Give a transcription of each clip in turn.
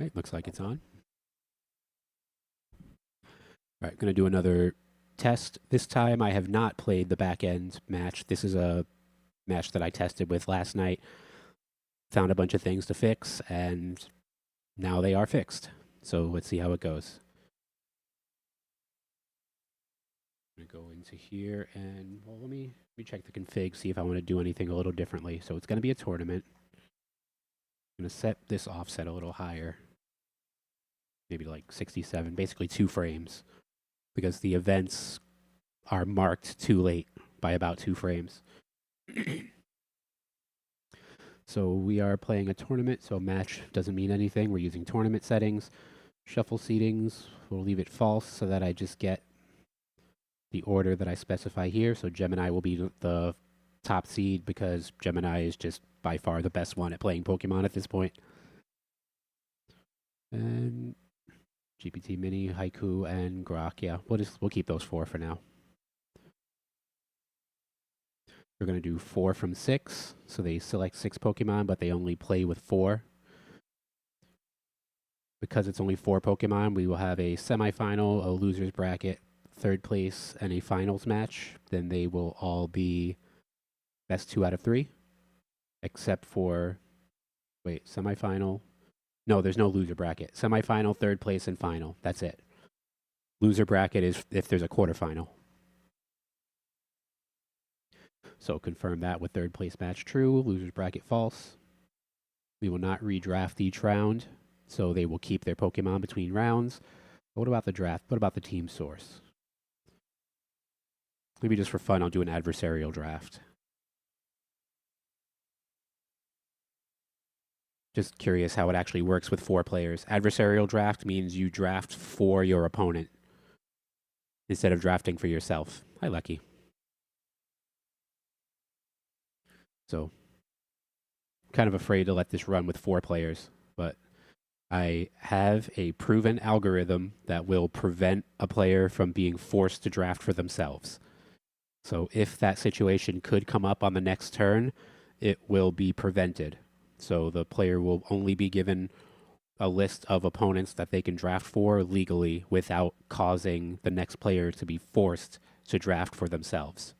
Right, looks like it's on. All right, going to do another test. This time I have not played the back end match. This is a match that I tested with last night. Found a bunch of things to fix, and now they are fixed. So let's see how it goes. I'm going to go into here and, well, let me check the config, see if I want to do anything a little differently. So it's going to be a tournament. I'm going to set this offset a little higher, maybe like 67, basically 2 frames, because the events are marked too late by about 2 frames. So we are playing a tournament, so match doesn't mean anything. We're using tournament settings. Shuffle seedings, we'll leave it false so that I just get the order that I specify here. So Gemini will be the top seed because Gemini is just by far the best one at playing Pokemon at this point. And GPT Mini, Haiku, and Grok. Yeah, we'll keep those 4 for now. We're going to do 4 from 6. So they select 6 Pokemon, but they only play with 4. Because it's only 4 Pokemon, we will have a semifinal, a loser's bracket, 3rd place, and a finals match. Then they will all be best 2 out of 3. Except for, wait, semifinal. No, there's no loser bracket. Semifinal, 3rd place, and final. That's it. Loser bracket is if there's a quarterfinal. So confirm that with 3rd place match true, loser's bracket false. We will not redraft each round, so they will keep their Pokemon between rounds. But what about the draft? What about the team source? Maybe just for fun, I'll do an adversarial draft. Just curious how it actually works with 4 players. Adversarial draft means you draft for your opponent instead of drafting for yourself. Hi, Lucky. So, kind of afraid to let this run with 4 players, but I have a proven algorithm that will prevent a player from being forced to draft for themselves. So if that situation could come up on the next turn, it will be prevented. So the player will only be given a list of opponents that they can draft for legally without causing the next player to be forced to draft for themselves.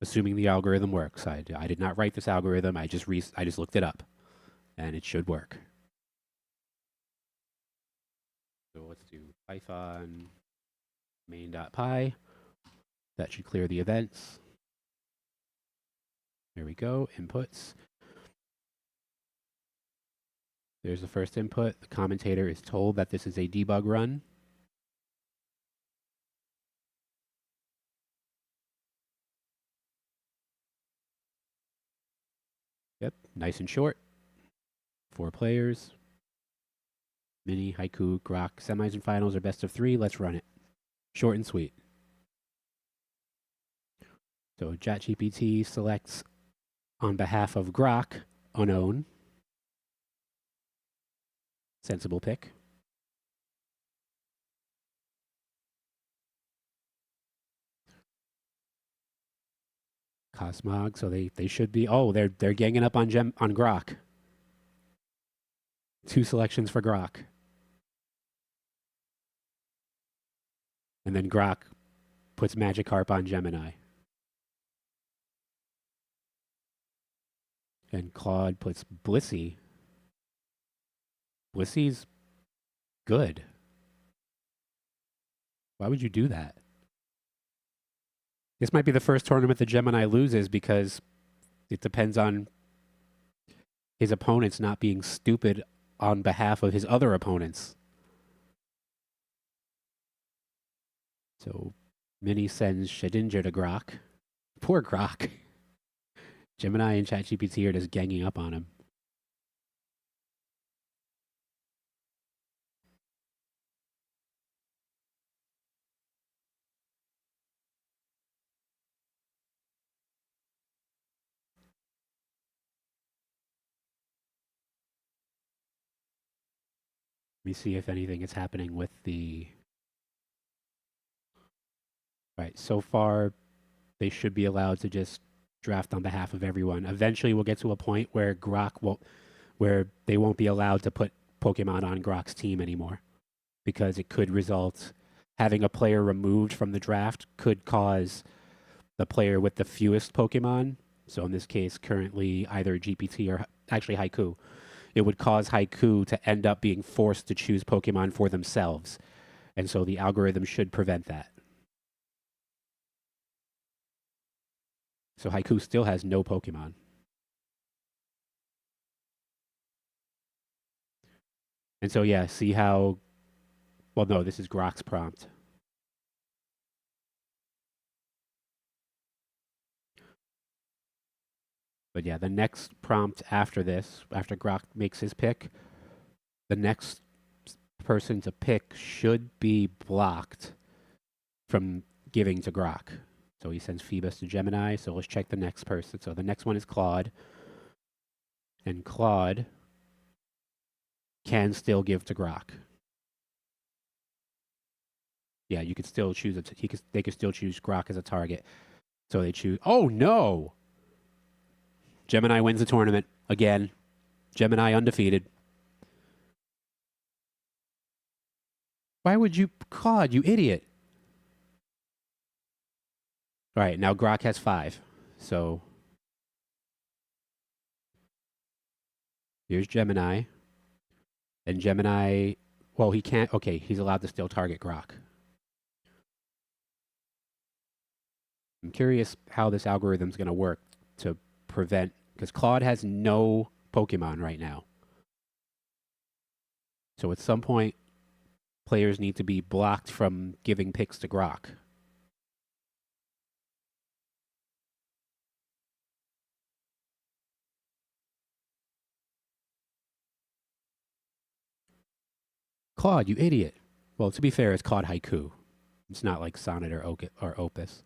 Assuming the algorithm works. I did not write this algorithm. I just looked it up, and it should work. So let's do Python main.py. That should clear the events. There we go. Inputs. There's the first input. The commentator is told that this is a debug run. Yep, nice and short. 4 players. Mini, Haiku, Grok. Semis and finals are best of 3. Let's run it. Short and sweet. So ChatGPT selects on behalf of Grok, unknown. Sensible pick. Cosmog, so they should be. Oh, they're ganging up on Grok. 2 selections for Grok. And then Grok puts Magikarp on Gemini. And Claude puts Blissey. Blissey's good. Why would you do that? This might be the first tournament that Gemini loses because it depends on his opponents not being stupid on behalf of his other opponents. So Mini sends Shedinja to Grok. Poor Grok. Gemini and ChatGPT are just ganging up on him. Let me see if anything is happening with the... Right, so far they should be allowed to just draft on behalf of everyone. Eventually we'll get to a point where Grok where they won't be allowed to put Pokemon on Grok's team anymore because it could result having a player removed from the draft could cause the player with the fewest Pokemon, so in this case currently either GPT or actually Haiku, it would cause Haiku to end up being forced to choose Pokemon for themselves. And so the algorithm should prevent that. So Haiku still has no Pokemon. And so, yeah, see how... Well, no, this is Grok's prompt. But yeah, the next prompt after this, after Grok makes his pick, the next person to pick should be blocked from giving to Grok. So he sends Phoebus to Gemini. So let's check the next person. So the next one is Claude. And Claude can still give to Grok. Yeah, you could still choose it. They could still choose Grok as a target. So they choose. Oh no! Gemini wins the tournament again. Gemini undefeated. Why would you, Claude? You idiot! All right, now Grok has 5. So here's Gemini. And Gemini, well, he can't. Okay, he's allowed to still target Grok. I'm curious how this algorithm's going to work to prevent, because Claude has no Pokemon right now. So at some point, players need to be blocked from giving picks to Grok. Claude, you idiot. Well, to be fair, it's called Haiku. It's not like Sonnet or Opus.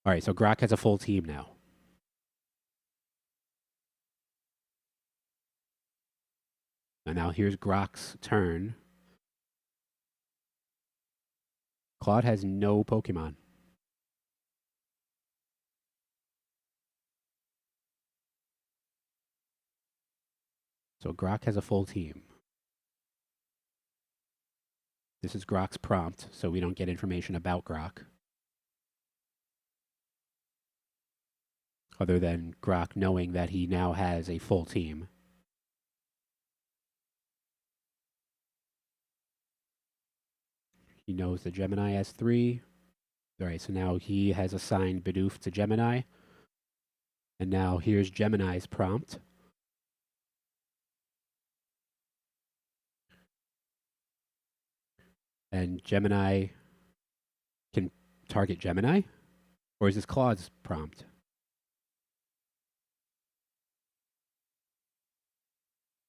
All right, so Grok has a full team now. And now here's Grok's turn. Claude has no Pokemon. So Grok has a full team. This is Grok's prompt, so we don't get information about Grok. Other than Grok knowing that he now has a full team. He knows that Gemini has 3. All right, so now he has assigned Bidoof to Gemini. And now here's Gemini's prompt. And Gemini can target Gemini? Or is this Claude's prompt?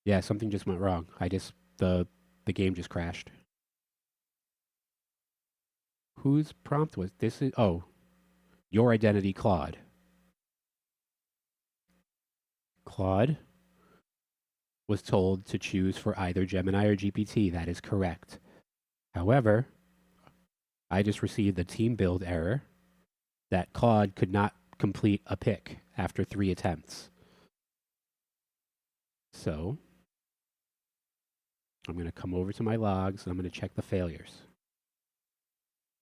Yeah, something just went wrong. The game just crashed. Whose prompt was this? Oh, your identity, Claude. Claude was told to choose for either Gemini or GPT. That is correct. However, I just received a team build error that Claude could not complete a pick after 3 attempts. So I'm going to come over to my logs and I'm going to check the failures.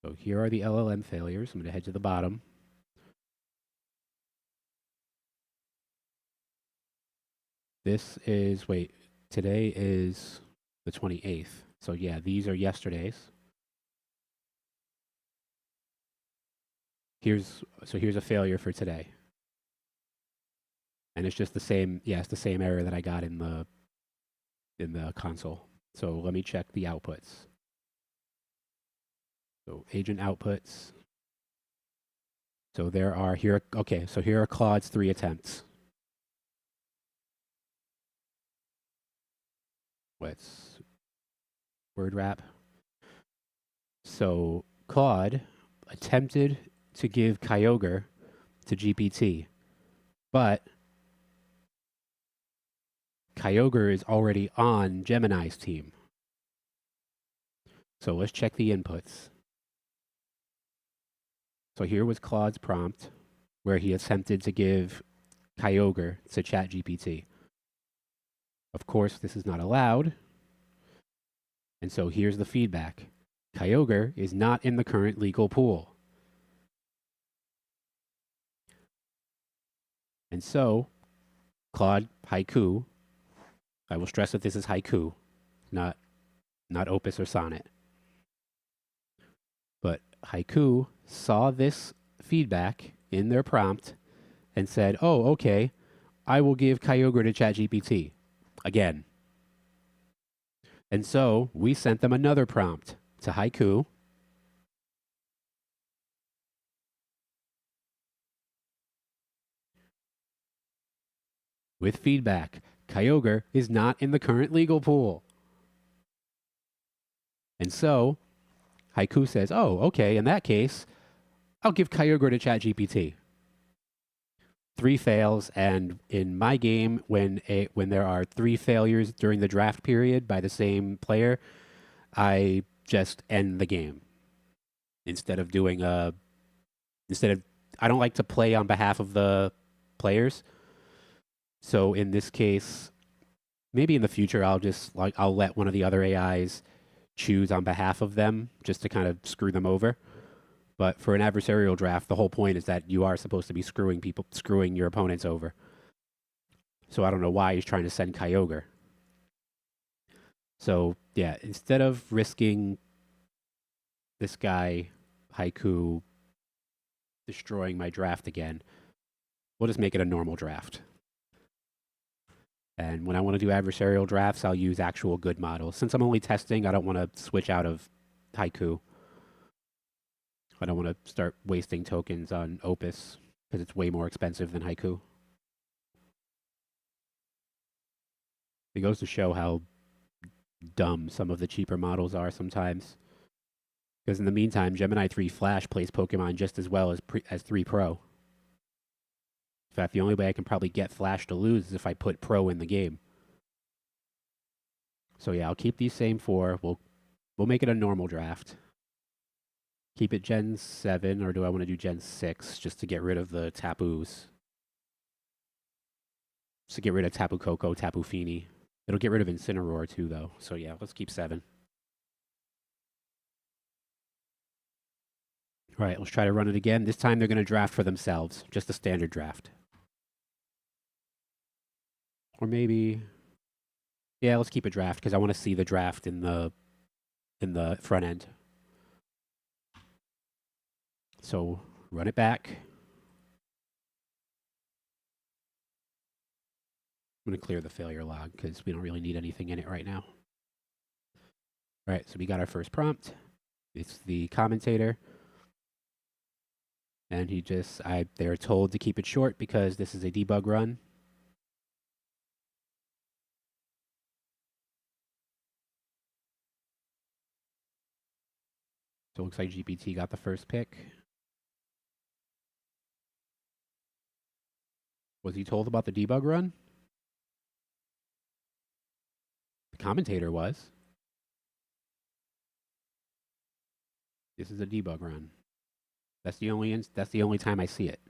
So here are the LLM failures. I'm going to head to the bottom. This is, today is the 28th. So yeah, these are yesterday's. Here's a failure for today. And it's just the same, it's the same error that I got in the console. So let me check the outputs. So agent outputs. So here are Claude's 3 attempts. Let's word wrap. So Claude attempted to give Kyogre to GPT, but Kyogre is already on Gemini's team. So let's check the inputs. So here was Claude's prompt, where he attempted to give Kyogre to ChatGPT. Of course, this is not allowed. And so here's the feedback. Kyogre is not in the current legal pool. And so, Claude, Haiku, I will stress that this is Haiku, not Opus or Sonnet. But Haiku saw this feedback in their prompt and said, oh, okay, I will give Kyogre to ChatGPT again. And so we sent them another prompt to Haiku. With feedback, Kyogre is not in the current legal pool. And so Haiku says, oh, okay, in that case, I'll give Kyogre to ChatGPT. 3 fails, and in my game, when there are 3 failures during the draft period by the same player, I just end the game. Instead of I don't like to play on behalf of the players. So in this case, maybe in the future I'll let one of the other AIs choose on behalf of them just to kind of screw them over. But for an adversarial draft, the whole point is that you are supposed to be screwing your opponents over. So I don't know why he's trying to send Kyogre. So yeah, instead of risking this guy, Haiku, destroying my draft again, we'll just make it a normal draft. And when I want to do adversarial drafts, I'll use actual good models. Since I'm only testing, I don't want to switch out of Haiku. I don't want to start wasting tokens on Opus because it's way more expensive than Haiku. It goes to show how dumb some of the cheaper models are sometimes. Because in the meantime, Gemini 3 Flash plays Pokemon just as well as 3 Pro. In fact, the only way I can probably get Flash to lose is if I put Pro in the game. So yeah, I'll keep these same 4. We'll make it a normal draft. Keep it Gen 7, or do I want to do Gen 6 just to get rid of the Tapus? Just to get rid of Tapu Koko, Tapu Fini. It'll get rid of Incineroar too, though. So yeah, let's keep 7. All right, let's try to run it again. This time they're going to draft for themselves, just a standard draft. Or maybe, yeah, let's keep a draft because I want to see the draft in the front end. So run it back. I'm going to clear the failure log because we don't really need anything in it right now. All right, so we got our first prompt. It's the commentator. And they're told to keep it short because this is a debug run. So it looks like GPT got the first pick. Was he told about the debug run? The commentator was. This is a debug run. That's the only time I see it.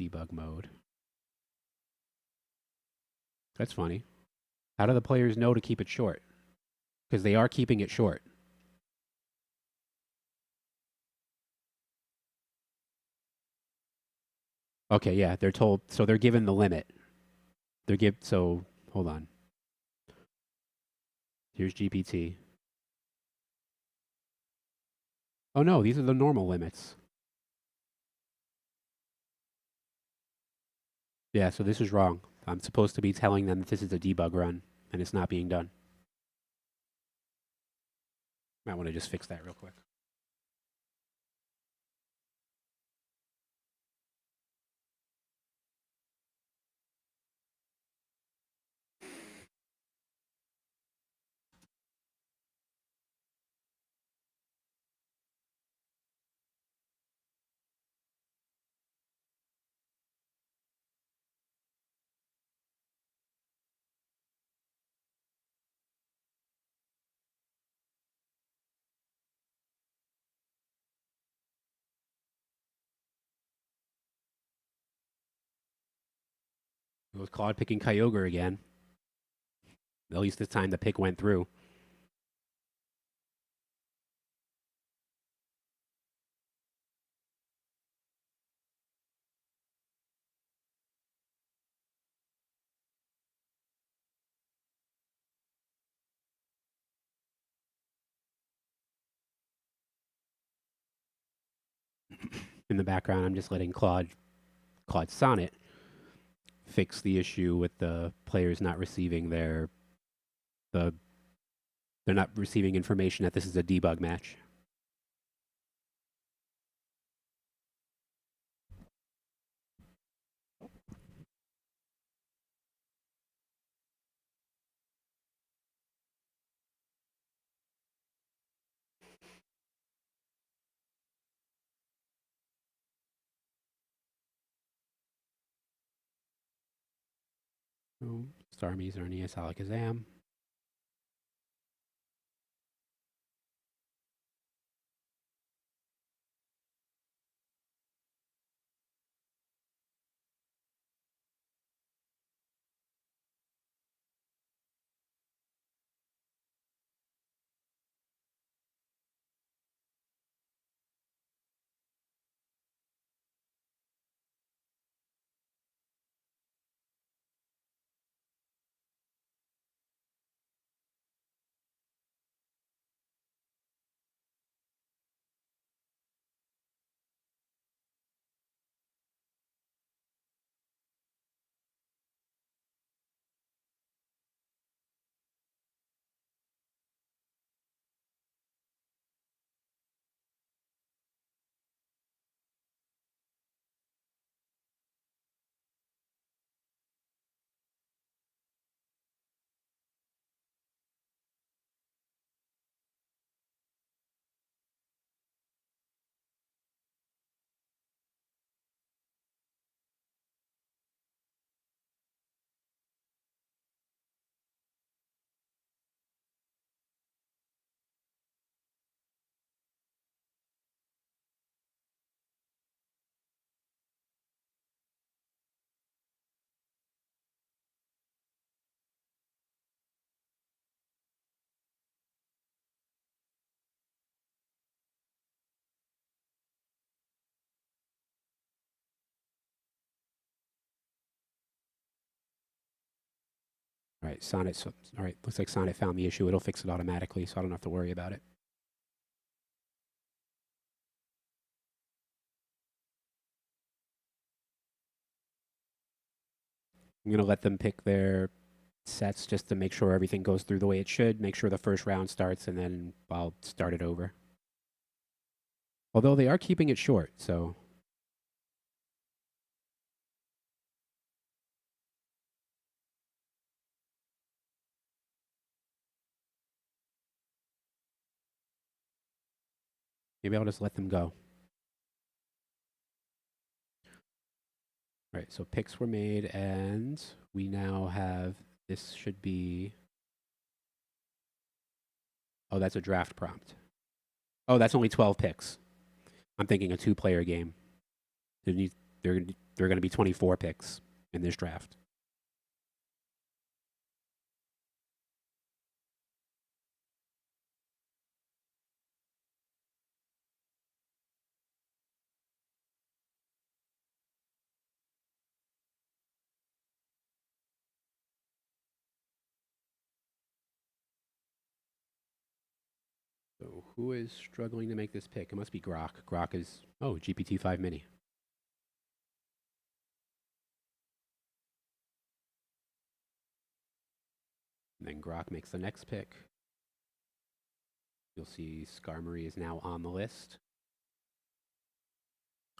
Debug mode. That's funny. How do the players know to keep it short? Because they are keeping it short. Okay, yeah, they're told. So they're given the limit. So hold on. Here's GPT. Oh no, these are the normal limits. Yeah, so this is wrong. I'm supposed to be telling them that this is a debug run, and it's not being done. Might want to just fix that real quick. It was Claude picking Kyogre again. At least this time the pick went through. In the background, I'm just letting Claude Sonnet fix the issue with the players not receiving they're not receiving information that this is a debug match. Starmie, Xerneas, Alakazam. All right, Sonnet. All right, looks like Sonnet found the issue. It'll fix it automatically, so I don't have to worry about it. I'm going to let them pick their sets just to make sure everything goes through the way it should. Make sure the first round starts, and then I'll start it over. Although they are keeping it short, so. Maybe I'll just let them go. All right, so picks were made, and we now have, this should be, oh, that's a draft prompt. Oh, that's only 12 picks. I'm thinking a two-player game. They're going to be 24 picks in this draft. So who is struggling to make this pick? It must be Grok. Grok is, oh, GPT-5 Mini. And then Grok makes the next pick. You'll see Skarmory is now on the list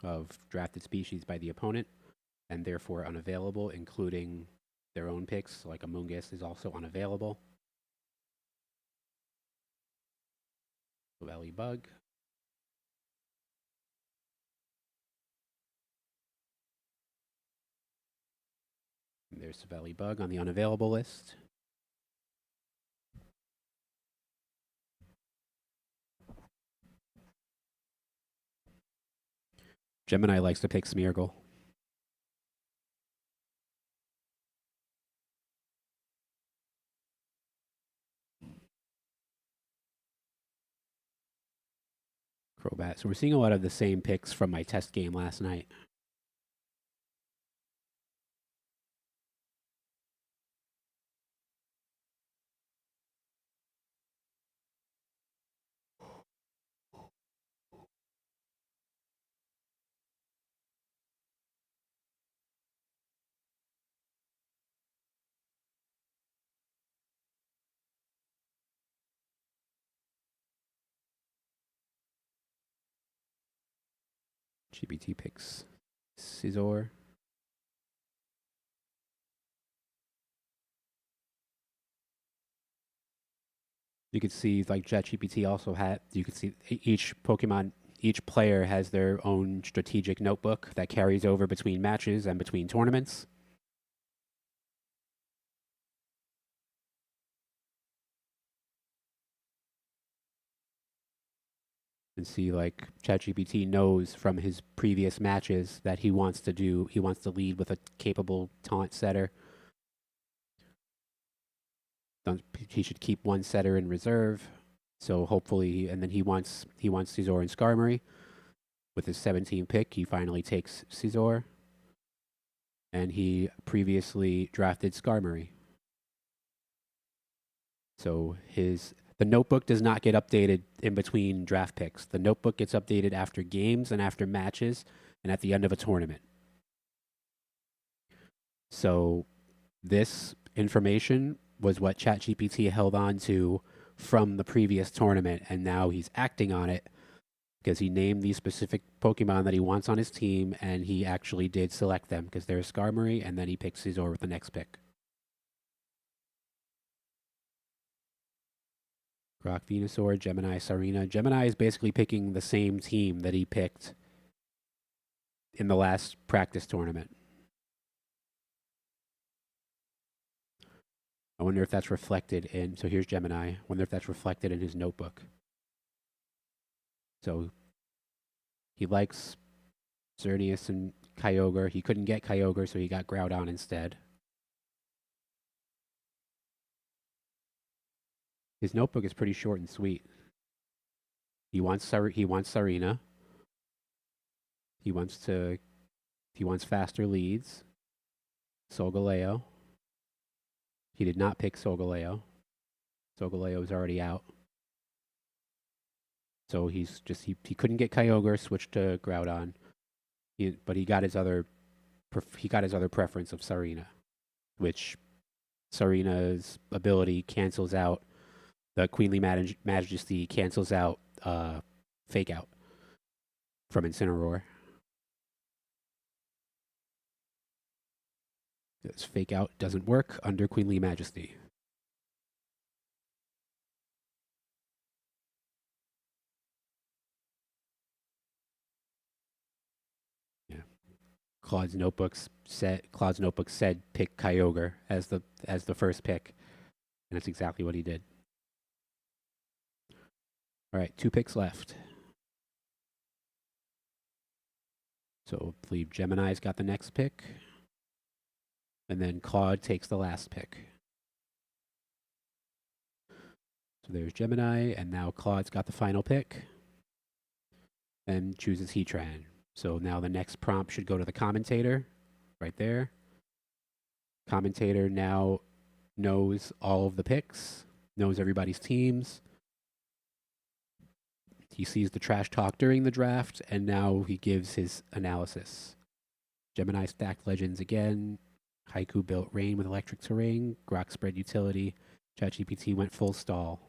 of drafted species by the opponent, and therefore unavailable, including their own picks, like Amoonguss is also unavailable. Valley Bug. And there's Valley Bug on the unavailable list. Gemini likes to pick Smeargle. Crobat. So we're seeing a lot of the same picks from my test game last night. GPT picks Scizor. You could see like ChatGPT also had, you could see each Pokemon, each player has their own strategic notebook that carries over between matches and between tournaments. And see like ChatGPT knows from his previous matches that he wants to lead with a capable taunt setter. He should keep one setter in reserve. So hopefully, and then he wants Scizor and Skarmory. With his 17th pick, he finally takes Scizor. And he previously drafted Skarmory. So the notebook does not get updated in between draft picks. The notebook gets updated after games and after matches and at the end of a tournament. So this information was what ChatGPT held on to from the previous tournament, and now he's acting on it because he named these specific Pokemon that he wants on his team, and he actually did select them because there's Skarmory, and then he picked Scizor with the next pick. Grok, Venusaur, Gemini, Sarina. Gemini is basically picking the same team that he picked in the last practice tournament. I wonder if that's reflected in, so here's Gemini. I wonder if that's reflected in his notebook. So he likes Xerneas and Kyogre. He couldn't get Kyogre, so he got Groudon instead. His notebook is pretty short and sweet. He wants Sarina. He wants faster leads. Solgaleo. He did not pick Solgaleo. Solgaleo is already out. So he couldn't get Kyogre, switched to Groudon. But he got his other preference of Sarina, which Sarina's ability cancels out the Queenly Majesty, cancels out Fake Out from Incineroar. This Fake Out doesn't work under Queenly Majesty. Yeah. Claude's notebook said pick Kyogre as the first pick, and that's exactly what he did. All right, 2 picks left. So I believe Gemini's got the next pick. And then Claude takes the last pick. So there's Gemini, and now Claude's got the final pick. And chooses Heatran. So now the next prompt should go to the commentator, right there. Commentator now knows all of the picks, knows everybody's teams. He sees the trash talk during the draft, and now he gives his analysis. Gemini stacked Legends again. Haiku built Rain with electric terrain. Grok spread utility. ChatGPT went full stall.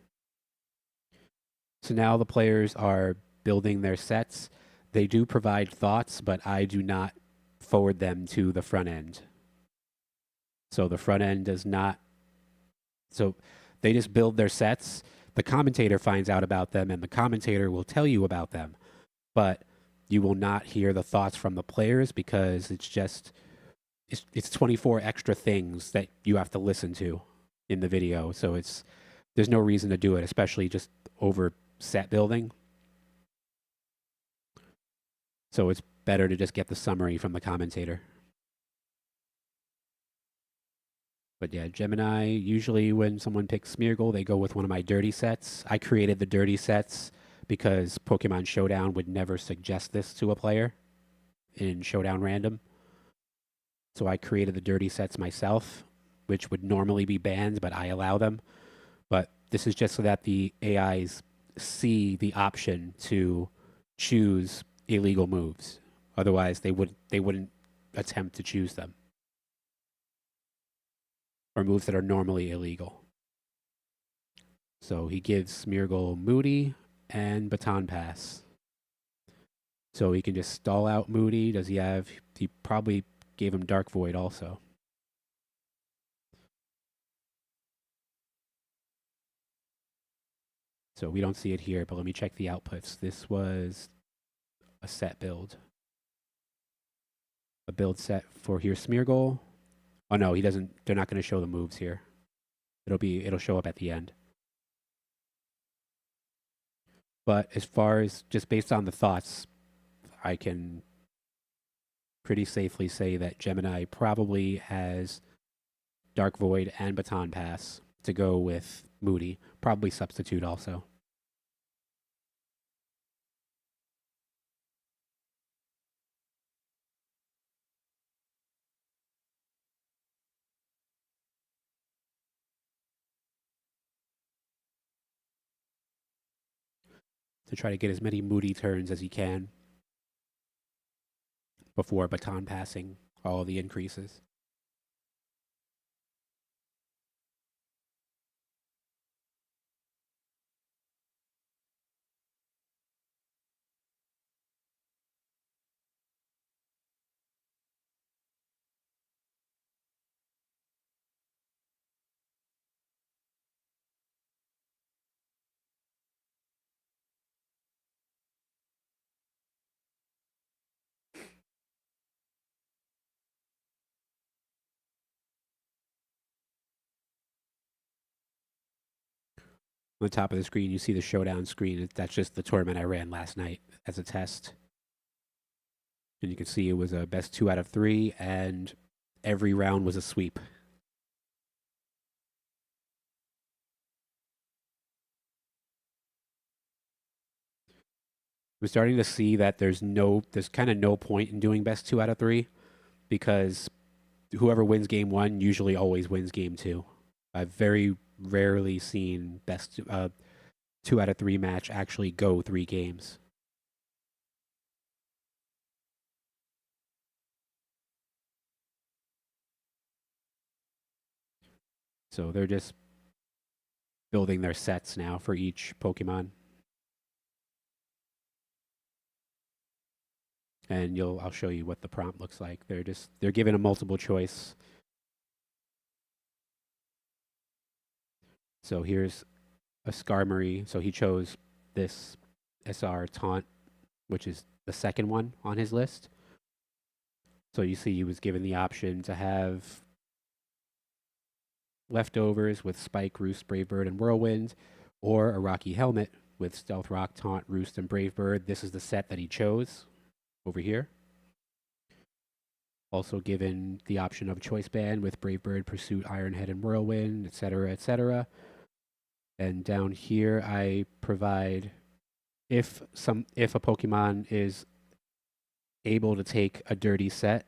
So now the players are building their sets. They do provide thoughts, but I do not forward them to the front end. So the front end does not. So they just build their sets. The commentator finds out about them, and the commentator will tell you about them. But you will not hear the thoughts from the players because it's 24 extra things that you have to listen to in the video. So there's no reason to do it, especially just over set building. So it's better to just get the summary from the commentator. But yeah, Gemini, usually when someone picks Smeargle, they go with one of my dirty sets. I created the dirty sets because Pokemon Showdown would never suggest this to a player in Showdown Random. So I created the dirty sets myself, which would normally be banned, but I allow them. But this is just so that the AIs see the option to choose illegal moves. Otherwise, they wouldn't attempt to choose them, or moves that are normally illegal. So he gives Smeargle Moody and Baton Pass. So he can just stall out Moody. Does he have... He probably gave him Dark Void also. So we don't see it here, but let me check the outputs. This was a set build. A build set for here Smeargle. Oh no, he doesn't. They're not going to show the moves here. It'll show up at the end. But as far as just based on the thoughts, I can pretty safely say that Gemini probably has Dark Void and Baton Pass to go with Moody. Probably Substitute also. To try to get as many Moody turns as he can before Baton Passing all the increases. On the top of the screen, you see the Showdown screen. That's just the tournament I ran last night as a test. And you can see it was a best 2 out of 3, and every round was a sweep. I'm starting to see that there's kind of no point in doing best 2 out of 3, because whoever wins game 1 usually always wins game 2. I've very rarely seen best 2 out of 3 match actually go 3 games. So they're just building their sets now for each Pokemon. And I'll show you what the prompt looks like. They're given a multiple choice. So here's a Skarmory. So he chose this SR Taunt, which is the second one on his list. So you see he was given the option to have leftovers with Spike, Roost, Brave Bird, and Whirlwind, or a Rocky Helmet with Stealth Rock, Taunt, Roost, and Brave Bird. This is the set that he chose over here. Also given the option of Choice Band with Brave Bird, Pursuit, Ironhead, and Whirlwind, etc., etc. And down here, I provide if a Pokemon is able to take a dirty set,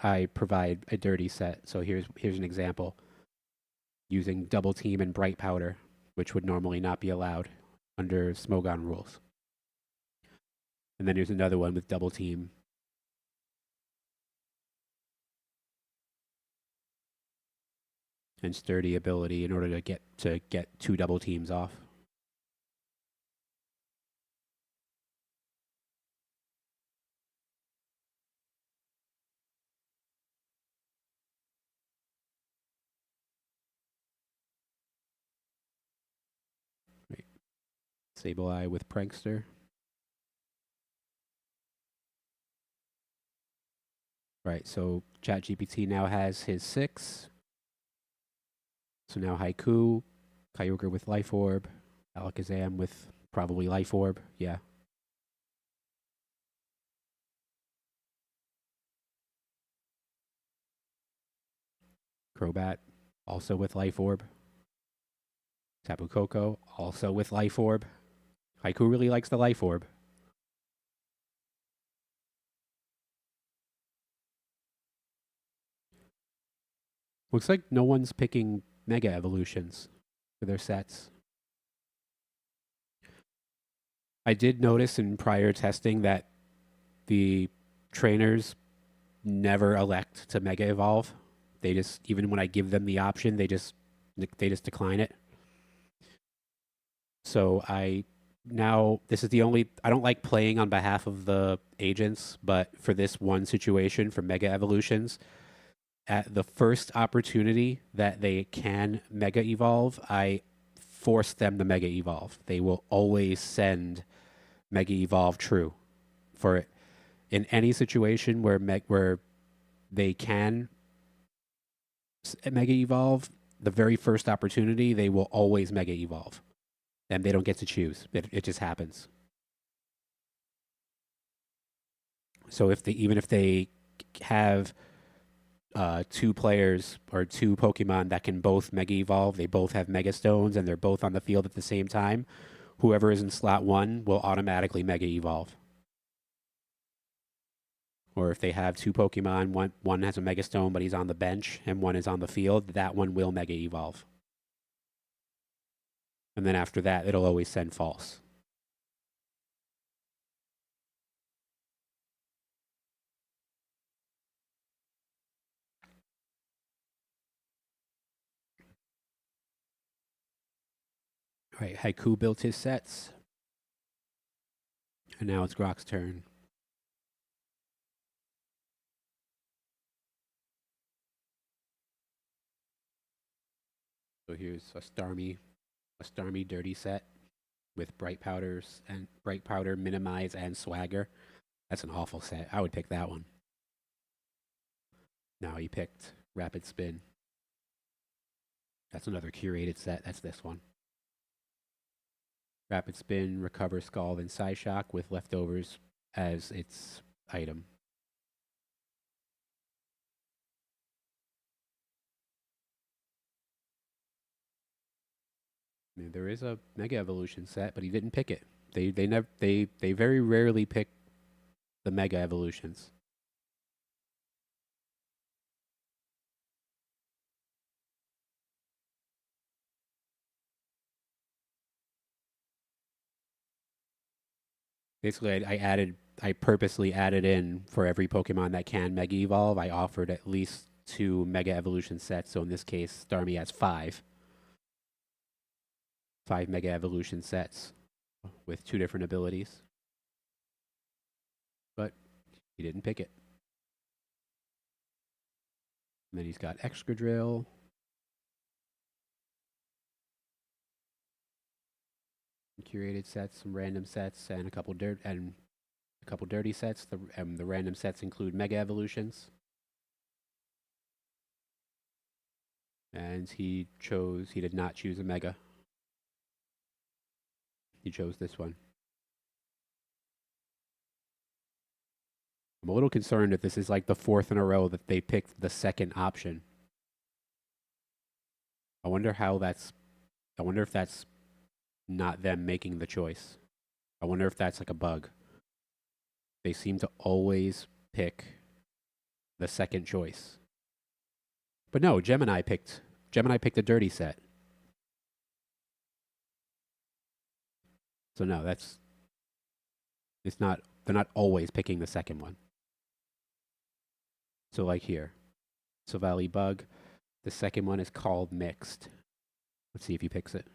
I provide a dirty set. So here's an example using Double Team and Bright Powder, which would normally not be allowed under Smogon rules. And then here's another one with Double Team. And Sturdy ability in order to get 2 double teams off. Right. Sableye with Prankster. Right, so ChatGPT now has his 6. So now Haiku, Kyogre with Life Orb, Alakazam with probably Life Orb, yeah. Crobat, also with Life Orb. Tapu Koko, also with Life Orb. Haiku really likes the Life Orb. Looks like no one's picking Mega Evolutions for their sets. I did notice in prior testing that the trainers never elect to Mega Evolve. They just, even when I give them the option, they just decline it. So this is the only, I don't like playing on behalf of the agents, but for this one situation for Mega Evolutions, at the first opportunity that they can Mega Evolve, I force them to Mega Evolve. They will always send Mega Evolve true for it. In any situation where they can Mega Evolve, the very first opportunity, they will always Mega Evolve. And they don't get to choose. It just happens. So even if they have two players or two Pokemon that can both Mega Evolve, they both have Mega Stones, and they're both on the field at the same time, whoever is in slot 1 will automatically Mega Evolve. Or if they have two Pokemon, one has a Mega Stone but he's on the bench, and one is on the field, that one will Mega Evolve. And then after that, it'll always send false. All right, Haiku built his sets. And now it's Grok's turn. So here's a Starmie dirty set with Bright Powder, Minimize, and Swagger. That's an awful set. I would pick that one. No, he picked Rapid Spin. That's another curated set. That's this one. Rapid Spin, Recover Scald, and Psyshock with Leftovers as its item. I mean, there is a Mega Evolution set, but he didn't pick it. They very rarely pick the Mega Evolutions. Basically, I purposely added in for every Pokemon that can Mega Evolve. I offered at least 2 Mega Evolution sets. So in this case, Starmie has 5 Mega Evolution sets with 2 different abilities. But he didn't pick it. And then he's got Excadrill. Curated sets, some random sets, and a couple dirty sets. The random sets include Mega Evolutions. And he did not choose a Mega. He chose this one. I'm a little concerned if this is like the 4th in a row that they picked the second option. I wonder if that's not them making the choice. I wonder if that's like a bug. They seem to always pick the second choice. But no, Gemini picked a dirty set. So no, they're not always picking the second one. So like here, Silvally Bug, the second one is called Mixed. Let's see if he picks it.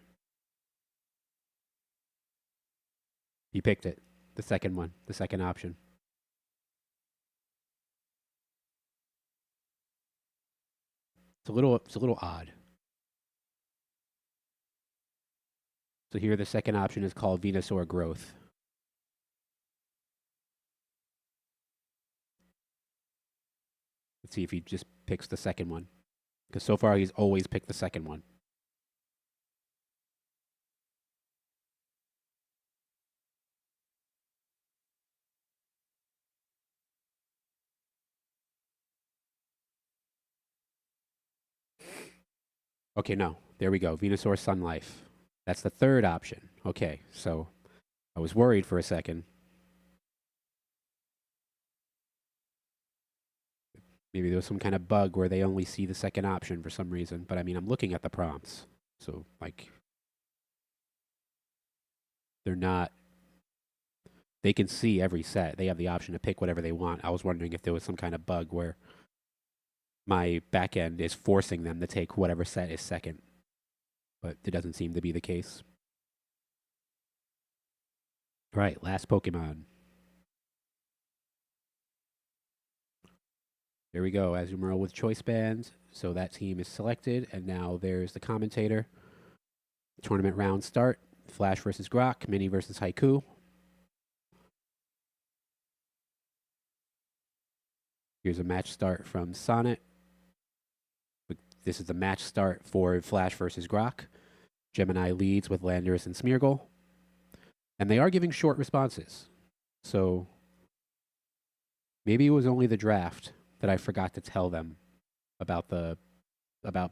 He picked it. The second one. The second option. It's a little odd. So here the second option is called Venusaur Growth. Let's see if he just picks the second one. Because so far he's always picked the second one. Okay, no. There we go. Venusaur Sun Life. That's the third option. Okay, so I was worried for a second. Maybe there was some kind of bug where they only see the second option for some reason. But I mean, I'm looking at the prompts. So, like, they're not. They can see every set. They have the option to pick whatever they want. I was wondering if there was some kind of bug where my backend is forcing them to take whatever set is second. But it doesn't seem to be the case. All right, last Pokemon. There we go, Azumarill with choice bands. So that team is selected, and now there's the commentator. Tournament round start. Flash versus Grok, Mini versus Haiku. Here's a match start from Sonnet. This is the match start for Flash versus Grok. Gemini leads with Landorus and Smeargle. And they are giving short responses. So maybe it was only the draft that I forgot to tell them about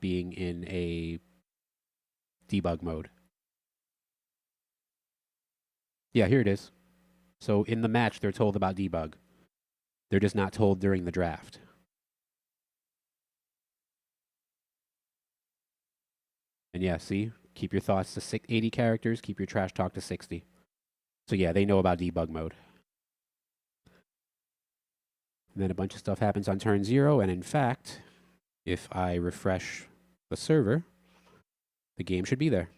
being in a debug mode. Yeah, here it is. So in the match, they're told about debug. They're just not told during the draft. And yeah, see? Keep your thoughts to 80 characters. Keep your trash talk to 60. So yeah, they know about debug mode. And then a bunch of stuff happens on turn 0. And in fact, if I refresh the server, the game should be there.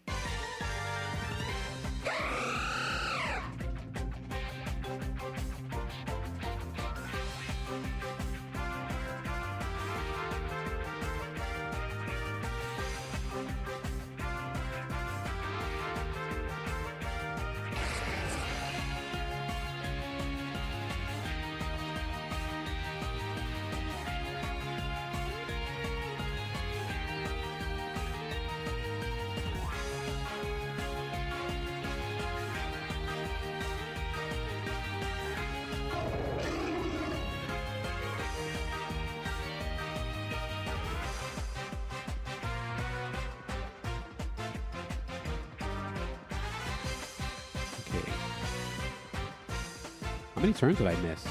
How many turns did I miss?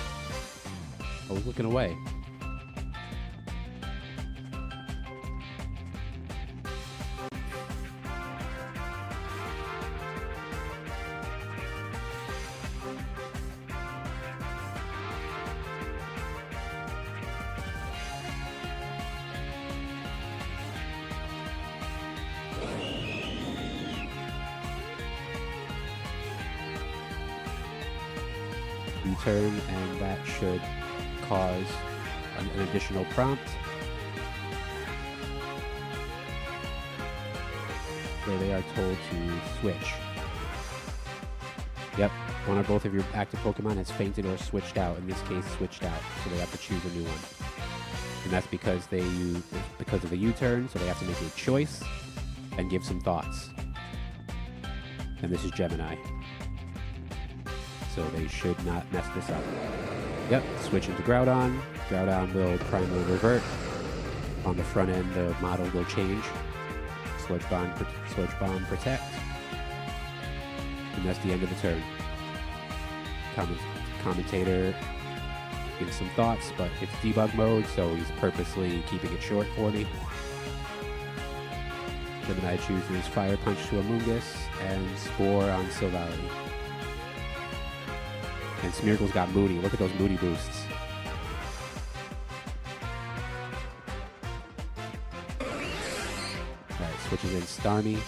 I was looking away. U-turn, and that should cause an additional prompt where they are told to switch. Yep, one or both of your active Pokemon has fainted or switched out. In this case, switched out, so they have to choose a new one. And that's because because of the U-turn, so they have to make a choice and give some thoughts. And this is Gemini. So they should not mess this up. Yep, switch into Groudon. Groudon will primarily revert. On the front end, the model will change. Sludge Bomb, Protect. And that's the end of the turn. Commentator gives some thoughts, but it's debug mode, so he's purposely keeping it short for me. Gemini chooses Fire Punch to Amoonguss and Spore on Silvally. And Smeargle's got Moody. Look at those Moody boosts. Alright, switches in Starmie.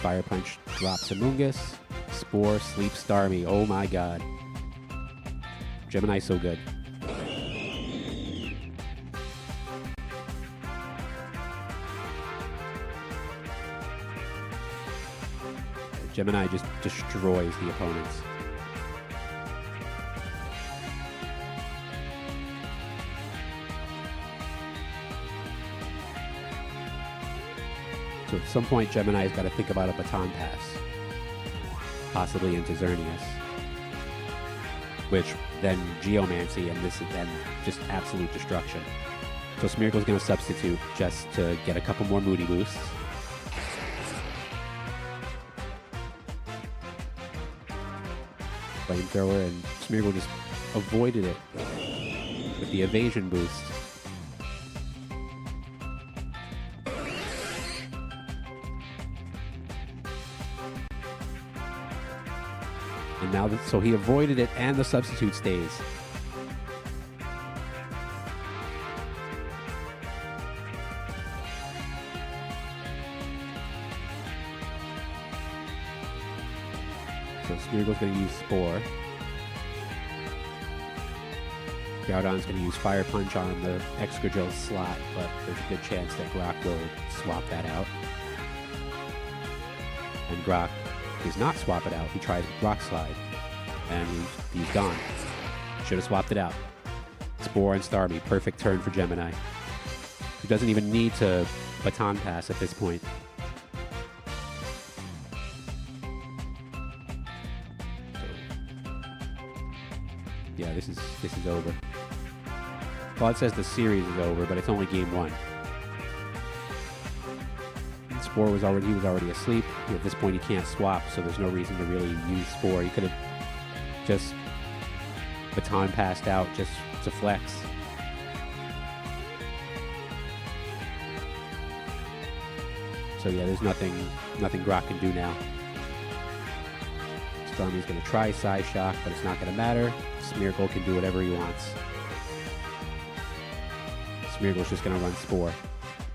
Fire Punch drops Amoonguss. Spore sleeps Starmie. Oh my god. Gemini's so good. Gemini just destroys the opponents. So at some point, Gemini's got to think about a baton pass. Possibly into Xerneas. Which then Geomancy, and this is then just absolute destruction. So Smeargle's going to substitute just to get a couple more Moody boosts. flamethrower, and Smeargle just avoided it with the evasion boost. And now, so he avoided it, and the substitute stays. So Smeargle's going to use Spore. Groudon's going to use Fire Punch on the Excadrill slot, but there's a good chance that Brock will swap that out. And Brock does not swap it out. He tries Rock Slide, and he's gone. Should have swapped it out. Spore and Starmie, perfect turn for Gemini. He doesn't even need to Baton Pass at this point. Yeah, this is over. Well, it says the series is over, but it's only game 1. Spore was already asleep. At this point, he can't swap, so there's no reason to really use Spore. He could have just Baton Passed out just to flex. So yeah, there's nothing Grok can do now. Starmie's going to try Psyshock, but it's not going to matter. Smeargle can do whatever he wants. Smeargle's just going to run Spore,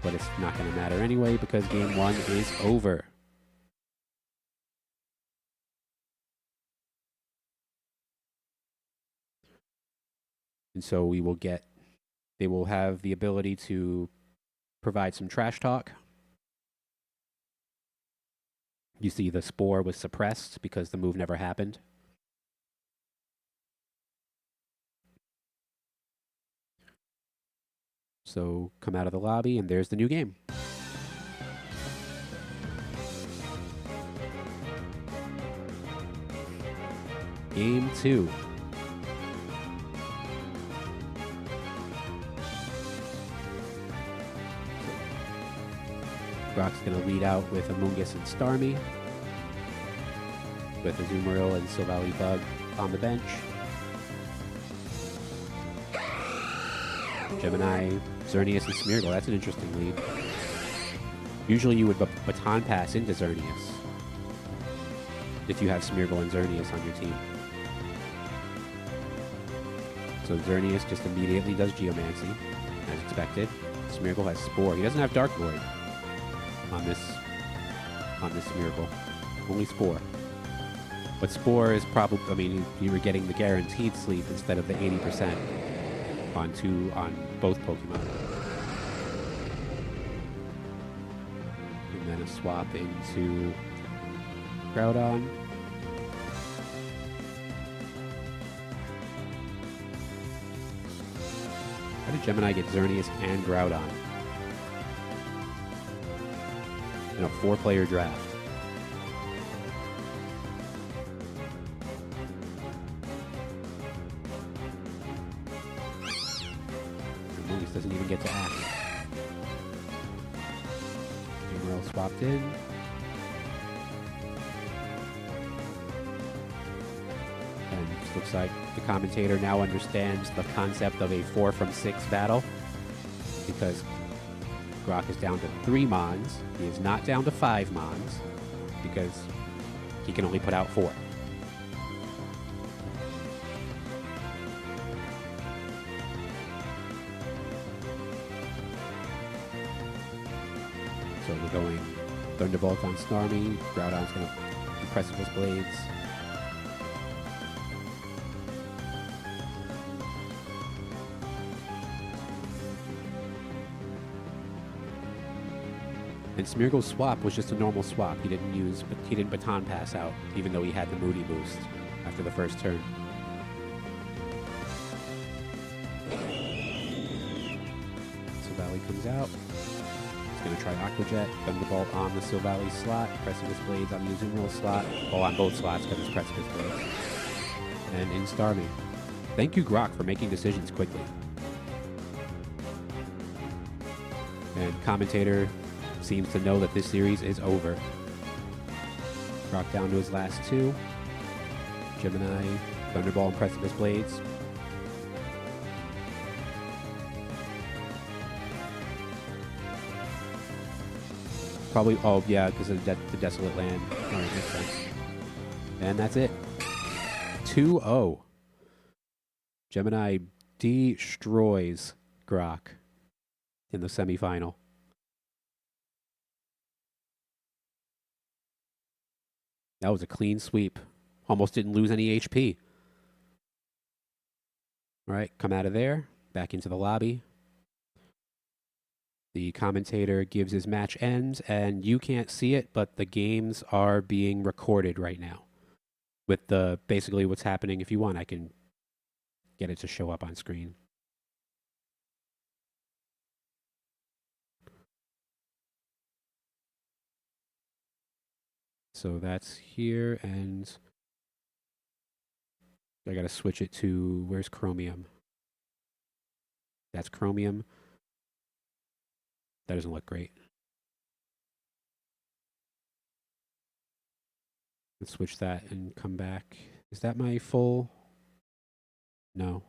but it's not going to matter anyway because game 1 is over. And so they will have the ability to provide some trash talk. You see the Spore was suppressed because the move never happened. So come out of the lobby, and there's the new game. Game 2. Brock's going to lead out with Amoonguss and Starmie, with Azumarill and Silvally Bug on the bench. Gemini, Xerneas, and Smeargle. That's an interesting lead. Usually you would Baton Pass into Xerneas if you have Smeargle and Xerneas on your team. So Xerneas just immediately does Geomancy, as expected. Smeargle has Spore. He doesn't have Dark Void on this Smeargle. Only Spore. But Spore is probably, I mean, you were getting the guaranteed sleep instead of the 80% on both Pokemon. And then a swap into Groudon. How did Gemini get Xerneas and Groudon in a 4-player draft? Amoonguss doesn't even get to act. Emerald swapped in. And it looks like the commentator now understands the concept of a 4 from 6 battle, because Grok is down to 3 Mons. He is not down to 5 Mons because he can only put out 4. So we're going Thunderbolt on Starmie. Groudon's going to do Precipice Blades. And Smeargle's swap was just a normal swap. He didn't Baton Pass out, even though he had the Moody boost after the first turn. Silvally comes out. He's going to try Aqua Jet, Thunderbolt on the Silvally slot, Precipice Blades on the Azumarill slot. Oh, on both slots because it's Precipice Blades. And in Starmie. Thank you, Grok, for making decisions quickly. And commentator seems to know that this series is over. Grok down to his last 2. Gemini, Thunderball, and Precipice Blades. Probably, oh yeah, because of the Desolate Land. All right, makes sense. And that's it. 2-0. Gemini destroys Grok in the semifinal. That was a clean sweep. Almost didn't lose any HP. All right, come out of there, back into the lobby. The commentator gives his match ends, and you can't see it, but the games are being recorded right now. With the basically what's happening. If you want, I can get it to show up on screen. So that's here, and I got to switch it to, where's Chromium? That's Chromium. That doesn't look great. Let's switch that and come back. Is that my full? No.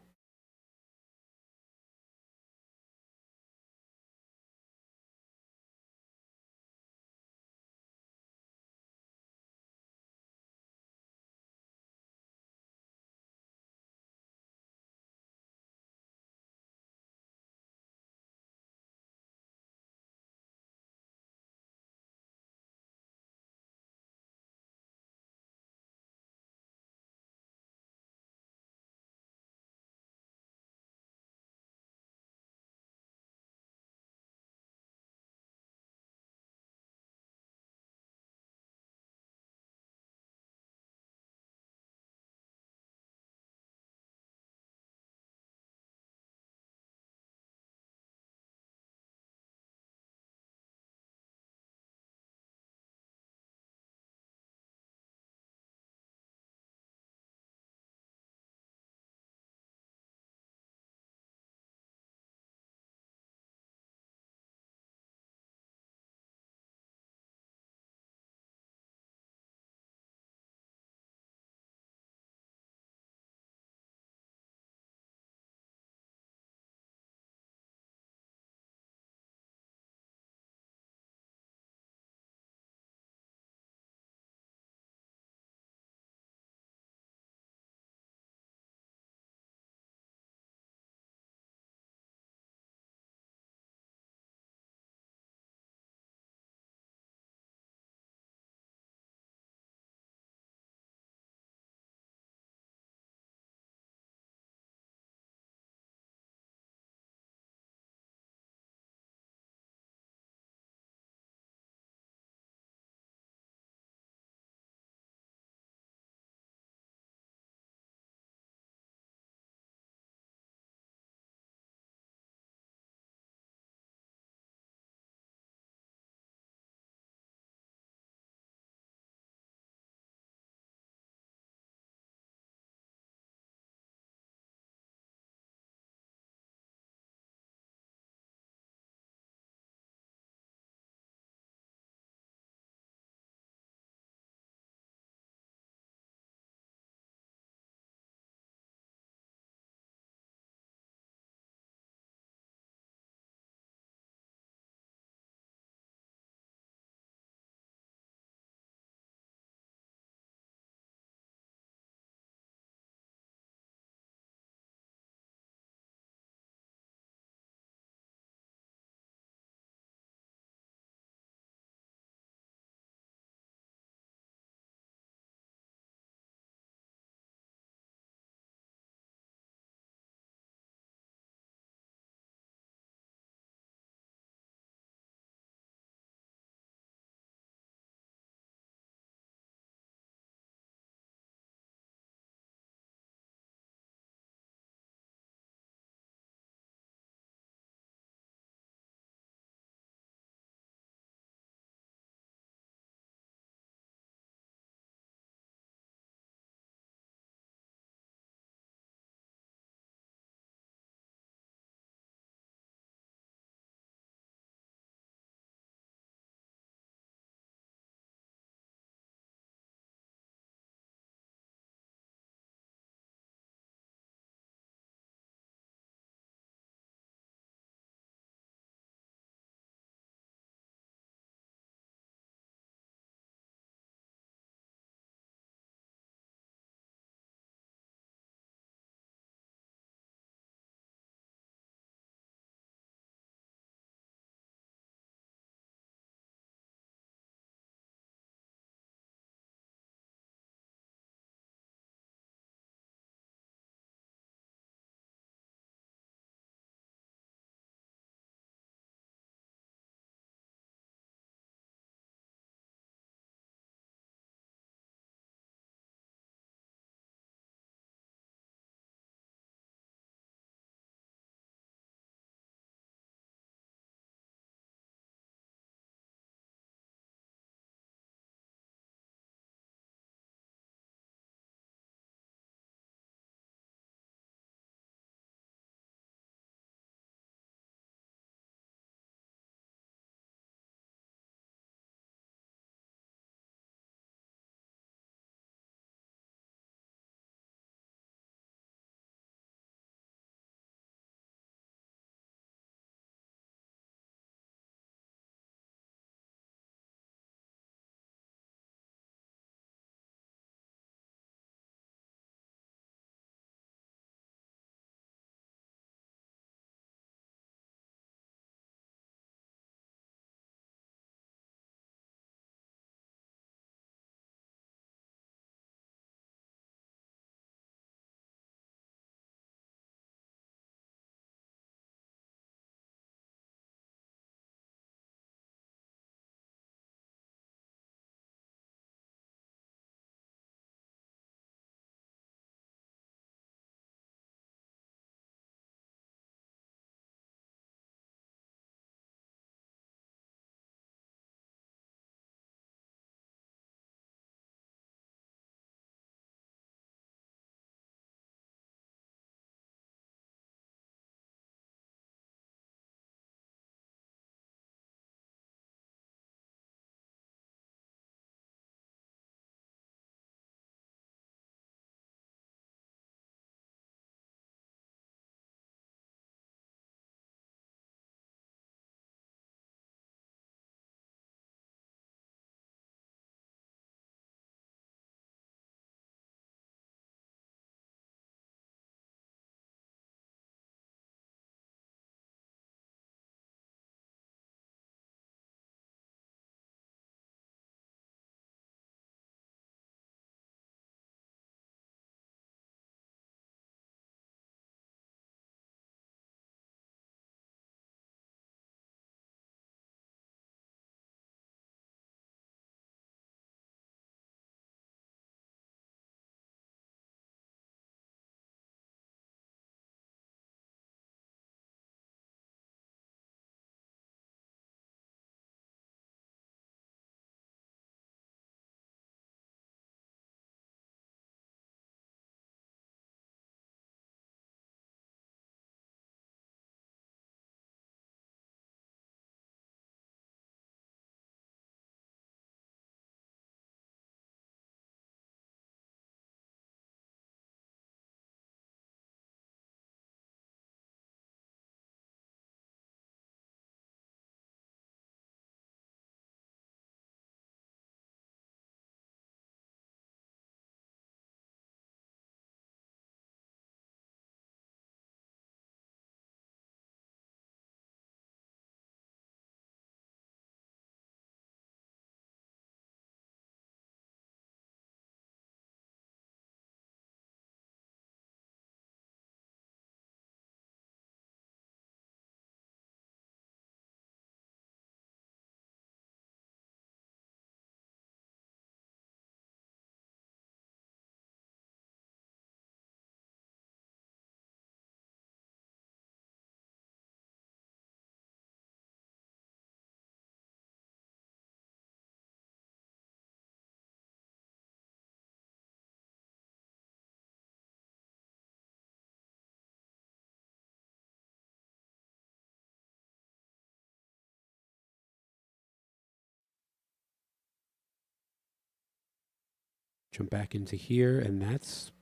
Jump back into here, and that's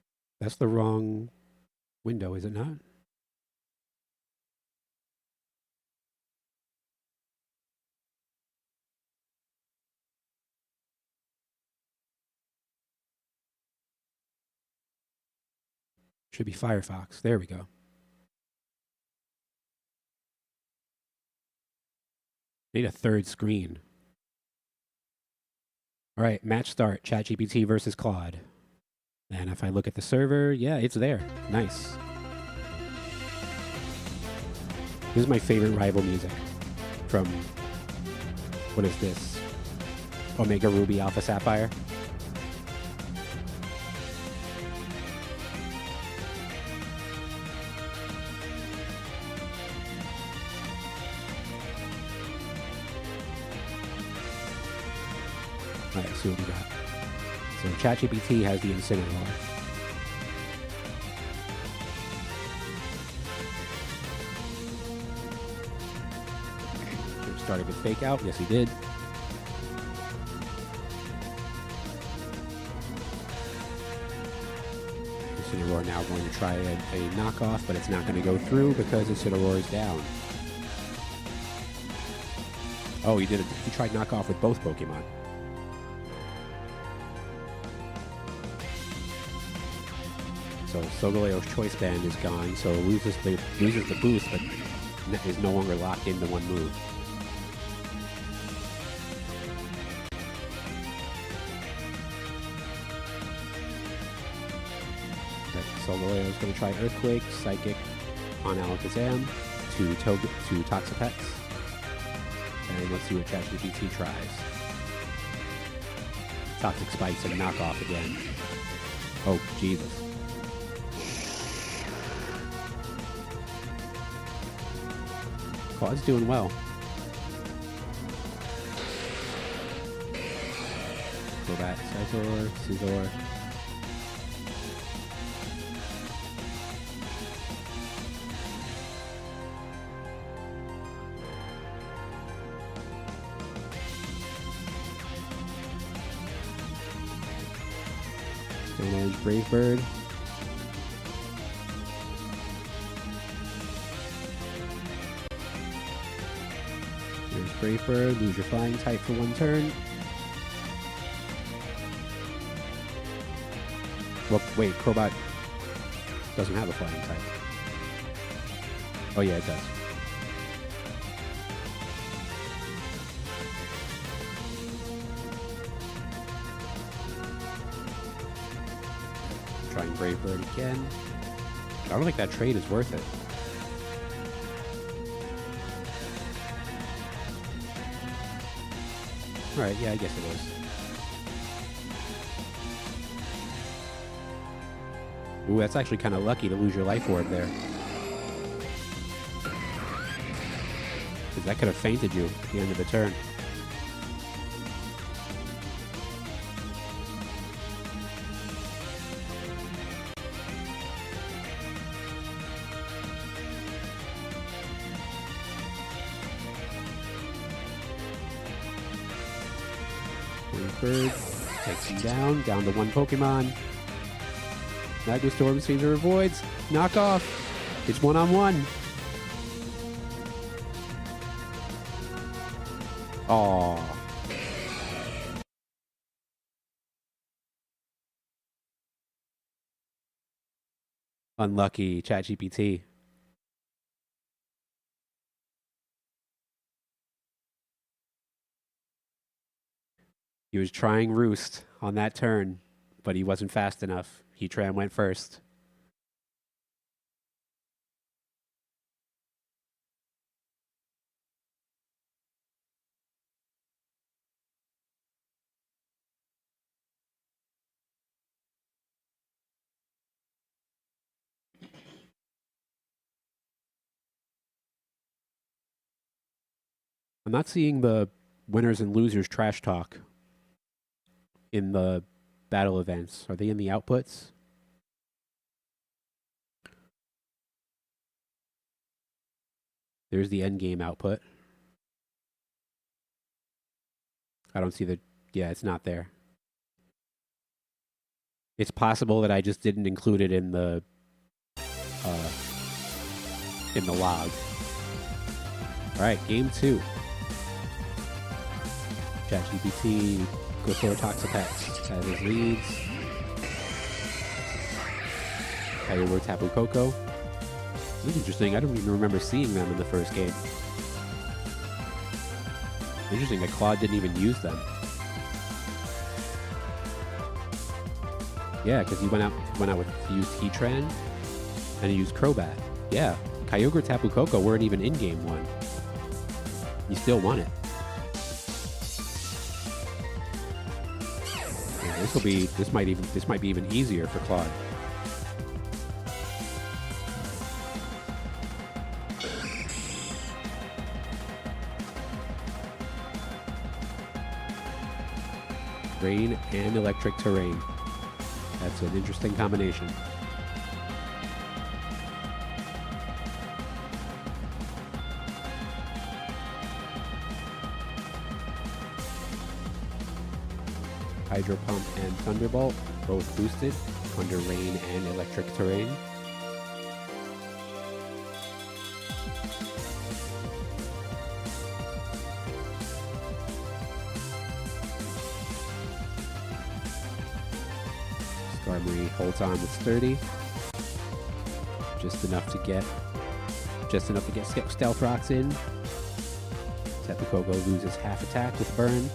the wrong window, is it not? Should be Firefox. There we go. Need a third screen. All right, match start. ChatGPT versus Claude. And if I look at the server, yeah, it's there. Nice. This is my favorite rival music from, what is this? Omega Ruby Alpha Sapphire. All right, see what we got. So ChatGPT has the Incineroar. Started with Fake Out. Yes, he did. Incineroar now going to try a knockoff, but it's not going to go through because Incineroar is down. Oh, he did it. He tried knockoff with both Pokemon. So Solgaleo's Choice Band is gone, so loses the boost, but is no longer locked into one move. Solgaleo is going to try Earthquake, Psychic on Alakazam to Toxapex. And let's see what ChatGPT tries. Toxic Spikes and Knockoff again. Oh, Jesus. Claude's doing well. Crobat, Scizor. Stone Edge, Brave Bird. There's Brave Bird, lose your flying type for one turn. Well, wait, Crobat doesn't have a flying type. Oh yeah, it does. Trying Brave Bird again. I don't think that trade is worth it. Alright, yeah, I guess it is. Ooh, that's actually kind of lucky to lose your Life Orb there. Because that could have fainted you at the end of the turn. Bird takes him down to one Pokemon. Magnustorm Caesar avoids. Knock off. It's one-on-one. Aww. Unlucky, ChatGPT. He was trying Roost on that turn, but he wasn't fast enough. Heatran went first. I'm not seeing the winners and losers trash talk in the battle events. Are they in the outputs? There's the end game output. I don't see the... Yeah, it's not there. It's possible that I just didn't include it in the log. All right, game 2. ChatGPT, Gothor Toxapex has his leads. Kyogre, Tapu Koko. This is interesting. I don't even remember seeing them in the first game. Interesting that Claude didn't even use them. Yeah, because he went out with he used Heatran and he used Crobat. Yeah, Kyogre, Tapu Koko weren't even in game 1. You still won it. Yeah, this might be even easier for Claude. Rain and electric terrain. That's an interesting combination. Hydro Pump and Thunderbolt, both boosted under rain and electric terrain. Skarmory holds on with Sturdy. Just enough to get Stealth Rocks in. Tapu Koko loses half attack with Burn.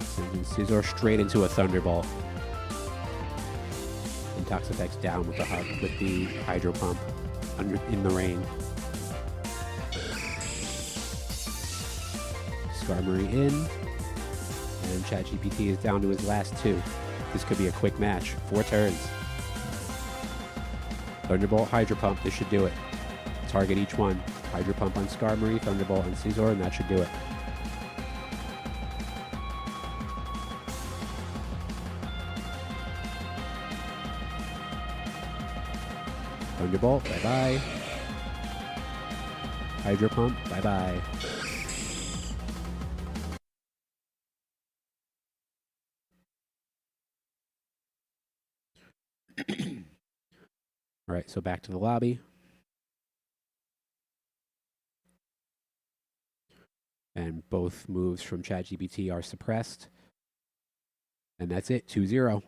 Sending Scizor straight into a Thunderbolt. And Toxapex down with the Hydro Pump in the rain. Skarmory in, and ChatGPT is down to his last 2. This could be a quick match. 4 turns. Thunderbolt, Hydro Pump, this should do it. Target each one. Hydro Pump on Skarmory, Thunderbolt on Scizor, and that should do it. Thunderbolt, bye-bye. Hydro Pump, bye-bye. All right, so back to the lobby. And both moves from ChatGPT are suppressed. And that's it, 2-0.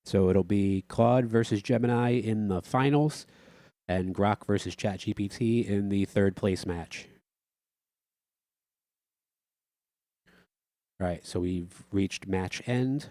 So it'll be Claude versus Gemini in the finals, and Grok versus ChatGPT in the 3rd place match. All right, so we've reached match end.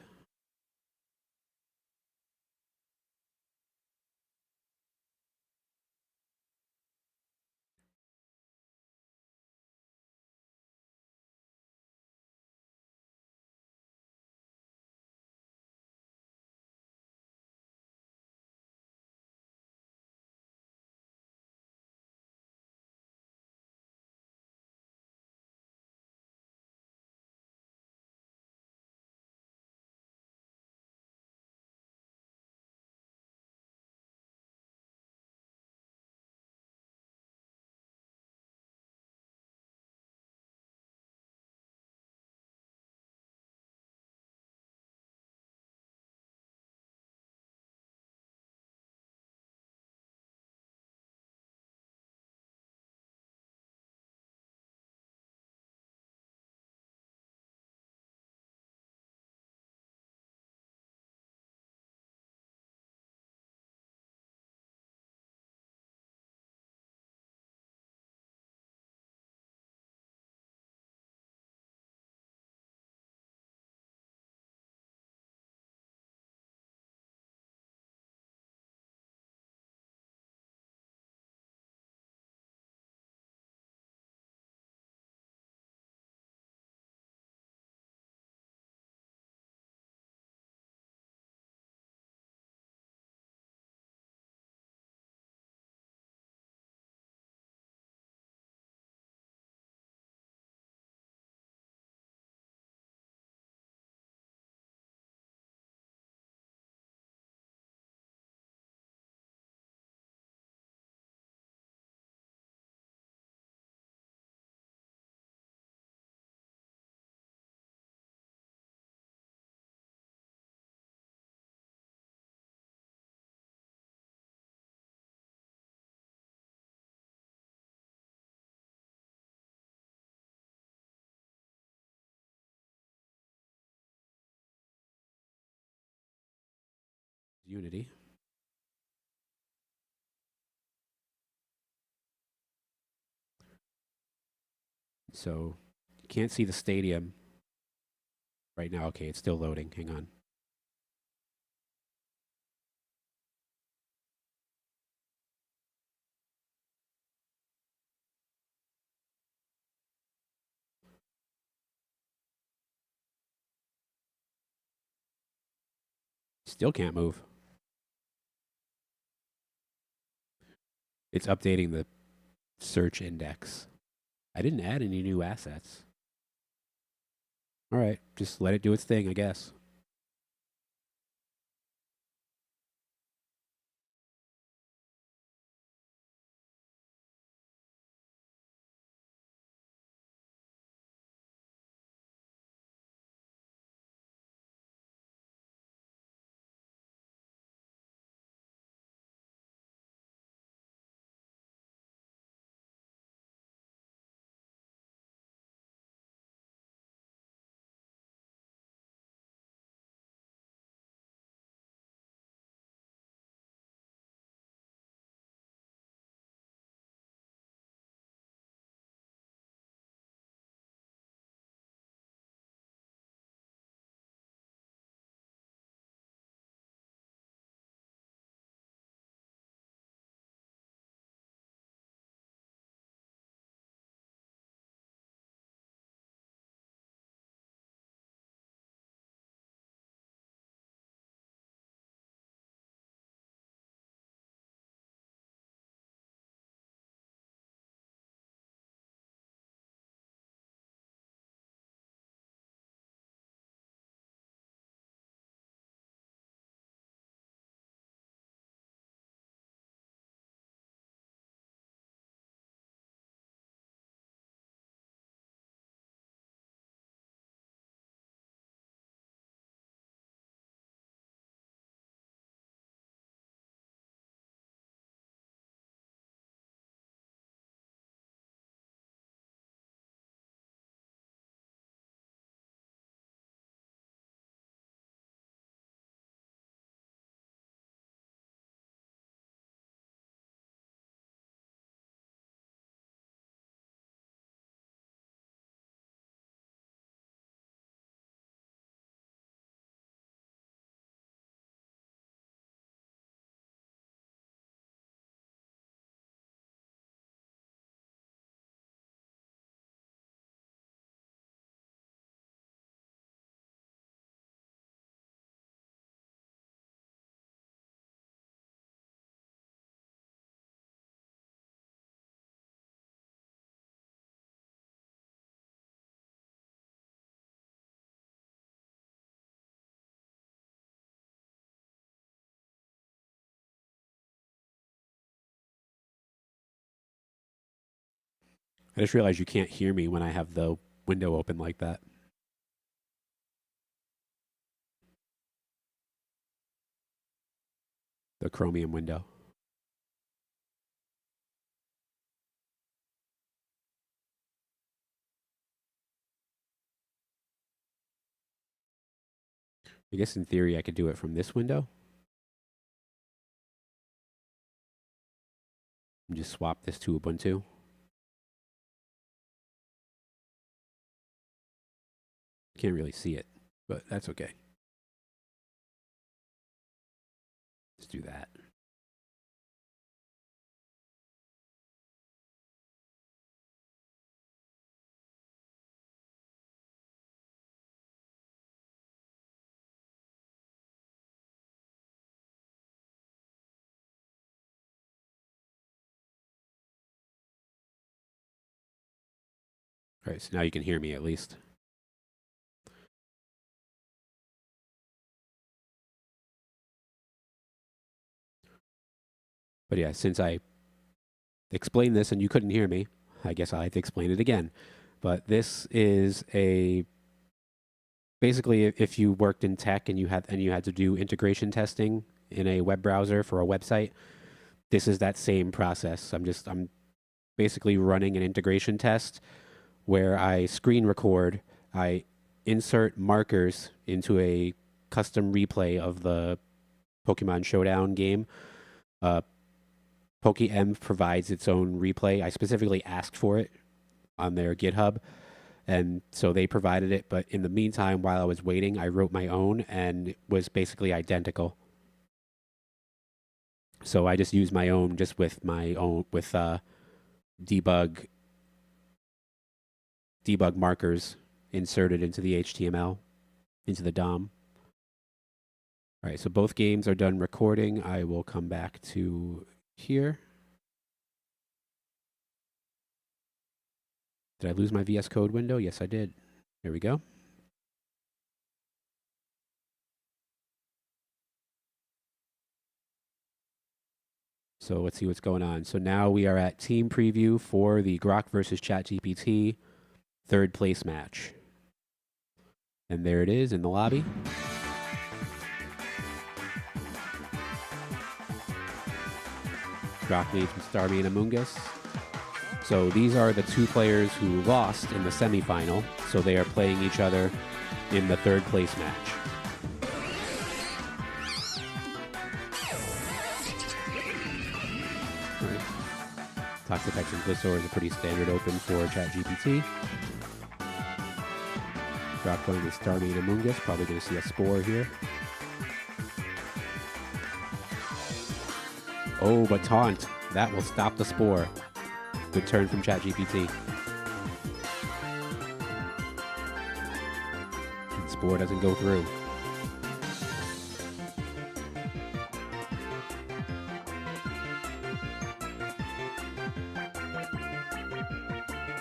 Unity. So you can't see the stadium right now. Okay, it's still loading. Hang on. Still can't move. It's updating the search index. I didn't add any new assets. All right, just let it do its thing, I guess. I just realized you can't hear me when I have the window open like that. The Chromium window. I guess in theory I could do it from this window. And just swap this to Ubuntu. Can't really see it, but that's okay. Let's do that. All right, so now you can hear me at least. But yeah, since I explained this and you couldn't hear me, I guess I have to explain it again. But this is a basically if you worked in tech and you had to do integration testing in a web browser for a website, this is that same process. I'm basically running an integration test where I screen record, I insert markers into a custom replay of the Pokemon Showdown game. PokeM provides its own replay. I specifically asked for it on their GitHub, and so they provided it. But in the meantime, while I was waiting, I wrote my own, and it was basically identical. So I just used my own, just with debug markers inserted into the HTML, into the DOM. All right, so both games are done recording. I will come back to here. Did I lose my VS Code window? Yes, I did. Here we go. So let's see what's going on. So now we are at team preview for the Grok versus ChatGPT third place match. And there it is in the lobby. Grok leads with Starmie and Amoonguss. So these are the two players who lost in the semifinal. So they are playing each other in the third place match. Right. Toxapex and Gliscor is a pretty standard open for ChatGPT. Grok going with Starmie and Amoonguss. Probably going to see a Spore here. Oh, but Taunt. That will stop the Spore. Good turn from ChatGPT. Spore doesn't go through.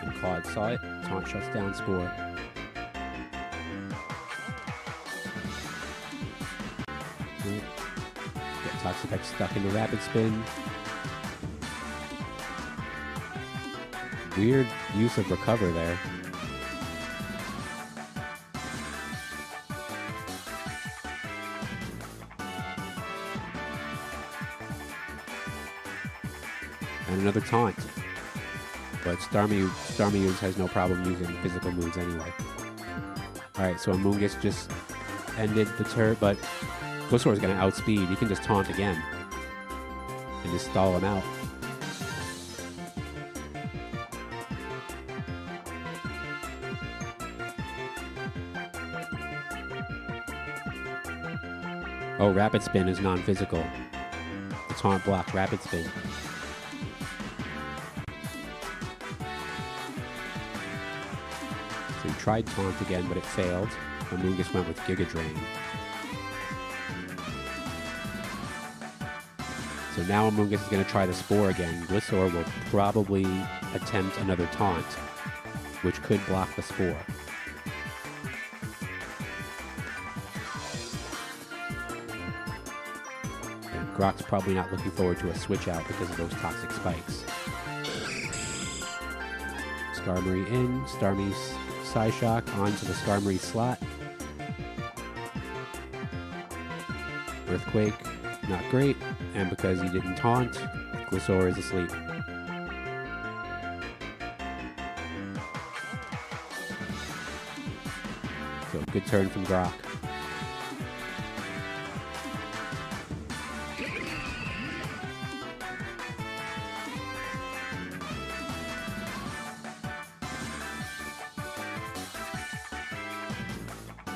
And Claude saw it. Taunt shuts down Spore. Get Toxapex stuck in the Rapid Spin. Weird use of Recover there. And another Taunt. But Starmie has no problem using physical moves anyway. Alright, so Amoonguss just ended the turn, but Gliscor is going to outspeed. He can just Taunt again. And just stall him out. Oh, Rapid Spin is non-physical. The Taunt blocked Rapid Spin. So he tried Taunt again, but it failed. Amoonguss went with Giga Drain. So now Amoonguss is going to try the Spore again. Gliscor will probably attempt another Taunt, which could block the Spore. Grok's probably not looking forward to a switch out because of those toxic spikes. Skarmory in, Starmie's Psyshock onto the Skarmory slot. Earthquake, not great, and because he didn't Taunt, Gliscor is asleep. So good turn from Grok.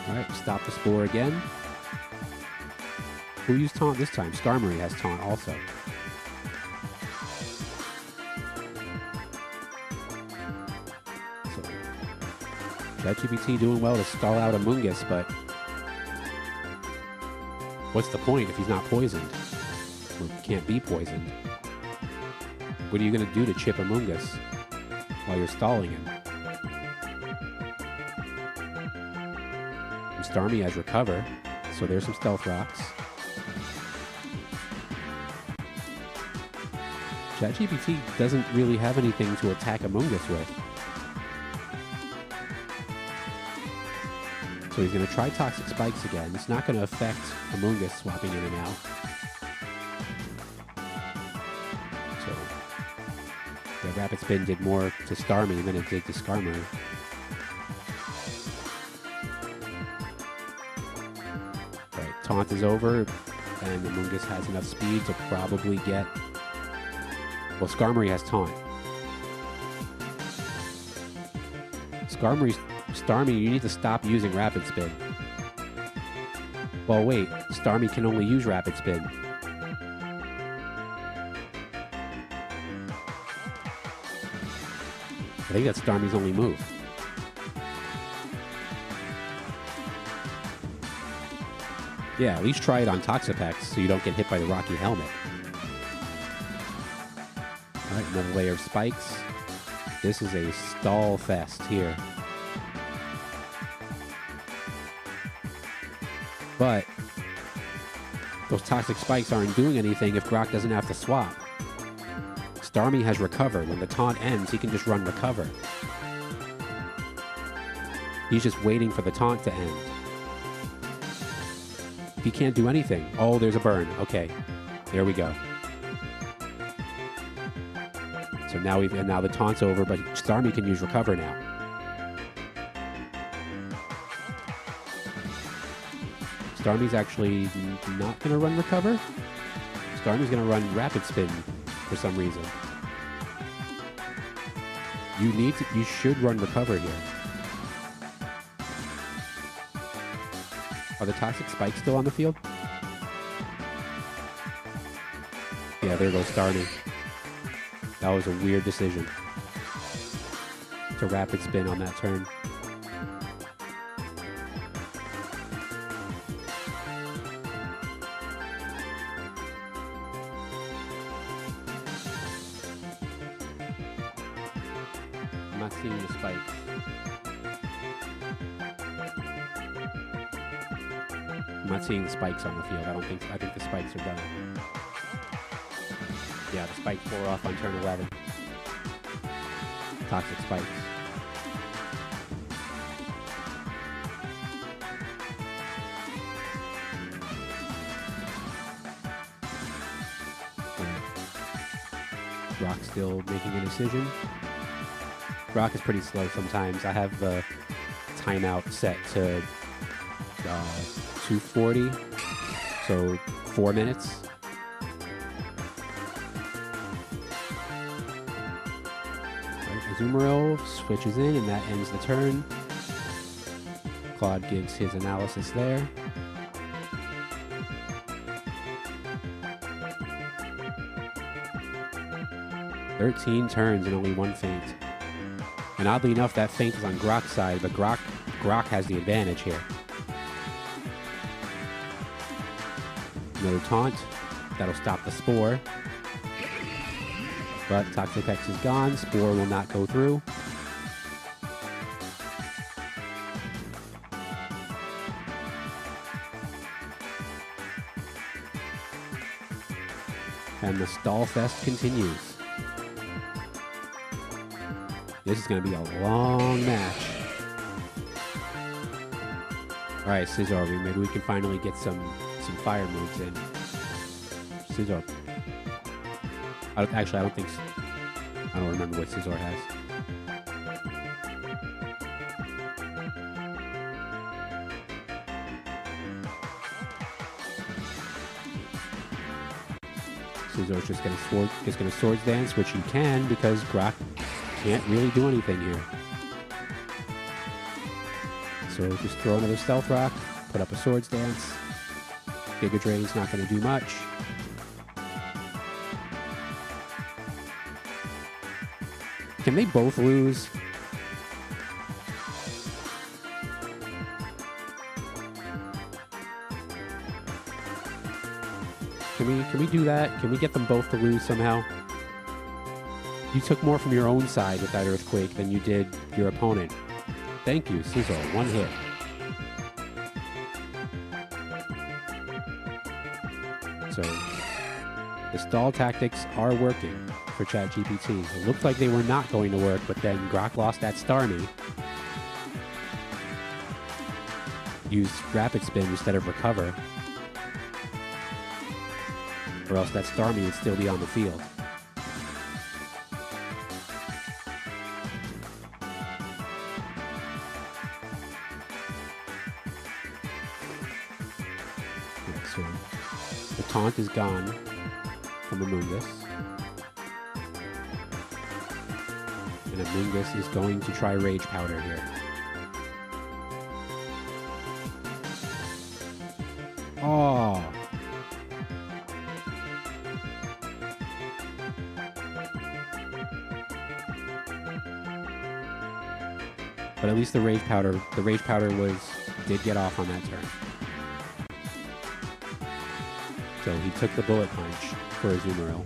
Alright, stop the Spore again. Who used Taunt this time? Skarmory has Taunt also. So, ChatGPT doing well to stall out Amoonguss, but what's the point if he's not poisoned? Or can't be poisoned? What are you going to do to chip Amoonguss while you're stalling him? Starmie has Recover, so there's some Stealth Rocks. ChatGPT doesn't really have anything to attack Amoonguss with. So he's going to try Toxic Spikes again. It's not going to affect Amoonguss swapping in and out. So the Rapid Spin did more to Starmie than it did to Skarmory. Taunt is over, and the Mungus has enough speed to probably get... Well, Skarmory has taunt. Starmie, you need to stop using Rapid Spin. Well, wait. Starmie can only use Rapid Spin. I think that's Starmie's only move. Yeah, at least try it on Toxapex so you don't get hit by the Rocky Helmet. Alright, another layer of spikes. This is a stall fest here. But those toxic spikes aren't doing anything if Grock doesn't have to swap. Starmie has Recover. When the taunt ends, he can just run Recover. He's just waiting for the taunt to end. He can't do anything. Oh, there's a burn. Okay, there we go. So now now the taunt's over, but Starmie can use Recover now. Starmie's actually not going to run Recover. Starmie's going to run Rapid Spin for some reason. You should run Recover here. Are the Toxic Spikes still on the field? Yeah, there goes Starmie. That was a weird decision to Rapid Spin on that turn. I'm not seeing the spikes. I'm not seeing the spikes on the field. I think the spikes are done. Yeah, the spikes tore off on turn 11. Toxic spikes. Brock still making a decision. Brock is pretty slow sometimes. I have the timeout set to 240, so 4 minutes. Azumarill switches in, and that ends the turn. Claude gives his analysis there. "13 turns and only 1 feint." And oddly enough, that feint is on Grock's side, but Grock has the advantage here. Another taunt. That'll stop the Spore. But Toxapex is gone. Spore will not go through. And the stall fest continues. This is going to be a long match. Alright, Scizor, maybe we can finally get some fire moves in. Scizor. I don't remember what Scizor has. Scizor's just gonna Swords Dance, which you can because Grock can't really do anything here. So just throw another Stealth Rock, put up a Swords Dance. Giga Drain's not gonna do much. Can they both lose? Can we do that? Can we get them both to lose somehow? You took more from your own side with that Earthquake than you did your opponent. Thank you, Scizor. 1 hit. So, the stall tactics are working for ChatGPT. It looked like they were not going to work, but then Grock lost that Starmie. Used Rapid Spin instead of Recover. Or else that Starmie would still be on the field. So the taunt is gone from Amoonguss. And Amoonguss is going to try Rage Powder here. Oh. But at least the Rage Powder did get off on that turn. So he took the Bullet Punch for Azumarill.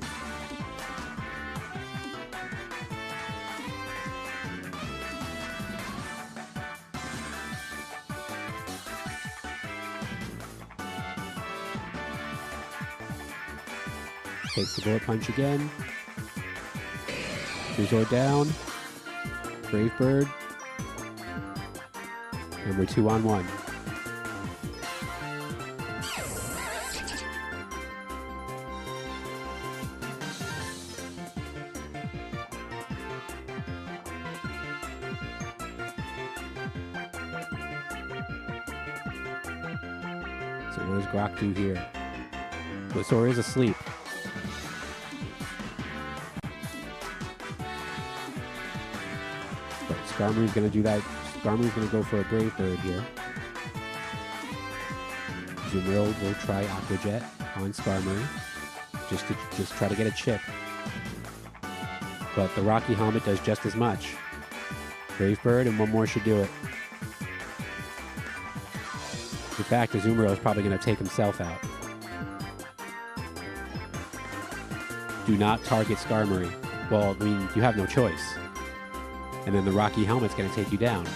Takes the Bullet Punch again. Scizor down. Brave Bird. And we're 2-on-1. So what does Grok do here? Glosor is asleep. But Skarmory's going to do that. Skarmory's going to go for a Brave Bird here. Azumarill will try Aqua Jet on Skarmory. Just try to get a chip. But the Rocky Helmet does just as much. Brave Bird and one more should do it. In fact, Azumarill is probably going to take himself out. Do not target Skarmory. Well, I mean, you have no choice. And then the Rocky Helmet's going to take you down.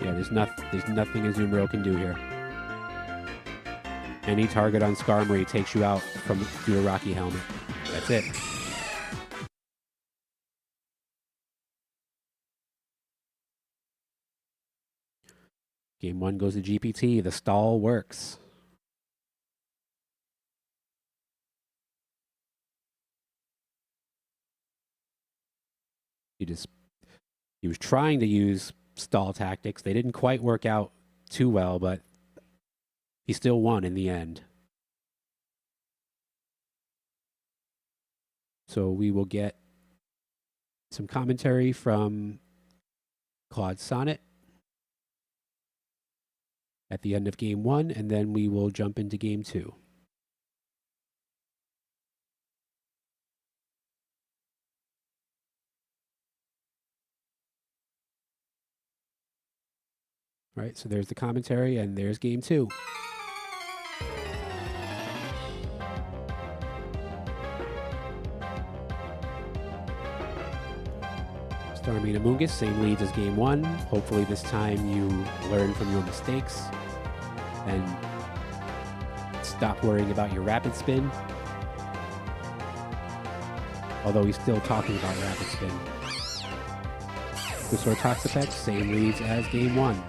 Yeah, there's nothing Azumarill can do here. Any target on Skarmory takes you out through a Rocky Helmet. That's it. Game 1 goes to GPT. The stall works. He was trying to use stall tactics. They didn't quite work out too well, but he still won in the end. So we will get some commentary from Claude Sonnet at the end of Game 1, and then we will jump into Game 2. All right, so there's the commentary, and there's Game 2. Starmie and Amoonguss, same leads as Game 1. Hopefully this time you learn from your mistakes and stop worrying about your Rapid Spin. Although he's still talking about Rapid Spin. Glosor Toxapex, same leads as Game 1.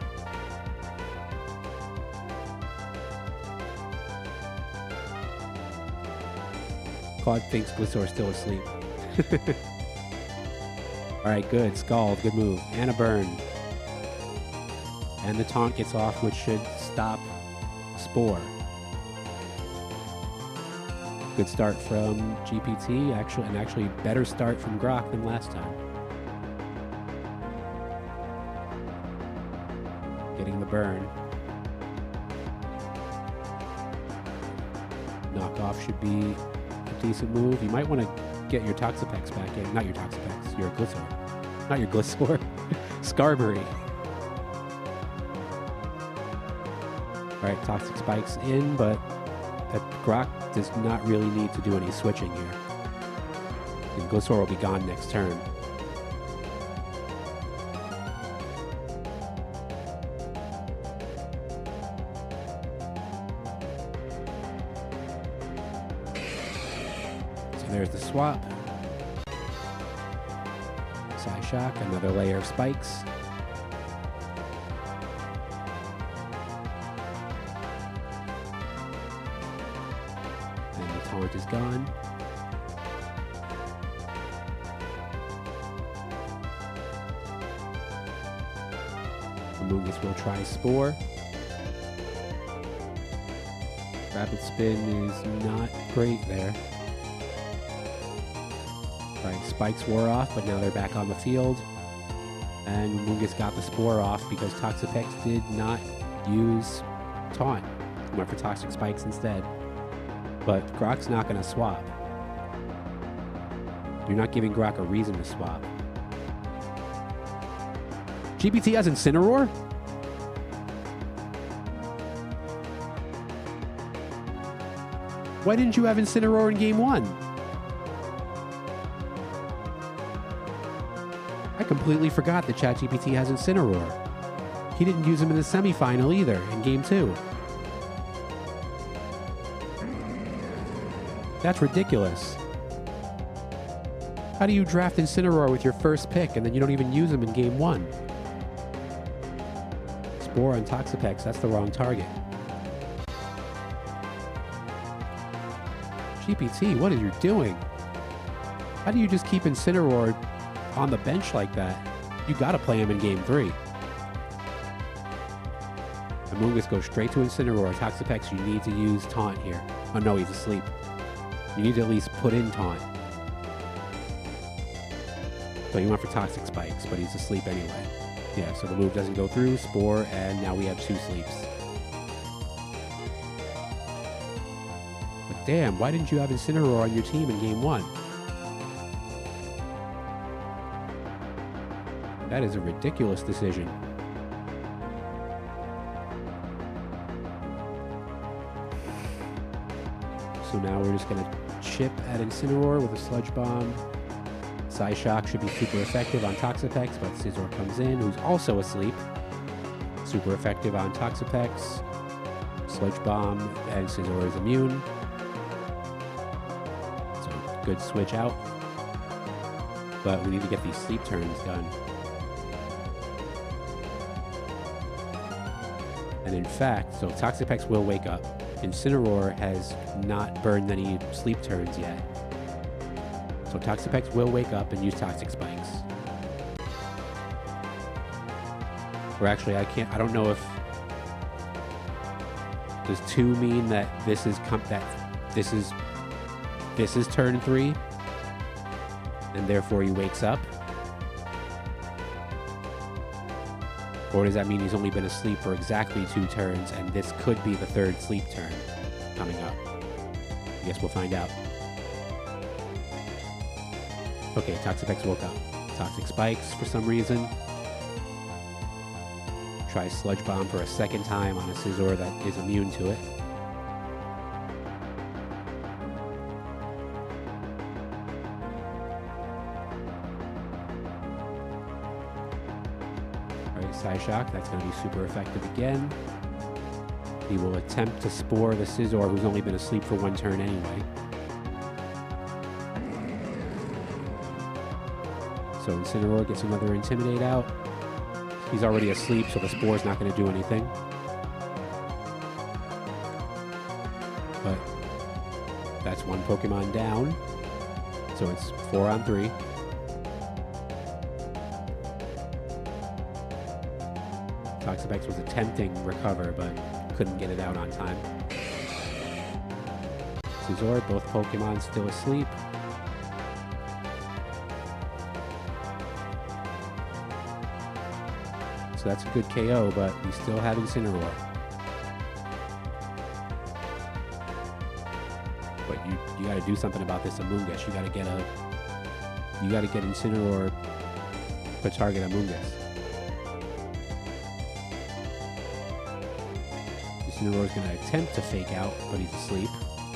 Claude thinks Glisor's still asleep. Alright, good. Scald, good move. And a burn. And the taunt gets off, which should stop Spore. Good start from GPT, actually better start from Grok than last time. Getting the burn. Knockoff should be a decent move. You might want to get your Toxapex back in. Not your Toxapex, your Glosor. Not your Glosor. Skarmory. Alright, Toxic Spike's in, but that Grok does not really need to do any switching here. And Glosor will be gone next turn. So there's the swap. Psyshock, another layer of spikes. Taunt is gone. Amoonguss will try Spore. Rapid Spin is not great there. Right, Spikes wore off, but now they're back on the field. And Amoonguss got the Spore off because Toxapex did not use Taunt. He went for Toxic Spikes instead. But Grok's not going to swap. You're not giving Grok a reason to swap. GPT has Incineroar? Why didn't you have Incineroar in game 1? I completely forgot that ChatGPT has Incineroar. He didn't use him in the semifinal either, in game 2. That's ridiculous. How do you draft Incineroar with your first pick and then you don't even use him in game 1? Spore on Toxapex, that's the wrong target. GPT, what are you doing? How do you just keep Incineroar on the bench like that? You gotta play him in game 3. Amoonguss goes straight to Incineroar. Toxapex, you need to use Taunt here. Oh no, he's asleep. You need to at least put in Taunt. So he went for Toxic Spikes, but he's asleep anyway. Yeah, so the move doesn't go through. Spore, and now we have 2 sleeps. But damn, why didn't you have Incineroar on your team in game 1? That is a ridiculous decision. So now we're just going to chip at Incineroar with a Sludge Bomb. Psyshock should be super effective on Toxapex, but Scizor comes in, who's also asleep. Super effective on Toxapex. Sludge Bomb, and Scizor is immune. So good switch out. But we need to get these sleep turns done. And in fact, so Toxapex will wake up. Incineroar has not burned any sleep turns yet. So Toxapex will wake up and use Toxic Spikes. Or actually, I don't know if... Does 2 mean that this is turn 3? And therefore he wakes up? Or does that mean he's only been asleep for exactly 2 turns and this could be the 3rd sleep turn coming up? I guess we'll find out. Okay, Toxapex woke up. Toxic Spikes for some reason. Try Sludge Bomb for a 2nd time on a Scizor that is immune to it. Alright, Psyshock, that's going to be super effective again. He will attempt to Spore the Scizor who's only been asleep for 1 turn anyway. So Incineroar gets another Intimidate out. He's already asleep, so the Spore's not going to do anything. But that's 1 Pokemon down. So it's 4 on 3. Toxapex was attempting Recover, but couldn't get it out on time. Scizor, both Pokemon still asleep. So that's a good KO, but we still have Incineroar. But you gotta do something about this Amoonguss. You gotta get Incineroar to target Amoonguss. Incineroar is gonna attempt to fake out, but he's asleep.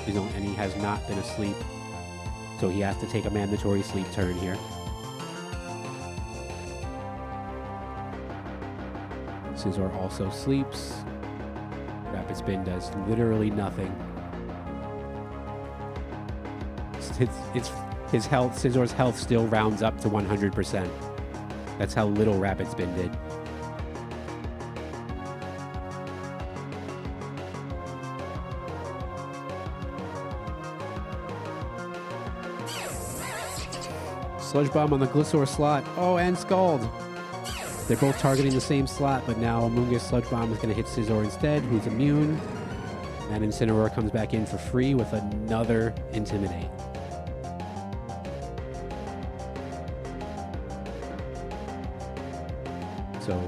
And he has not been asleep, so he has to take a mandatory sleep turn here. Scizor also sleeps. Rapid Spin does literally nothing. His health, Scizor's health still rounds up to 100%. That's how little Rapid Spin did. Sludge Bomb on the Gliscor slot. Oh, and Scald. They're both targeting the same slot, but now Amoonguss Sludge Bomb is going to hit Scizor instead, who's immune. And Incineroar comes back in for free with another Intimidate. So,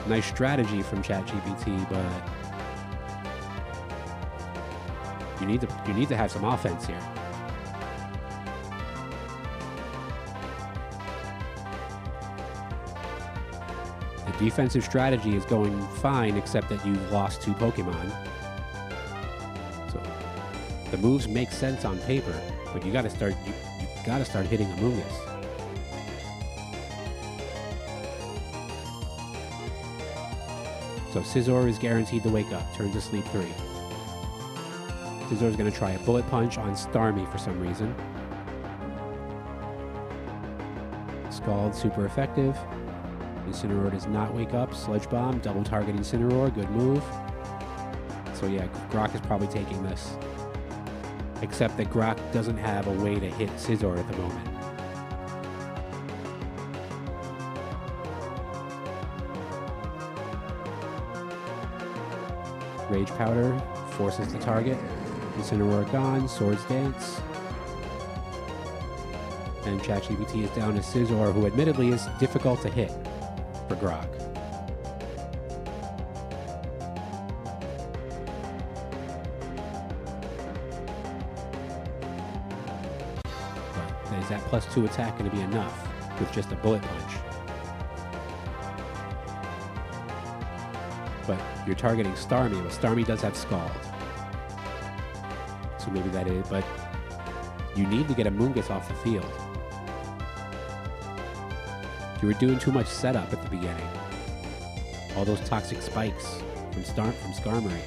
nice strategy from ChatGPT, but you need to have some offense here. The defensive strategy is going fine, except that you've lost 2 Pokemon. So the moves make sense on paper, but you gotta start hitting Amoonguss. So Scizor is guaranteed to wake up, turns to sleep 3. Scizor is going to try a Bullet Punch on Starmie for some reason. Scald, super effective. Incineroar does not wake up. Sludge Bomb, double target Incineroar, good move. So yeah, Grok is probably taking this. Except that Grok doesn't have a way to hit Scizor at the moment. Rage Powder forces the target. Incineroar gone, Swords Dance. And ChatGPT is down to Scizor, who admittedly is difficult to hit for Grok. But is that +2 attack going to be enough with just a Bullet Punch? But you're targeting Starmie, but Starmie does have Scald. So maybe that is, but you need to get Amoonguss off the field. You were doing too much setup at the beginning. All those toxic spikes from Skarmory.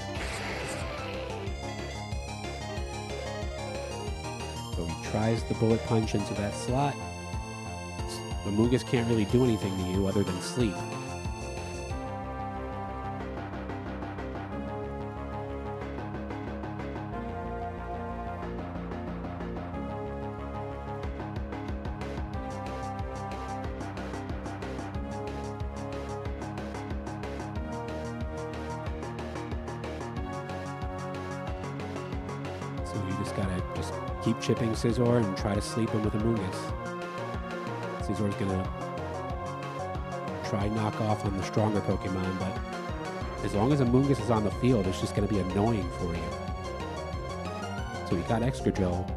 So he tries the Bullet Punch into that slot. Amoonguss can't really do anything to you other than sleep. Keep chipping Scizor and try to sleep him with Amoonguss. Scizor's gonna try knock off on the stronger Pokemon, but as long as Amoonguss is on the field, it's just gonna be annoying for you. So he got Excadrill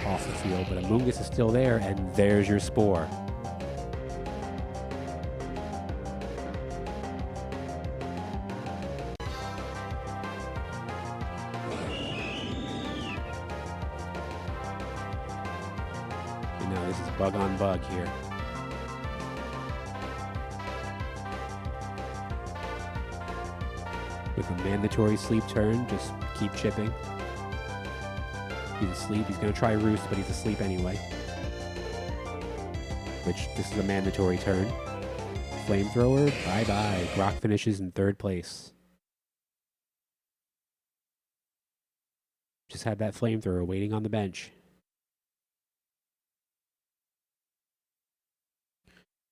off the field, but Amoonguss is still there, and there's your Spore. Bug on bug here. With a mandatory sleep turn, just keep chipping. He's asleep. He's going to try Roost, but he's asleep anyway. Which, this is a mandatory turn. Flamethrower, bye-bye. Grok finishes in 3rd place. Just had that Flamethrower waiting on the bench.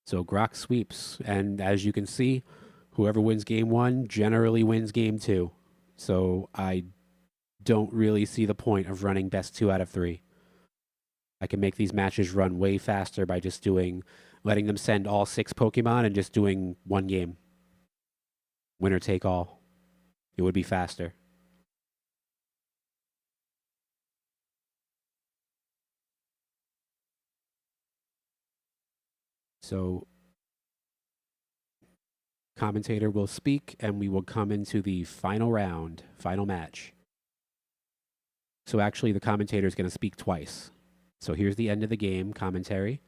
So Grok sweeps, and as you can see, whoever wins game 1 generally wins game 2. So I don't really see the point of running best 2 out of 3. I can make these matches run way faster by just letting them send all 6 Pokemon and just doing 1 game. Winner take all. It would be faster. So, commentator will speak, and we will come into the final round, final match. So actually, the commentator is going to speak twice. So here's the end of the game commentary.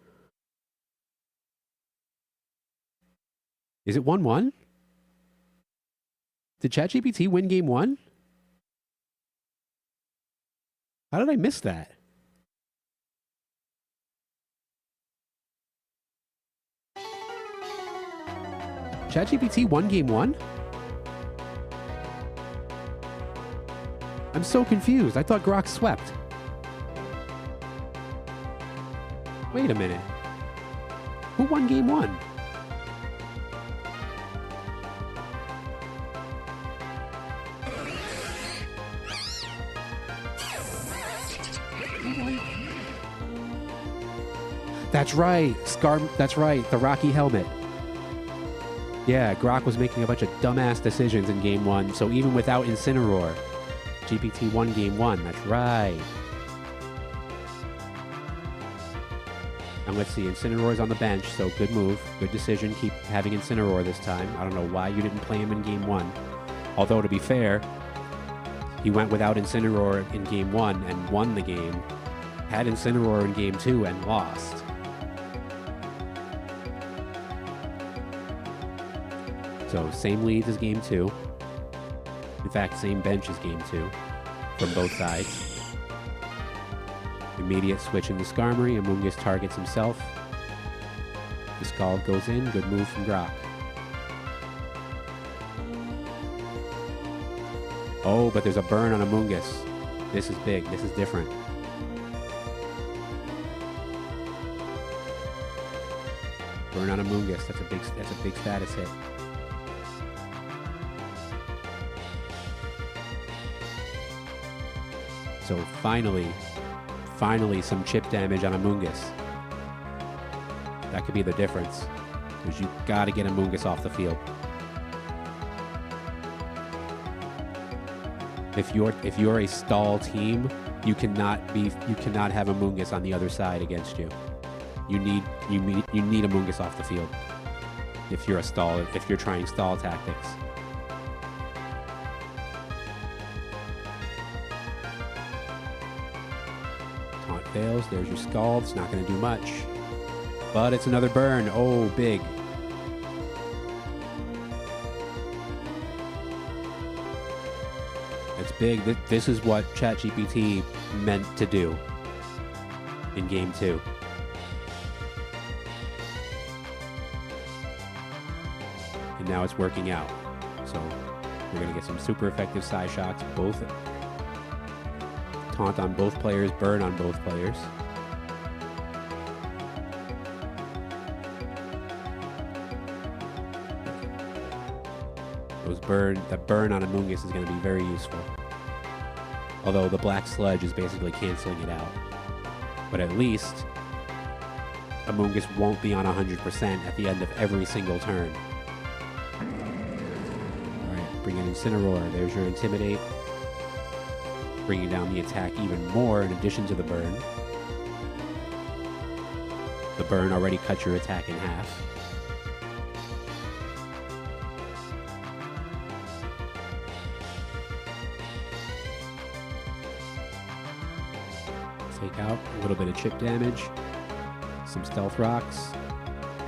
Is it 1-1? Did ChatGPT win game 1? How did I miss that? ChatGPT won game 1? I'm so confused. I thought Grok swept. Wait a minute. Who won game 1? That's right. That's right. The Rocky helmet. Yeah, Grok was making a bunch of dumbass decisions in Game 1, so even without Incineroar, GPT won Game 1. That's right. And let's see, Incineroar's on the bench, so good move. Good decision. Keep having Incineroar this time. I don't know why you didn't play him in Game 1. Although, to be fair, he went without Incineroar in Game 1 and won the game. Had Incineroar in Game 2 and lost. So, same leads as Game 2. In fact, same bench as Game 2 from both sides. Immediate switch into Skarmory. Amoonguss targets himself. The Scald goes in. Good move from Grok. Oh, but there's a burn on Amoonguss. This is big. This is different. Burn on Amoonguss. That's a big status hit. So finally some chip damage on Amoonguss. That could be the difference. Because you gotta get Amoonguss off the field. If you're a stall team, you cannot have Amoonguss on the other side against you. You need Amoonguss off the field. If you're trying stall tactics. Taunt fails. There's your Scald. It's not going to do much. But it's another burn. Oh, big. It's big. This is what ChatGPT meant to do in Game 2. And now it's working out. So we're going to get some super effective Psyshocks. Both taunt on both players, burn on both players. That burn on Amoonguss is going to be very useful. Although the Black Sludge is basically canceling it out. But at least Amoonguss won't be on 100% at the end of every single turn. Alright, bring in Incineroar. There's your Intimidate. Bringing down the attack even more in addition to the burn. The burn already cut your attack in half. Take out a little bit of chip damage, some Stealth Rocks,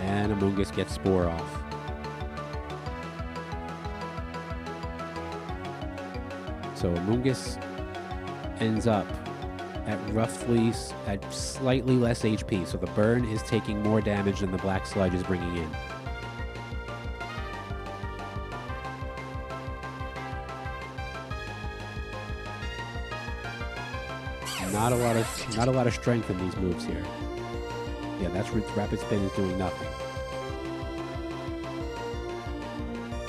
and Amoonguss gets Spore off. So Amoonguss ends up at slightly less HP, so the burn is taking more damage than the Black Sludge is bringing in. Not a lot of strength in these moves here. Yeah, that's Rapid Spin is doing nothing.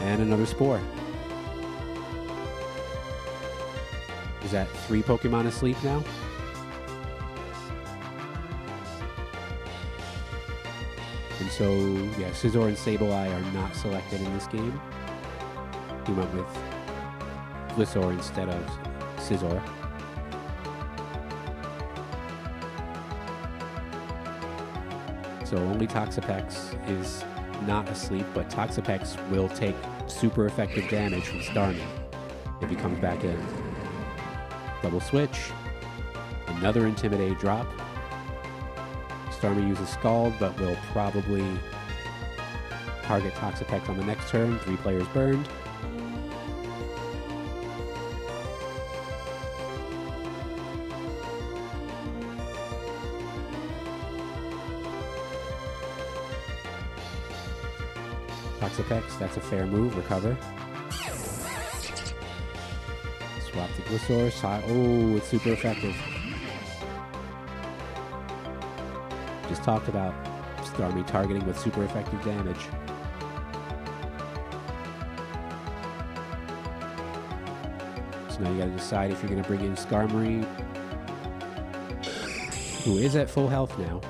And another Spore. Is that 3 Pokemon asleep now? And so, yeah, Scizor and Sableye are not selected in this game. He went with Gliscor instead of Scizor. So only Toxapex is not asleep, but Toxapex will take super effective damage from Starmie if he comes back in. Double switch. Another Intimidate drop. Starmie uses Scald, but will probably target Toxapex on the next turn. 3 players burned. Toxapex, that's a fair move. Recover. Swap to Gliscor. Oh, it's super effective. Just talked about Starmie targeting with super effective damage. So now you gotta decide if you're gonna bring in Skarmory who is at full health now.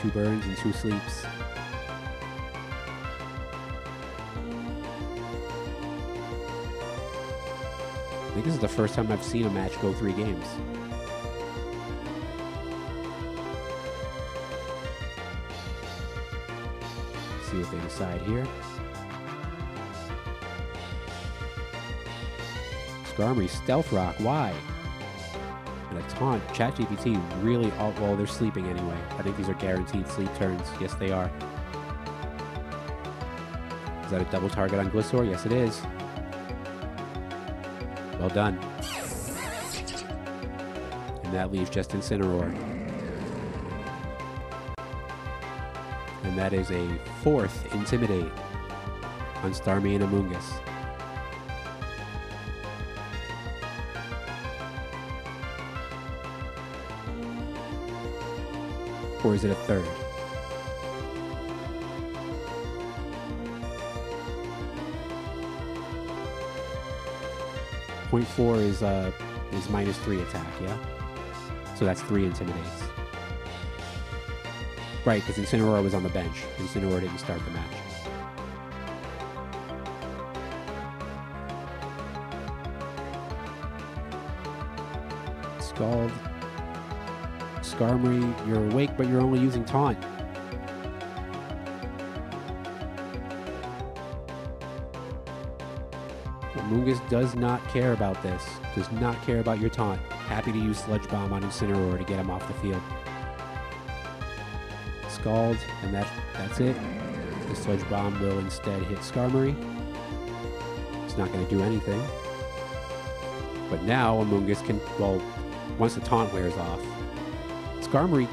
Two burns and two sleeps. I think this is the first time I've seen a match go 3 games. See what they decide here. Skarmory, Stealth Rock, why? And a taunt. ChatGPT really, well, they're sleeping anyway. I think these are guaranteed sleep turns. Yes, they are. Is that a double target on Gliscor? Yes, it is. Well done. And that leaves just Incineroar. And that is a 4th Intimidate on Starmie and Amoonguss. Or is it a 3rd? .4 is -3 attack, yeah? So that's 3 Intimidates. Right, because Incineroar was on the bench. Incineroar didn't start the match. Scald. Skarmory, you're awake, but you're only using Taunt. Amoonguss does not care about this. Does not care about your Taunt. Happy to use Sludge Bomb on Incineroar to get him off the field. Scald, and that's it. The Sludge Bomb will instead hit Skarmory. It's not going to do anything. But now Amoonguss can, well, once the Taunt wears off, Skarmory,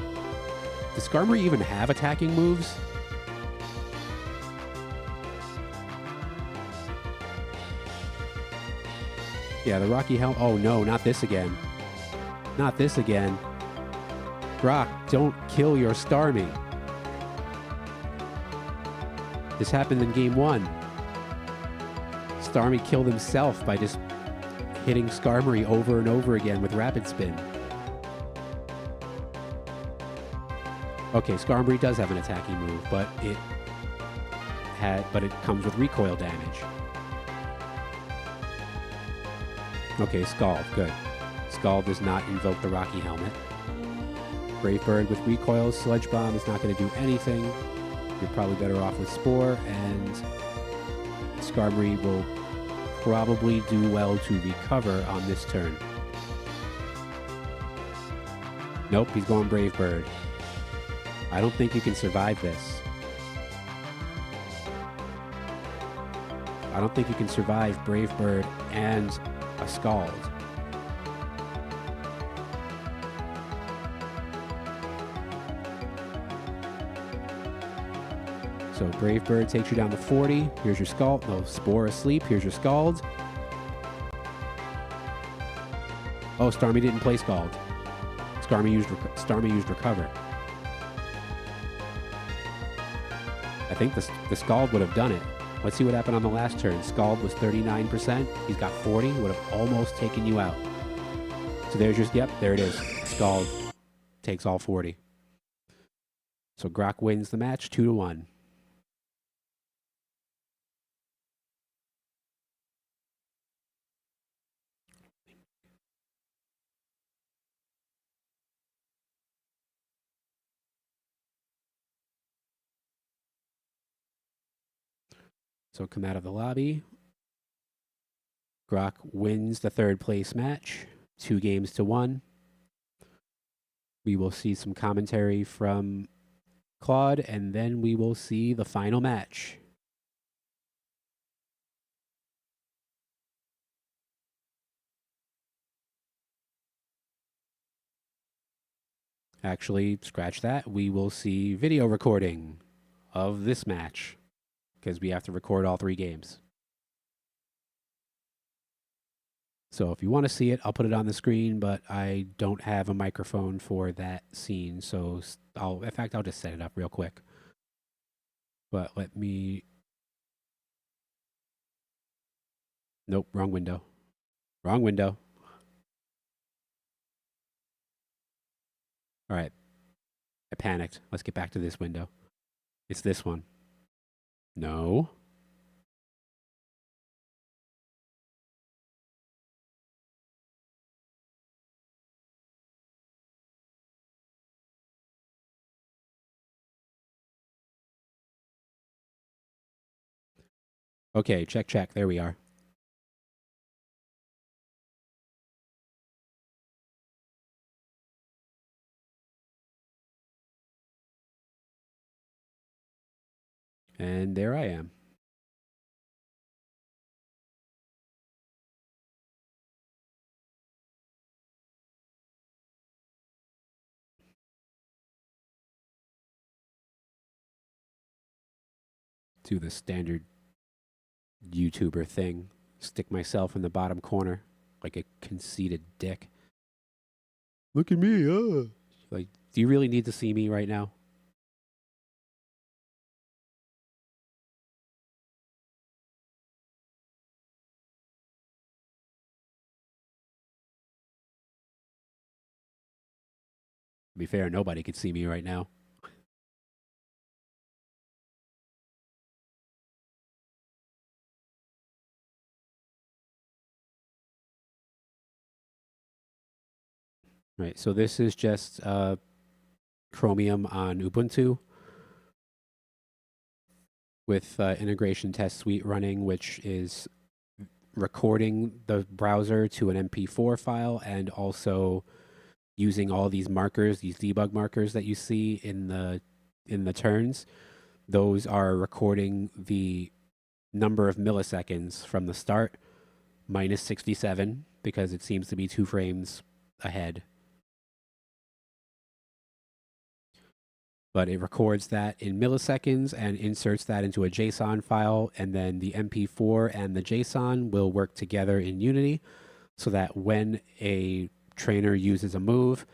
does Skarmory even have attacking moves? Yeah, the Rocky Helmet. Oh no, not this again. Not this again. Brock, don't kill your Starmie. This happened in game 1. Starmie killed himself by just hitting Skarmory over and over again with Rapid Spin. Okay, Skarmory does have an attacking move, but it comes with recoil damage. Okay, Scald, good. Scald does not invoke the Rocky Helmet. Brave Bird with recoil, Sludge Bomb is not going to do anything. You're probably better off with Spore, and Skarmory will probably do well to recover on this turn. Nope, he's going Brave Bird. I don't think you can survive this. I don't think you can survive Brave Bird and a Scald. So Brave Bird takes you down to 40. Here's your Scald. No, Spore asleep. Here's your Scald. Oh, Starmie didn't play Scald. Starmie used Recover. I think the Scald would have done it. Let's see what happened on the last turn. Scald was 39%. He's got 40. Would have almost taken you out. So there's your... Yep, there it is. Scald takes all 40. So Grok wins the match 2-1. So come out of the lobby. Grok wins the 3rd place match, 2-1. We will see some commentary from Claude, and then we will see the final match. Actually, scratch that. We will see video recording of this match, because we have to record all 3 games. So if you want to see it, I'll put it on the screen, but I don't have a microphone for that scene, so I'll just set it up real quick. But let me Nope, wrong window. Wrong window. All right, I panicked. Let's get back to this window. It's this one. No. Okay, check, check. There we are. And there I am. Do the standard YouTuber thing. Stick myself in the bottom corner like a conceited dick. Look at me, Like, do you really need to see me right now? To be fair, nobody could see me right now. Right, so this is just Chromium on Ubuntu with integration test suite running, which is recording the browser to an MP4 file and also using all these markers, these debug markers that you see in the turns. Those are recording the number of milliseconds from the start minus 67 because it seems to be 2 frames ahead. But it records that in milliseconds and inserts that into a JSON file, and then the MP4 and the JSON will work together in Unity so that when a trainer uses a move,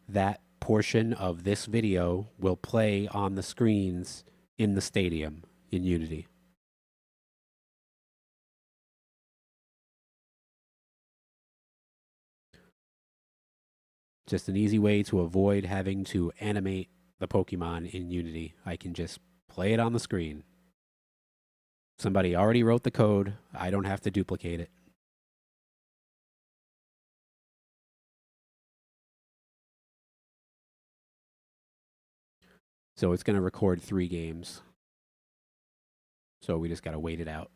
that portion of this video will play on the screens in the stadium in Unity. Just an easy way to avoid having to animate the Pokemon in Unity. I can just play it on the screen. Somebody already wrote the code. I don't have to duplicate it. So it's going to record 3 games. So we just got to wait it out.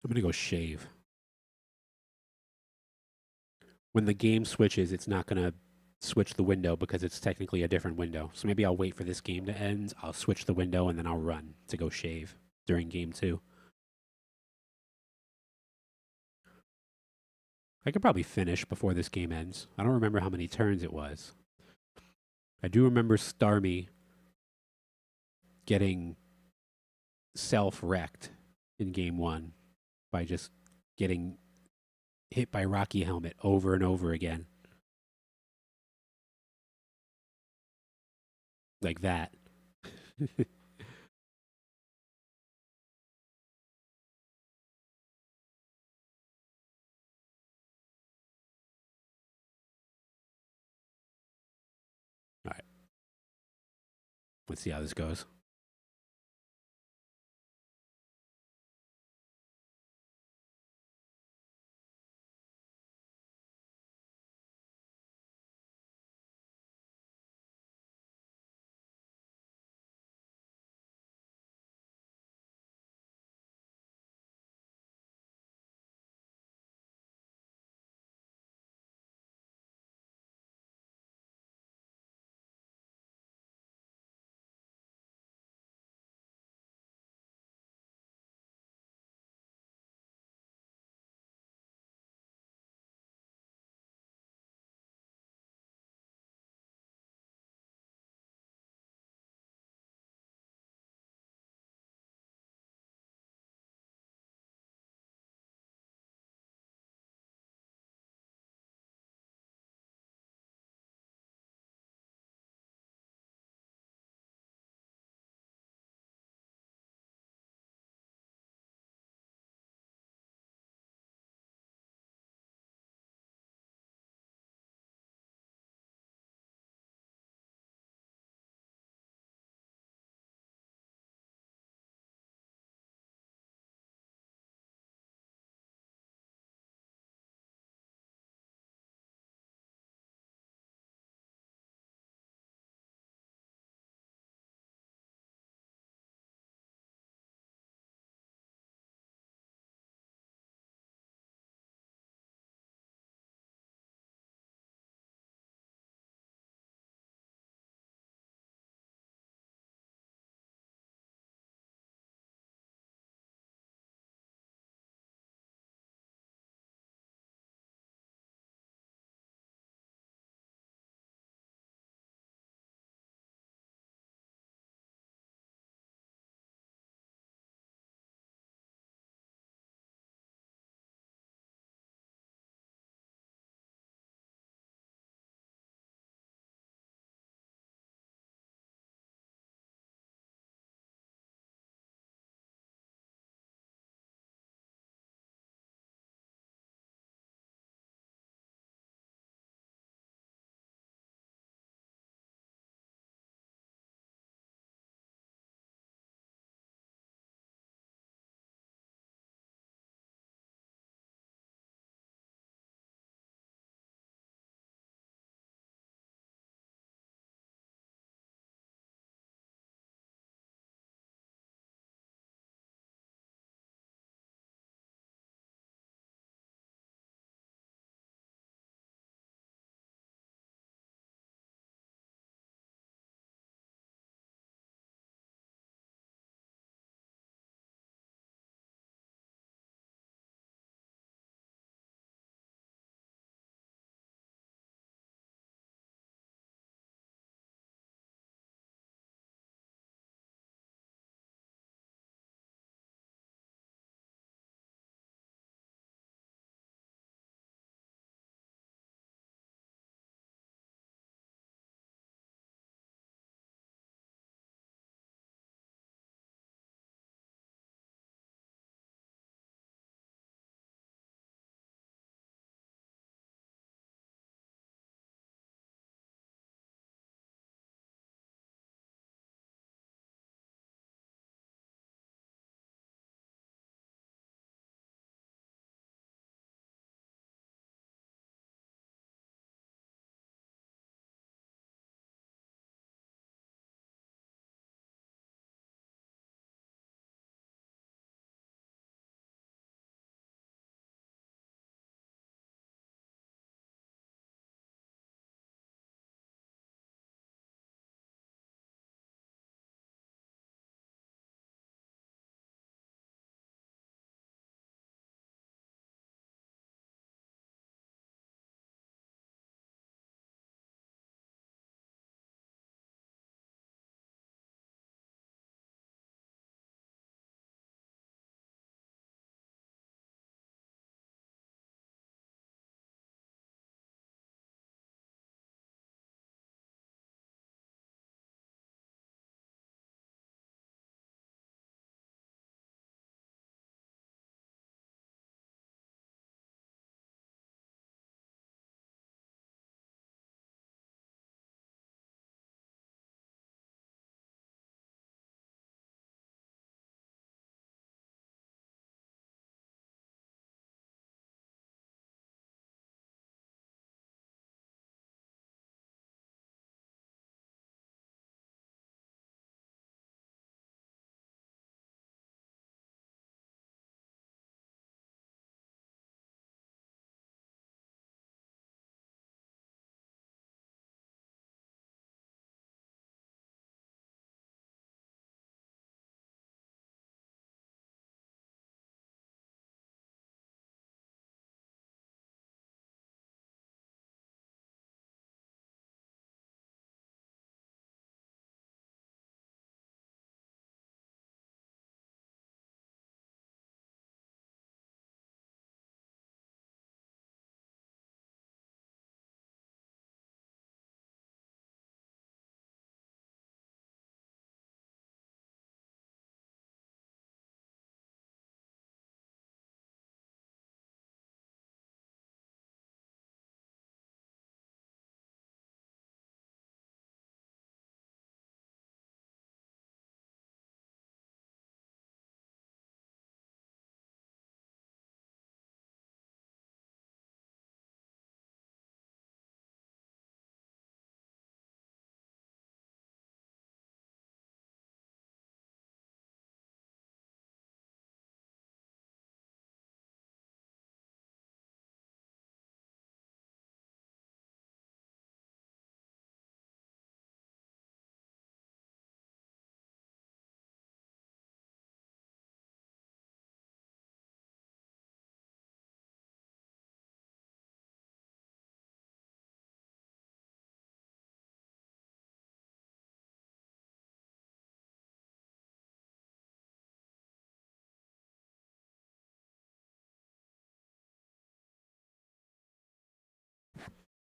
I'm going to go shave. When the game switches, it's not going to switch the window because it's technically a different window. So maybe I'll wait for this game to end. I'll switch the window and then I'll run to go shave during game 2. I could probably finish before this game ends. I don't remember how many turns it was. I do remember Starmie getting self-wrecked in game 1 by just getting hit by Rocky Helmet over and over again. Like that. All right. Let's see how this goes.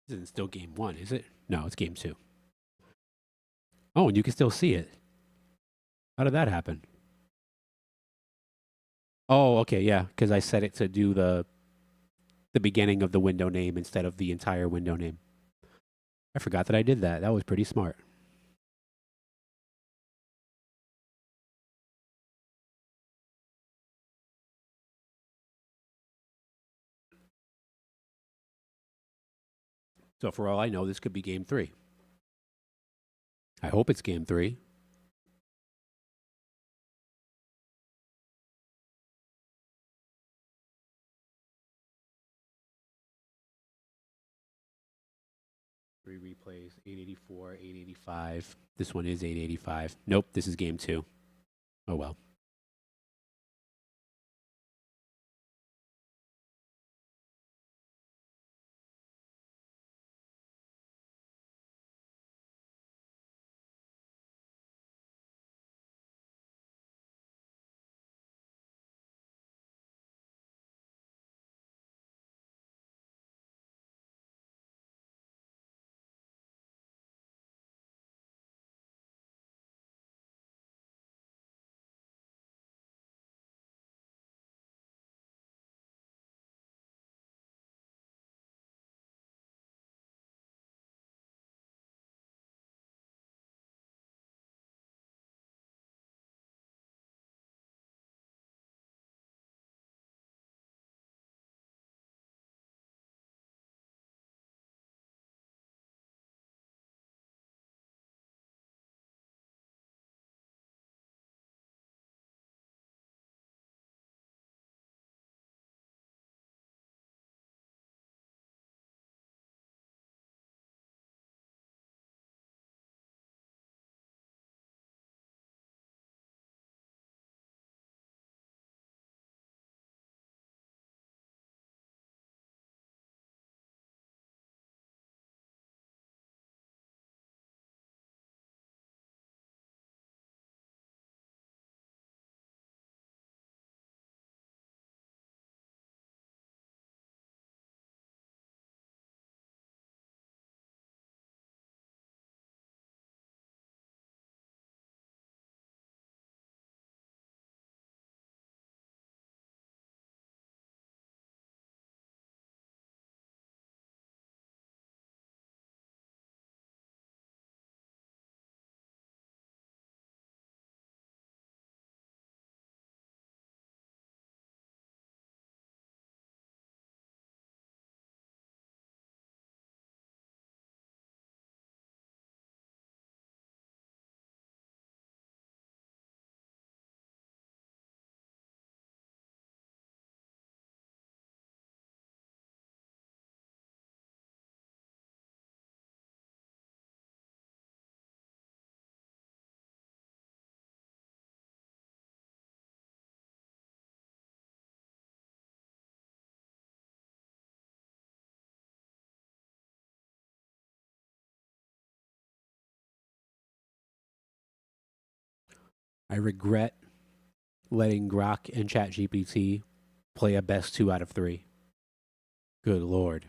This isn't still game 1, is it? No, it's game 2. Oh, and you can still see it. How did that happen? Oh, okay, yeah, because I set it to do the beginning of the window name instead of the entire window name. I forgot that I did that. That was pretty smart. So for all I know, this could be game 3. I hope it's game 3. Three replays, 884, 885. This one is 885. Nope, this is game 2. Oh well. I regret letting Grok and ChatGPT play a best 2 out of 3. Good lord.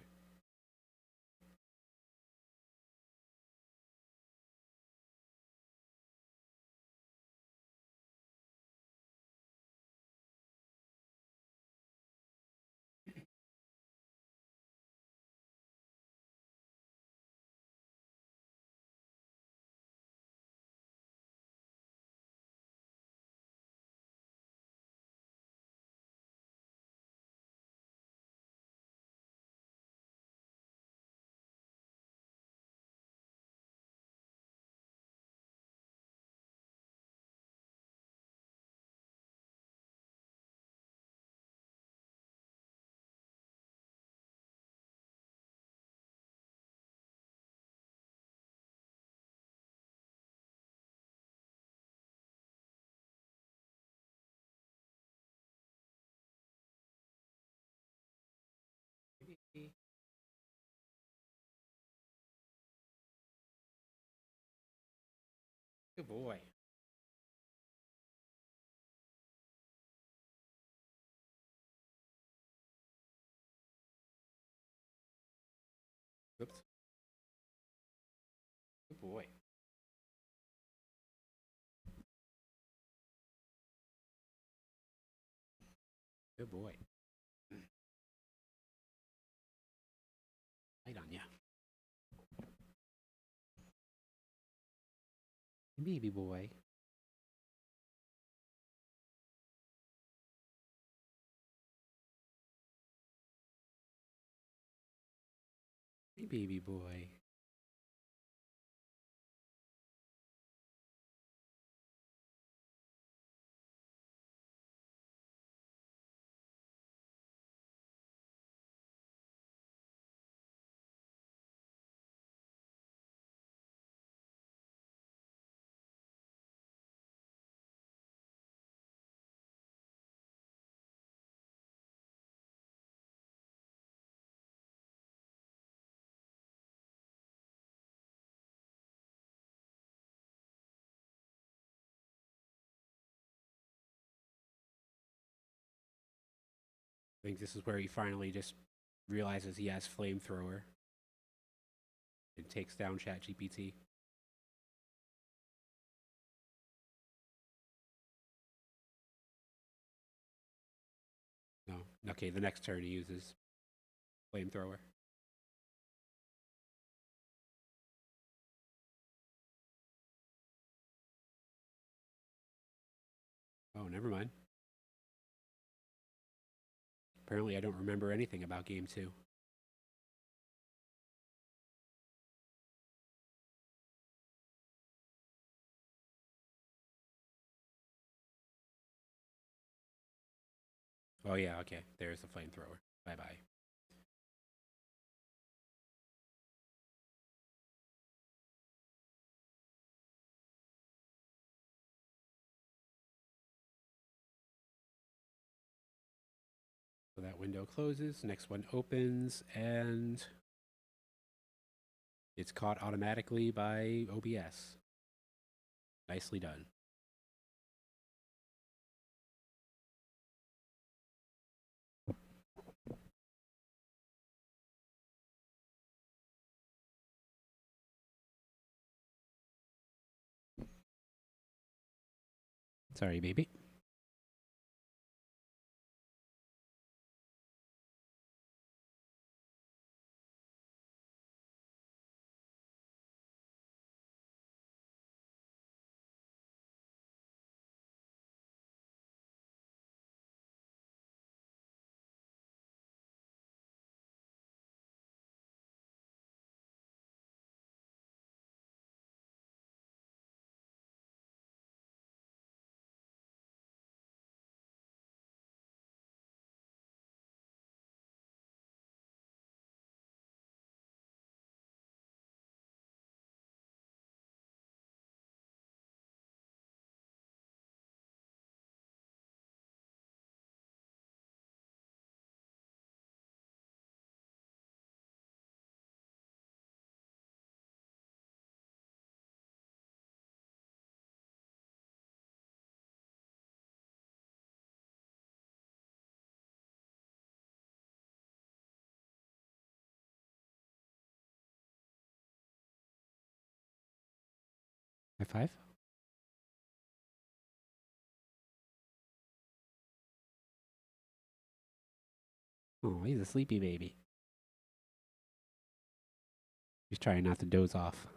Good boy. Oops. boy. Good boy. Light on ya. Baby boy. Hey, baby boy. I think this is where he finally just realizes he has flamethrower and takes down ChatGPT. No. Okay, the next turn he uses flamethrower. Oh, never mind. Apparently, I don't remember anything about game 2. Oh, yeah, okay. There's the flamethrower. Bye-bye. So that window closes, next one opens, and it's caught automatically by OBS. Nicely done. Sorry, baby. High five? Oh, he's a sleepy baby. He's trying not to doze off.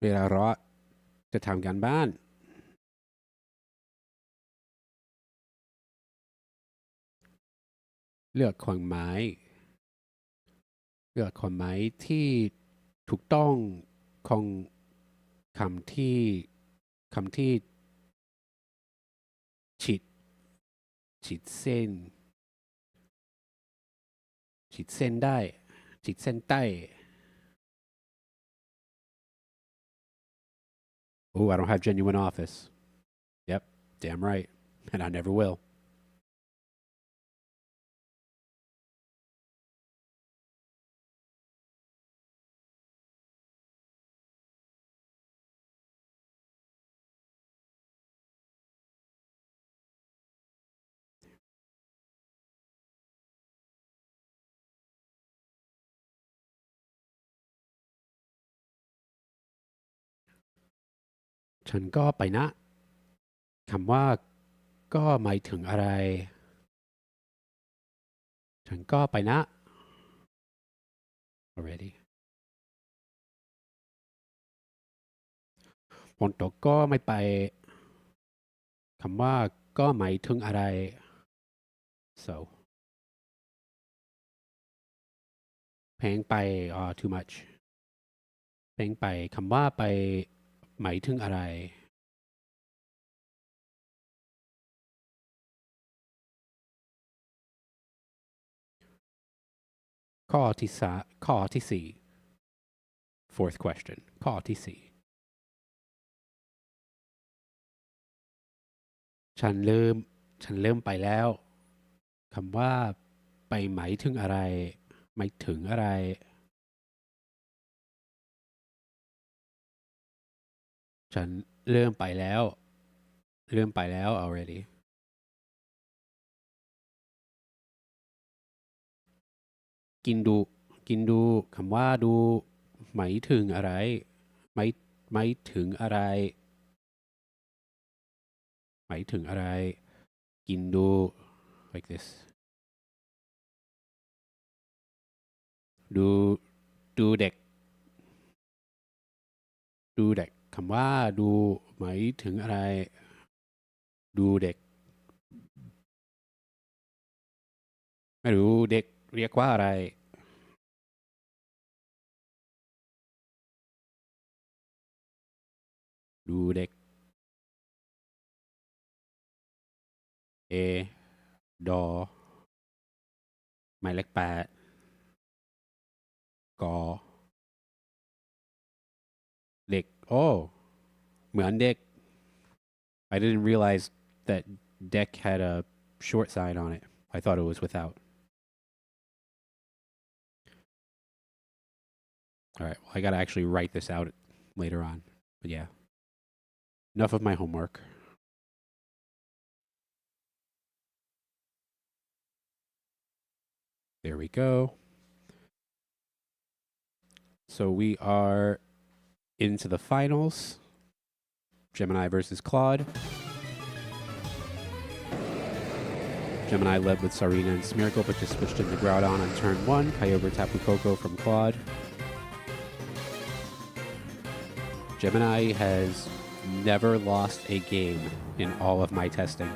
เวลารอจะทำการบ้าน เลือกความหมาย เลือกความหมายที่ถูกต้องของคำที่ฉีดเส้นได้ฉีดเส้นใต้ Oh, I don't have genuine office. Yep, damn right. And I never will. ฉันก็ไปนะคำว่าก็หมายถึงอะไร ฉันก็ไปนะ already ฝนตกก็ไม่ไปคำว่าก็หมายถึงอะไร so แพงไปtoo much แพงไปคำว่าไปหมายถึงอะไร ข้อที่สี่ fourth question ข้อที่สี่ ฉันเริ่มไปแล้วคำว่าไปหมายถึงอะไรหมายถึงอะไร ฉันเริ่มไปแล้ว already กินดูคำว่าดูหมายถึงอะไรหมายถึงอะไรหมายถึงอะไรกินดู like this ดูเด็กคำว่าดูหมายถึงอะไรดูเด็กไม่รู้เด็กเรียกว่าอะไรดูเด็กดอหมายเลข8กอเด็กโอ้เหมือนเด็ก I didn't realize that deck had a short side on it. I thought it was without. All right, well, I got to actually write this out later on. But yeah, enough of my homework. There we go. So we are into the finals. Gemini versus Claude. Gemini led with Sarina and Smeargle, but just switched into Groudon on turn 1. Kyogre Tapu Koko from Claude. Gemini has never lost a game in all of my testing.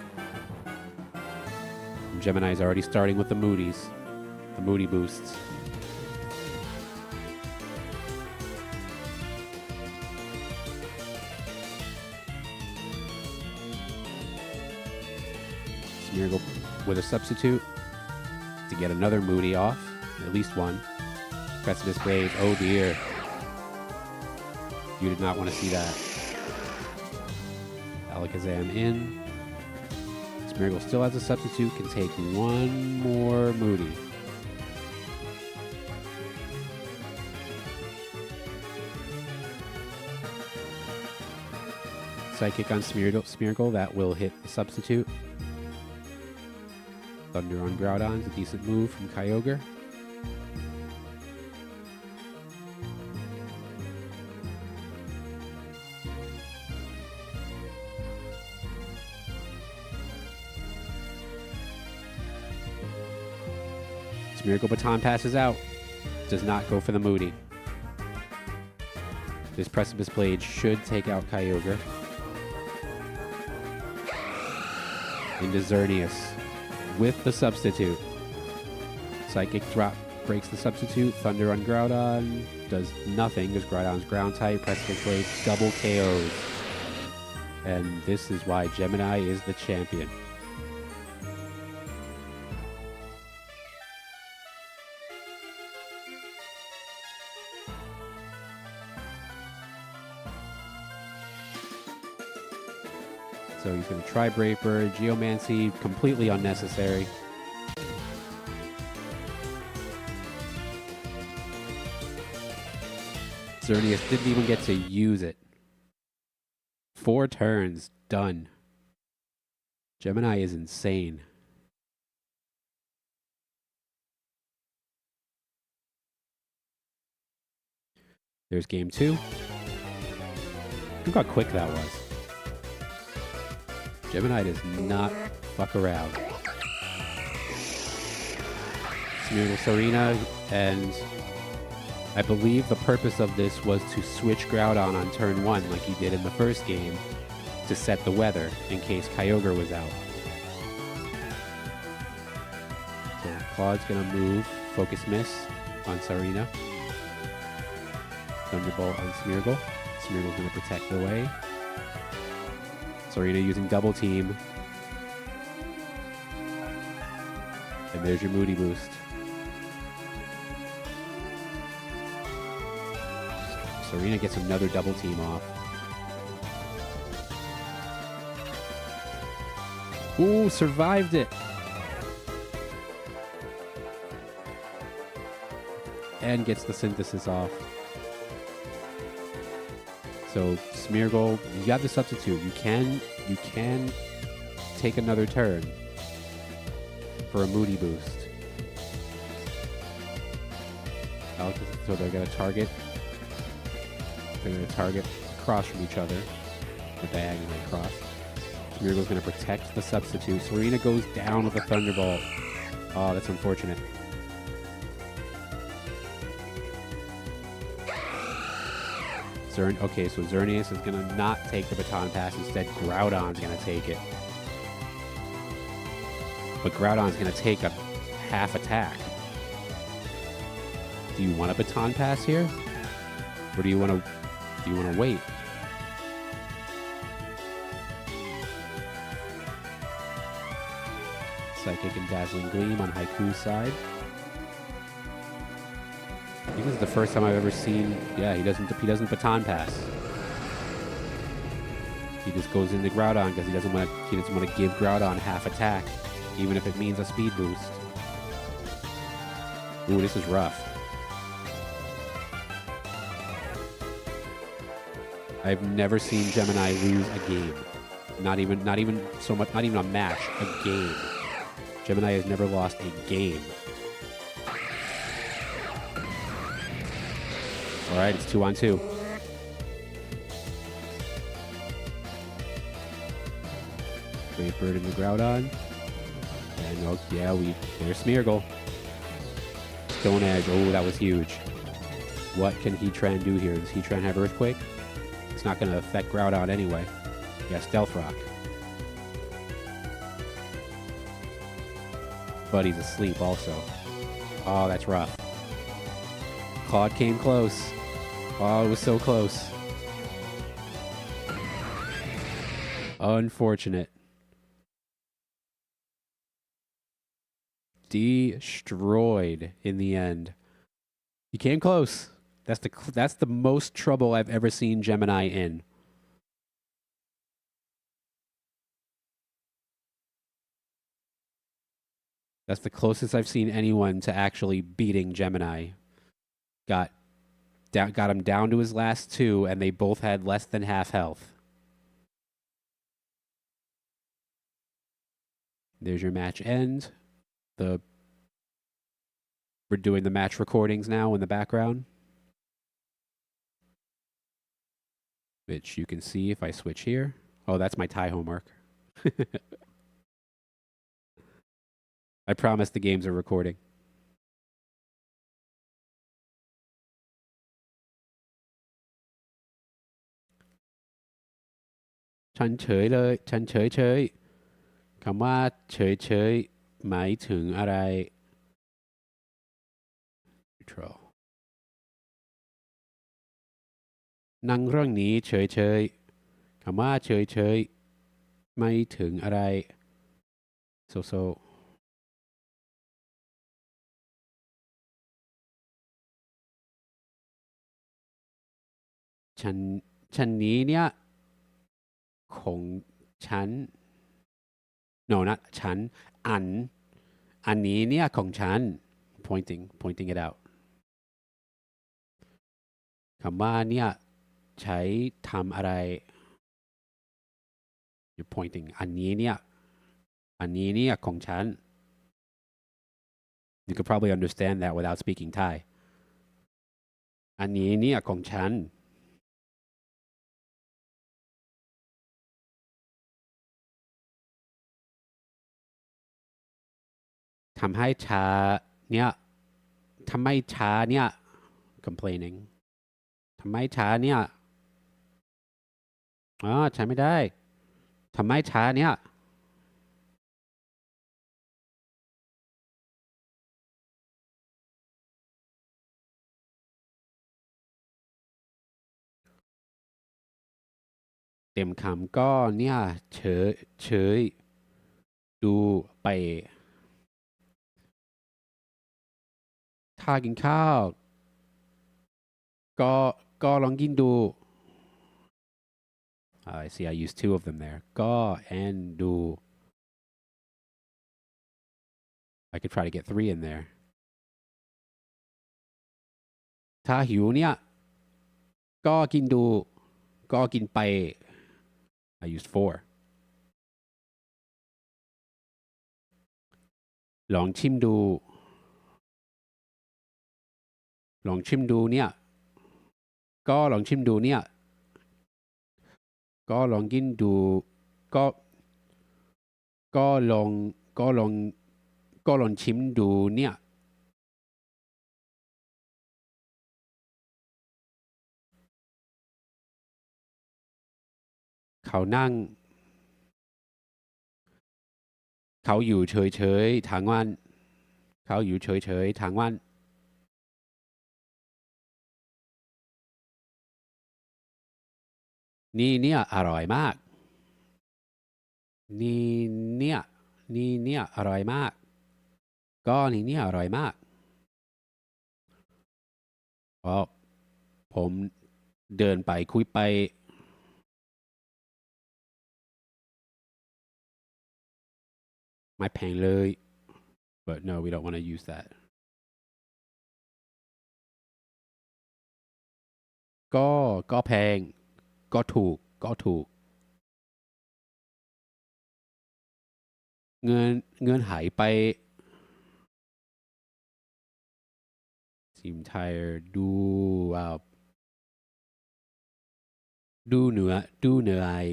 And Gemini is already starting with the Moody's, the Moody boosts. Smeargle with a substitute to get another Moody off, at least one. Precipice Wave, oh dear. You did not want to see that. Alakazam in. Smeargle still has a substitute, can take one more Moody. Psychic on Smeargle, that will hit the substitute. Thunder on Groudon is a decent move from Kyogre. Smeargle Baton passes out. Does not go for the Moody. This Precipice Blade should take out Kyogre. Into Xerneas with the substitute. Psychic Drop breaks the substitute. Thunder on Groudon does nothing because Groudon's ground type. Precipice Blade double KOs. And this is why Gemini is the champion. So he's going to try Brave Bird. Geomancy, completely unnecessary. Xerneas didn't even get to use it. 4 turns, done. Gemini is insane. There's game 2. Look how quick that was. Gemini does not fuck around. Smeargle Serena, and I believe the purpose of this was to switch Groudon on turn 1 like he did in the first game to set the weather in case Kyogre was out. So Claude's going to move Focus Miss on Serena. Thunderbolt on Smeargle. Smeargle's going to protect the way. Serena using Double Team. And there's your Moody Boost. Serena gets another Double Team off. Ooh, survived it! And gets the Synthesis off. So Smeargle, you got the substitute. You can take another turn for a Moody Boost. So they're gonna target. They're gonna target across from each other, or diagonally across. Smeargle's gonna protect the substitute. Serena goes down with a Thunderbolt. Oh, that's unfortunate. Okay, so Xerneas is going to not take the baton pass. Instead, Groudon's going to take it. But Groudon's going to take a half attack. Do you want a baton pass here? Or do you want to wait? Psychic and Dazzling Gleam on Haiku's side. I think this is the first time I've ever seen. Yeah, he doesn't baton pass. He just goes into Groudon because he doesn't want to give Groudon half attack, even if it means a speed boost. Ooh, this is rough. I've never seen Gemini lose a game. Not even a match, a game. Gemini has never lost a game. All right, it's 2-on-2. Brave Bird in the Groudon. And oh, yeah, there's Smeargle. Stone Edge. Oh, that was huge. What can Heatran do here? Does Heatran have Earthquake? It's not going to affect Groudon anyway. Yeah, Stealth Rock. But he's asleep also. Oh, that's rough. Claude came close. Oh, it was so close. Unfortunate. Destroyed in the end. He came close. That's the most trouble I've ever seen Gemini in. That's the closest I've seen anyone to actually beating Gemini. Got him down to his last 2, and they both had less than half health. There's your match end. We're doing the match recordings now in the background, which you can see if I switch here. Oh, that's my tie homework. I promise the games are recording. ฉันเฉยเลยฉันเฉยเฉยคำว่าเฉยเฉยหมายถึงอะไร neutral นั่งเรื่องนี้เฉยเฉยคำว่าเฉยเฉยหมายถึงอะไร so ฉันฉันนี้เนี่ยของฉัน no not ฉันอันอันนี้เนี่ยของฉัน pointing it out คำว่าเนี่ยใช้ทำอะไร you're pointing อันนี้เนี่ยอันนี้เนี่ยของฉัน you could probably understand that without speaking Thai อันนี้เนี่ยของฉันทำให้ช้าเนี่ยทำไมช้าเนี่ย complaining ทำไมช้าเนี่ยอ๋อใช้ไม่ได้ทำไมช้าเนี่ยเต็มคำก็เนี่ยเฉยเฉยดูไปถ้ากินข้าวก็ก็ลองกินดู I see I used two of them there ก็ and ดู I could try to get three in there ถ้าหิวเนี่ยก็กินดูก็กินไป I used four ลองชิมดูลองชิมดูเนี่ยก็ลองชิมดูเนี่ยก็ลองกินดูก็ก็ลองก็ลองก็ลองชิมดูเนี่ยเขานั่งเขาอยู่เฉยๆทั้งวันเขาอยู่เฉยๆทั้งวันนี่เนี่ยอร่อยมากนี่เนี่ยนี่เนี่ยอร่อยมากก็นี่เนี่ยอร่อยมากเพราะผมเดินไปคุยไปไม่แพงเลย but no we don't want to use that ก็ก็แพงก็ถูกก็ถูกเงินเงินหายไป seem tired ดูดูเหนื่อยดูเหนื่อย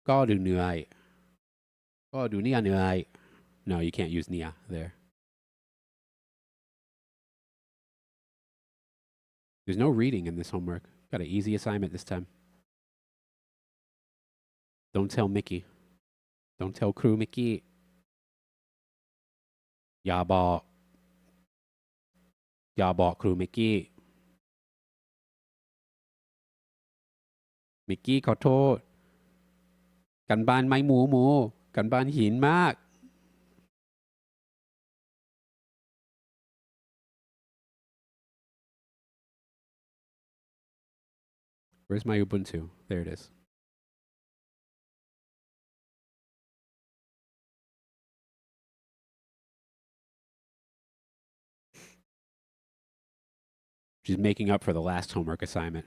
ก็ดูเหนื่อยก็ดูเนี่ยเหนื่อย no you can't use Nia there there's no reading in this homework got an easy assignment this time don't tell Mickey don't tell crew Mickey อย่าบอกอย่าบอกครูมิกกี้มิกกี้ขอโทษกันบ้านไม่หมูหมูกันบ้านหินมาก where's my Ubuntu there it is she's making up for the last homework assignment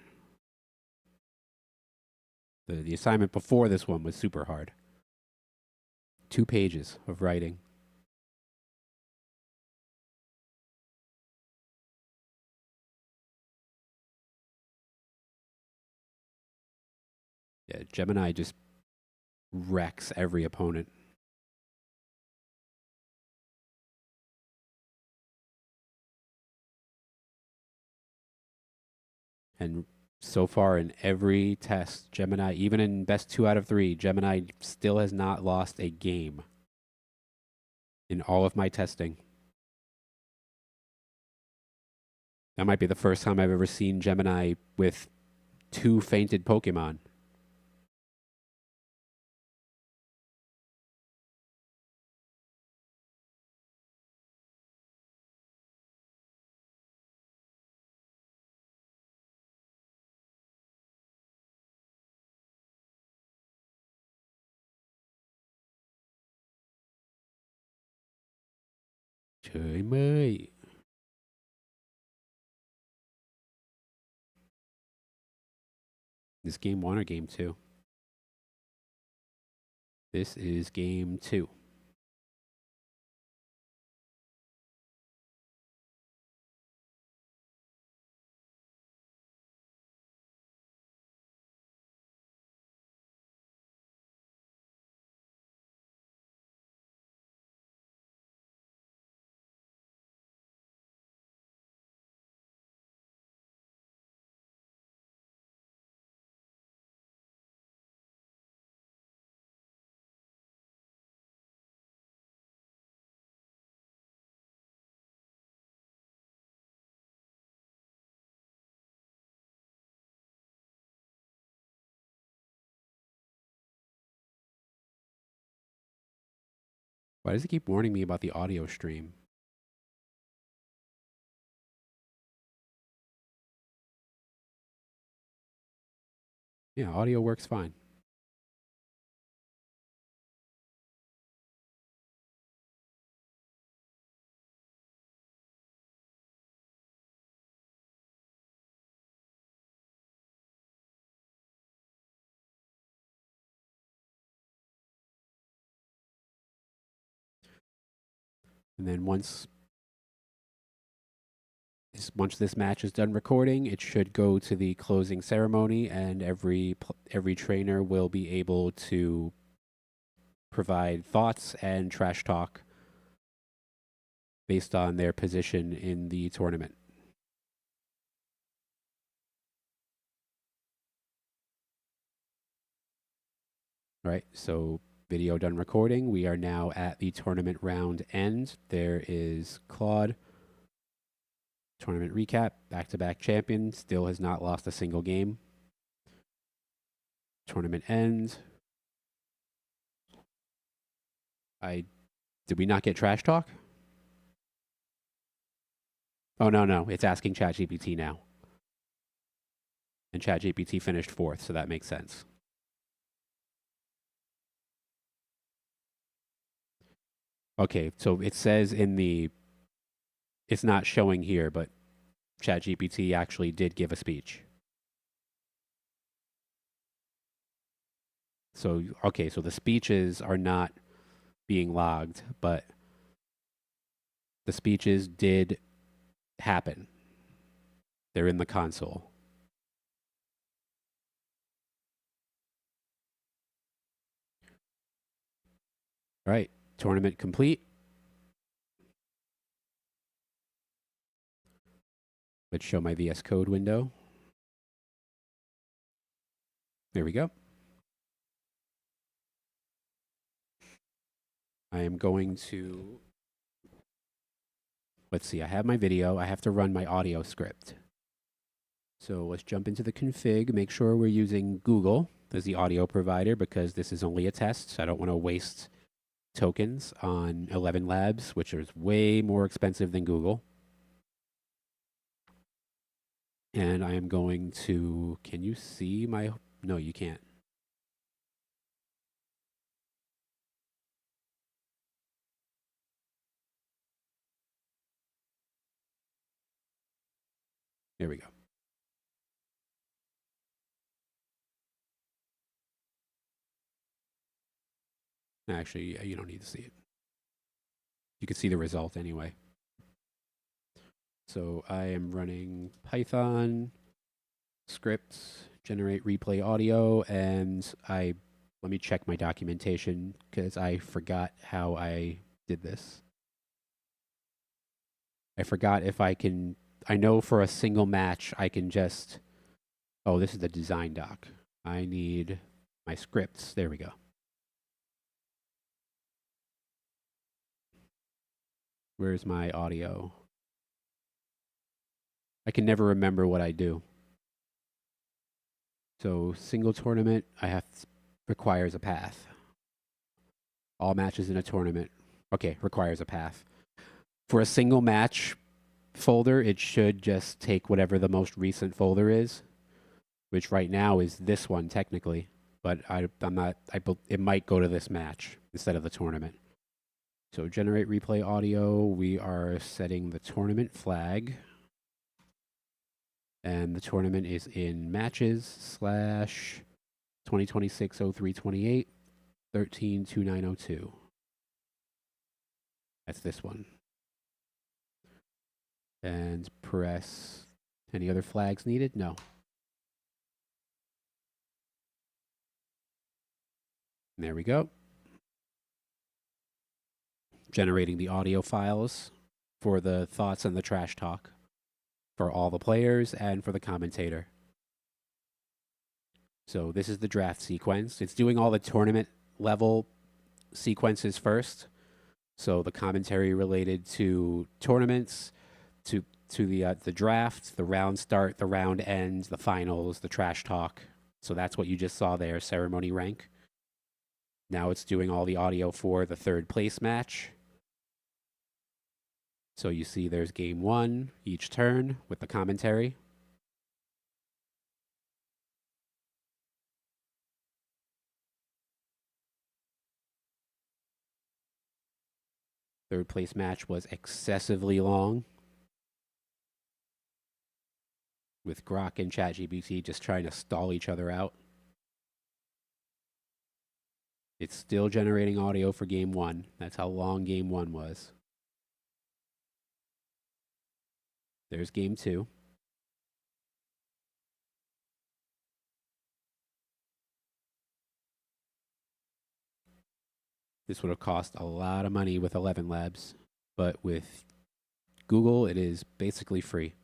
the assignment before this one was super hard 2 pages of writing yeah Gemini just wrecks every opponent and So far in every test, Gemini, even in best 2 out of 3, Gemini still has not lost a game in all of my testing. That might be the first time I've ever seen Gemini with 2 fainted Pokemon. Trời ơi. This game 1 or game 2? This is game 2. Why does it keep warning me about the audio stream? Yeah, audio works fine. And then once this match is done recording, it should go to the closing ceremony, and every trainer will be able to provide thoughts and trash talk based on their position in the tournament. All right, so video done recording. We are now at the tournament round end. There is Claude. Tournament recap, back-to-back champion, still has not lost a single game. Tournament ends. Did we not get trash talk? Oh, no, it's asking ChatGPT now. And ChatGPT finished 4th, so that makes sense. Okay, so it says it's not showing here, but ChatGPT actually did give a speech. So, okay, so the speeches are not being logged, but the speeches did happen. They're in the console. All right, tournament complete. Let's show my VS Code window. There we go. I am going to, let's see, I have my video. I have to run my audio script. So let's jump into the config, make sure we're using Google as the audio provider because this is only a test. So I don't want to waste tokens on 11 Labs, which is way more expensive than Google. And I am going to, can you see my, no, you can't. There we go. Actually, you don't need to see it. You can see the result anyway. So I am running Python scripts, generate replay audio, and let me check my documentation because I forgot how I did this. I forgot if I know for a single match, I can just Oh, this is the design doc. I need my scripts. There we go. Where's my audio? I can never remember what I do. So single tournament, requires a path. All matches in a tournament, okay, requires a path. For a single match folder, it should just take whatever the most recent folder is, which right now is this one technically, but I'm not. It might go to this match instead of the tournament. So generate replay audio. We are setting the tournament flag. And the tournament is in matches / 2026 0328 132902. That's this one. And press any other flags needed? No. And there we go. Generating the audio files for the thoughts and the trash talk for all the players and for the commentator. So this is the draft sequence. It's doing all the tournament level sequences first. So the commentary related to tournaments, to the draft, the round start, the round end, the finals, the trash talk. So that's what you just saw there, ceremony rank. Now it's doing all the audio for the third place match. So you see there's game 1 each turn with the commentary. Third place match was excessively long, with Grok and ChatGPT just trying to stall each other out. It's still generating audio for game 1. That's how long game 1 was. There's game 2. This would have cost a lot of money with 11 Labs, but with Google, it is basically free.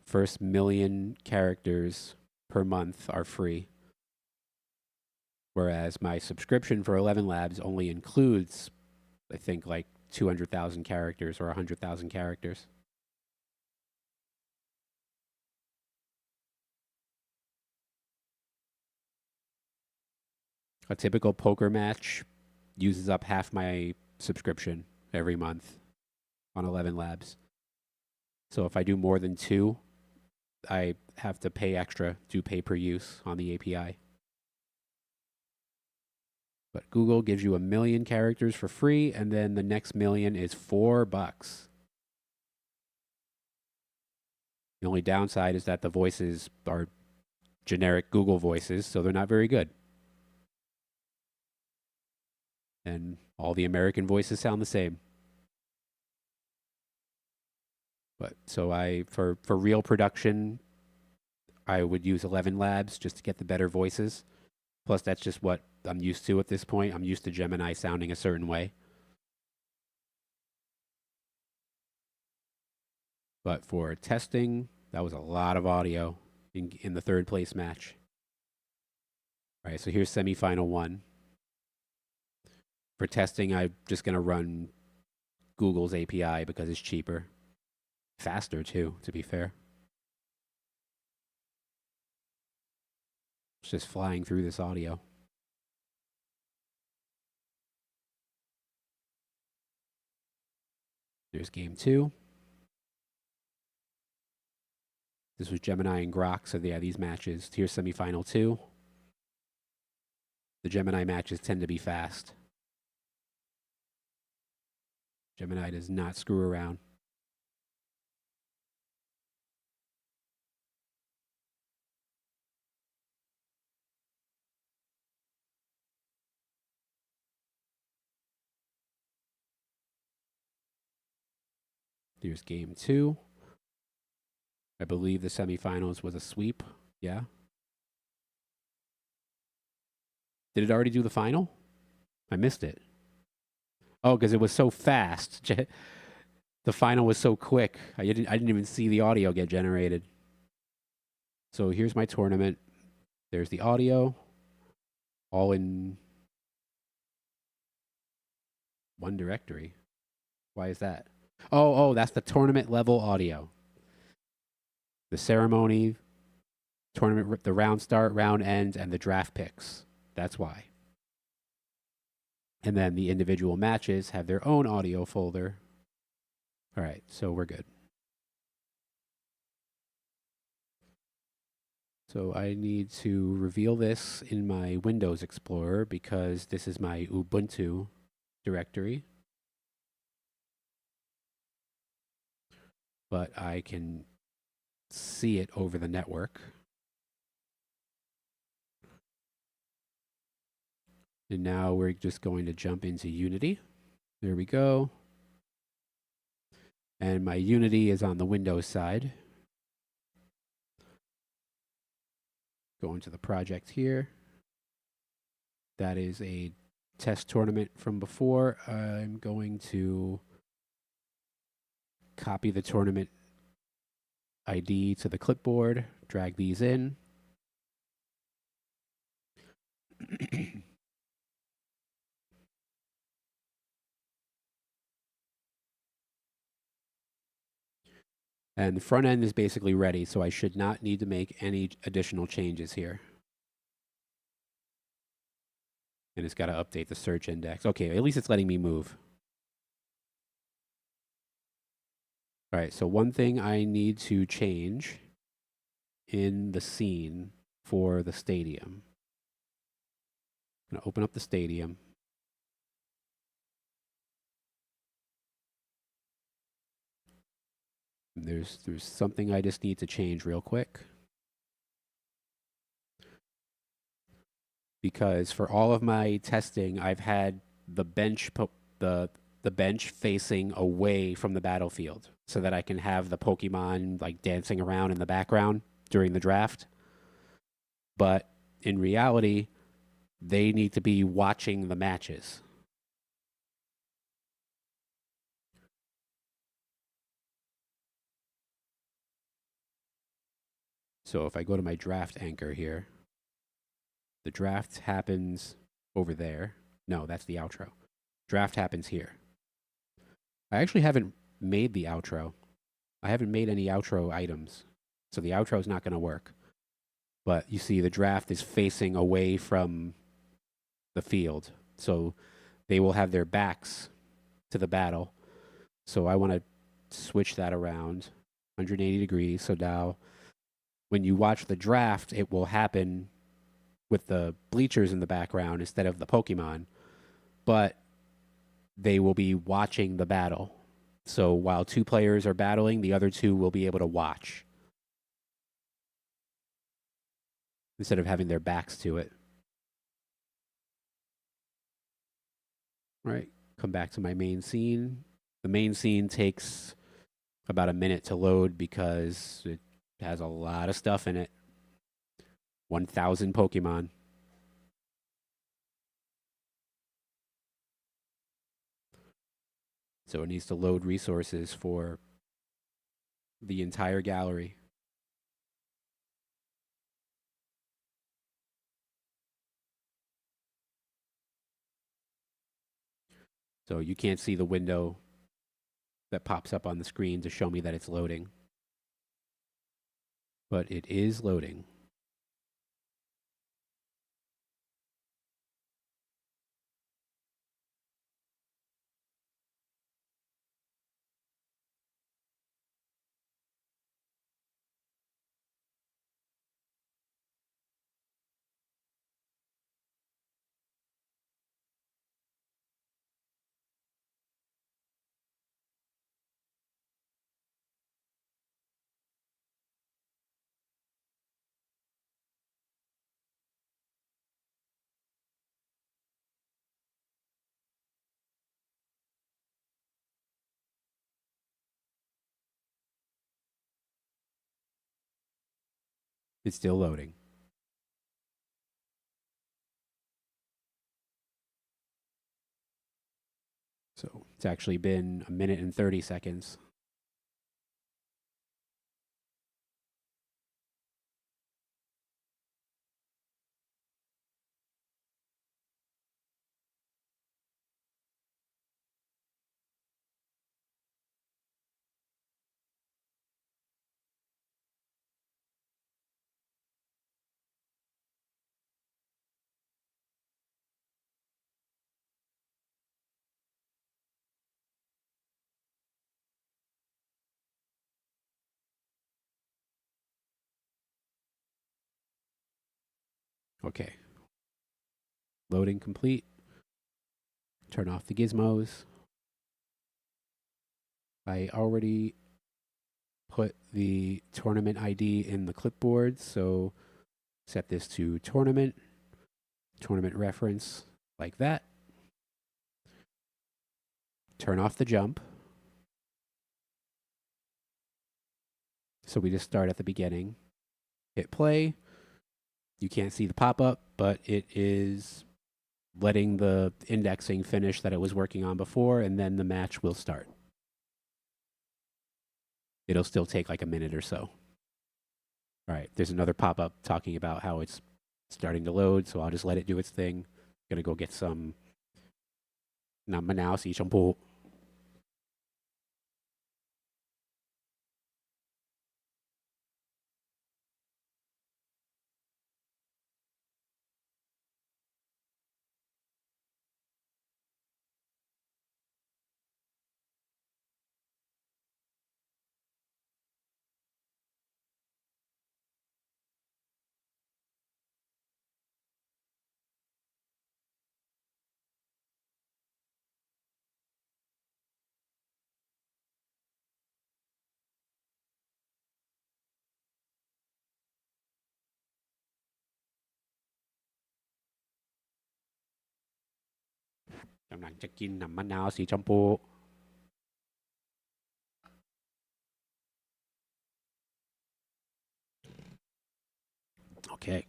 First million characters per month are free, whereas my subscription for 11 Labs only includes, I think, like 200,000 characters or 100,000 characters. A typical poker match uses up half my subscription every month on 11 Labs. So if I do more than 2, I have to pay extra, do pay per use on the API. But Google gives you 1 million characters for free, and then the next million is $4. The only downside is that the voices are generic Google voices, so they're not very good. And all the American voices sound the same. But so for real production, I would use 11 Labs just to get the better voices. Plus, that's just what I'm used to at this point. I'm used to Gemini sounding a certain way. But for testing, that was a lot of audio in the third place match. All right, so here's semifinal 1. For testing, I'm just going to run Google's API because it's cheaper. Faster, too, to be fair. It's just flying through this audio. There's game 2. This was Gemini and Grok, so yeah, these matches. Here's semifinal 2. The Gemini matches tend to be fast. Gemini does not screw around. Here's game 2. I believe the semifinals was a sweep. Yeah. Did it already do the final? I missed it. Oh, because it was so fast. The final was so quick. I didn't even see the audio get generated. So here's my tournament. There's the audio, all in one directory. Why is that? Oh, that's the tournament level audio. The ceremony, tournament, the round start, round end, and the draft picks. That's why. And then the individual matches have their own audio folder. All right, so we're good. So I need to reveal this in my Windows Explorer because this is my Ubuntu directory. But I can see it over the network. And now we're just going to jump into Unity. There we go. And my Unity is on the Windows side. Go into the project here. That is a test tournament from before. I'm going to copy the tournament ID to the clipboard, drag these in. And the front end is basically ready, so I should not need to make any additional changes here. And it's got to update the search index. Okay, at least it's letting me move. All right, so one thing I need to change in the scene for the stadium. I'm going to open up the stadium. There's something I just need to change real quick. Because for all of my testing, I've had the bench the bench facing away from the battlefield so that I can have the Pokemon like dancing around in the background during the draft. But in reality, they need to be watching the matches. So if I go to my draft anchor here, the draft happens over there. No, that's the outro. Draft happens here. I actually haven't made the outro. I haven't made any outro items. So the outro is not going to work. But you see the draft is facing away from the field. So they will have their backs to the battle. So I want to switch that around 180 degrees. So now when you watch the draft, it will happen with the bleachers in the background instead of the Pokemon. But they will be watching the battle. So while two players are battling, the other two will be able to watch instead of having their backs to it. All right, come back to my main scene. The main scene takes about a minute to load because it has a lot of stuff in it. 1,000 Pokemon. So it needs to load resources for the entire gallery. So you can't see the window that pops up on the screen to show me that it's loading. But it is loading. It's still loading. So it's actually been 1 minute and 30 seconds. Okay. Loading complete. Turn off the gizmos. I already put the tournament ID in the clipboard, so set this to tournament reference, like that. Turn off the jump. So we just start at the beginning. Hit play. You can't see the pop-up, but it is letting the indexing finish that it was working on before, and then the match will start. It'll still take like a minute or so. All right, there's another pop-up talking about how it's starting to load, so I'll just let it do its thing. Gonna go get some น้ำมะนาวสีชมพู กำลังจะกินน้ำมะนาวสีชมพู Okay.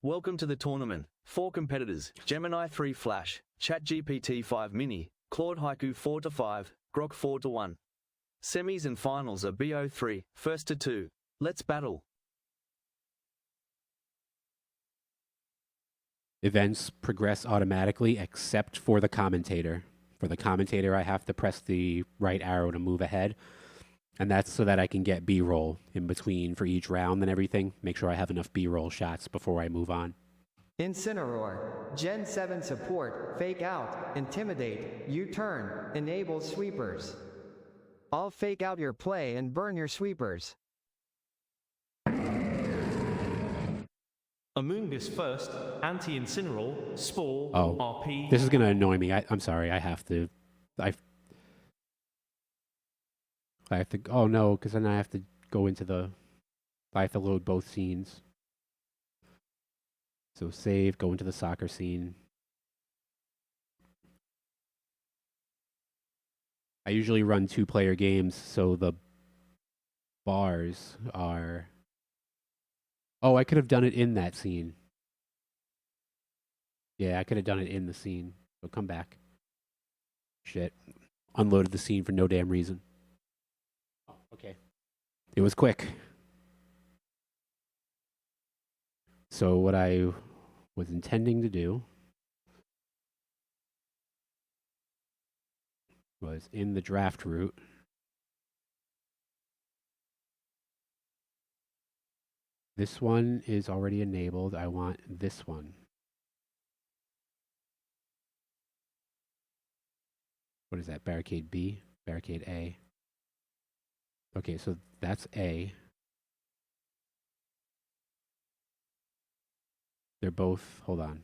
Welcome to the tournament. 4 competitors: Gemini 3 Flash, ChatGPT 5 Mini, Claude Haiku 4-5, Grok 4-1. Semis and finals are BO3, 1st to 2. Let's battle. Events progress automatically except for the commentator. For the commentator, I have to press the right arrow to move ahead. And that's so that I can get B-roll in between for each round and everything. Make sure I have enough B-roll shots before I move on. Incineroar, Gen 7 support, fake out, intimidate, U-turn, enable sweepers. I'll fake out your play and burn your sweepers. Amoongus first, anti-incineral, spore, RP. This is going to annoy me. I'm sorry. I have to. I have to. Oh no, because then I have to go into the. I have to load both scenes. So save, go into the soccer scene. I usually run 2-player games, so the bars are. Oh, I could have done it in that scene. Yeah, I could have done it in the scene. So come back. Shit. Unloaded the scene for no damn reason. Oh, okay. It was quick. So what I was intending to do was in the draft route. This one is already enabled. I want this one. What is that? Barricade B? Barricade A. Okay, so that's A. They're both, hold on.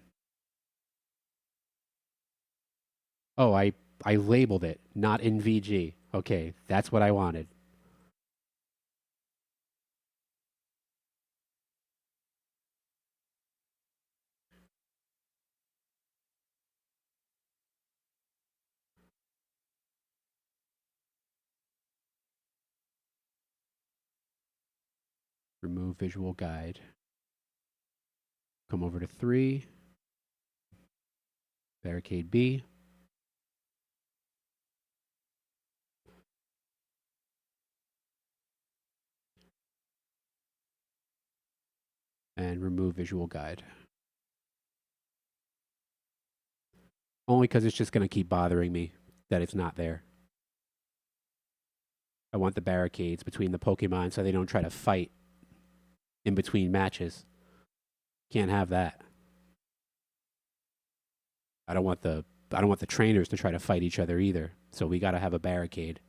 Oh, I labeled it, not in VG. Okay, that's what I wanted. Remove visual guide. Come over to 3. Barricade B. and remove visual guide. Only because it's just going to keep bothering me that it's not there. I want the barricades between the Pokemon so they don't try to fight in between matches. Can't have that. I don't want the trainers to try to fight each other either. So we got to have a barricade.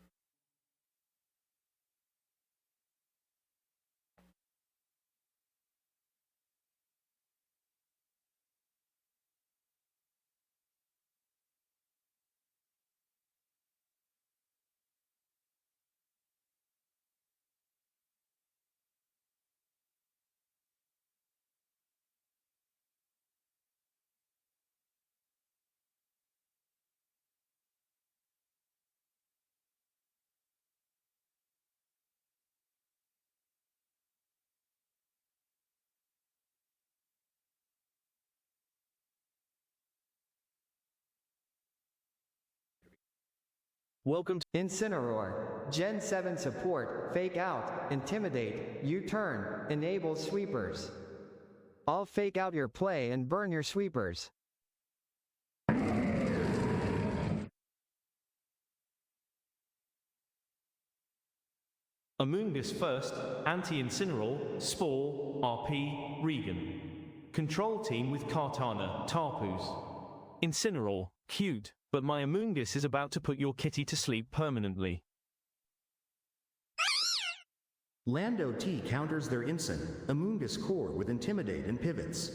Welcome to Incineroar, Gen 7 support, fake out, intimidate, U-turn, enables sweepers. I'll fake out your play and burn your sweepers. Amoonguss first, Anti-Incineroar, Spore, RP, Regan. Control team with Kartana, Tarpus. Incineroar, cute, but my Amoonguss is about to put your kitty to sleep permanently. Lando T counters their Incin, Amoonguss core with Intimidate and pivots.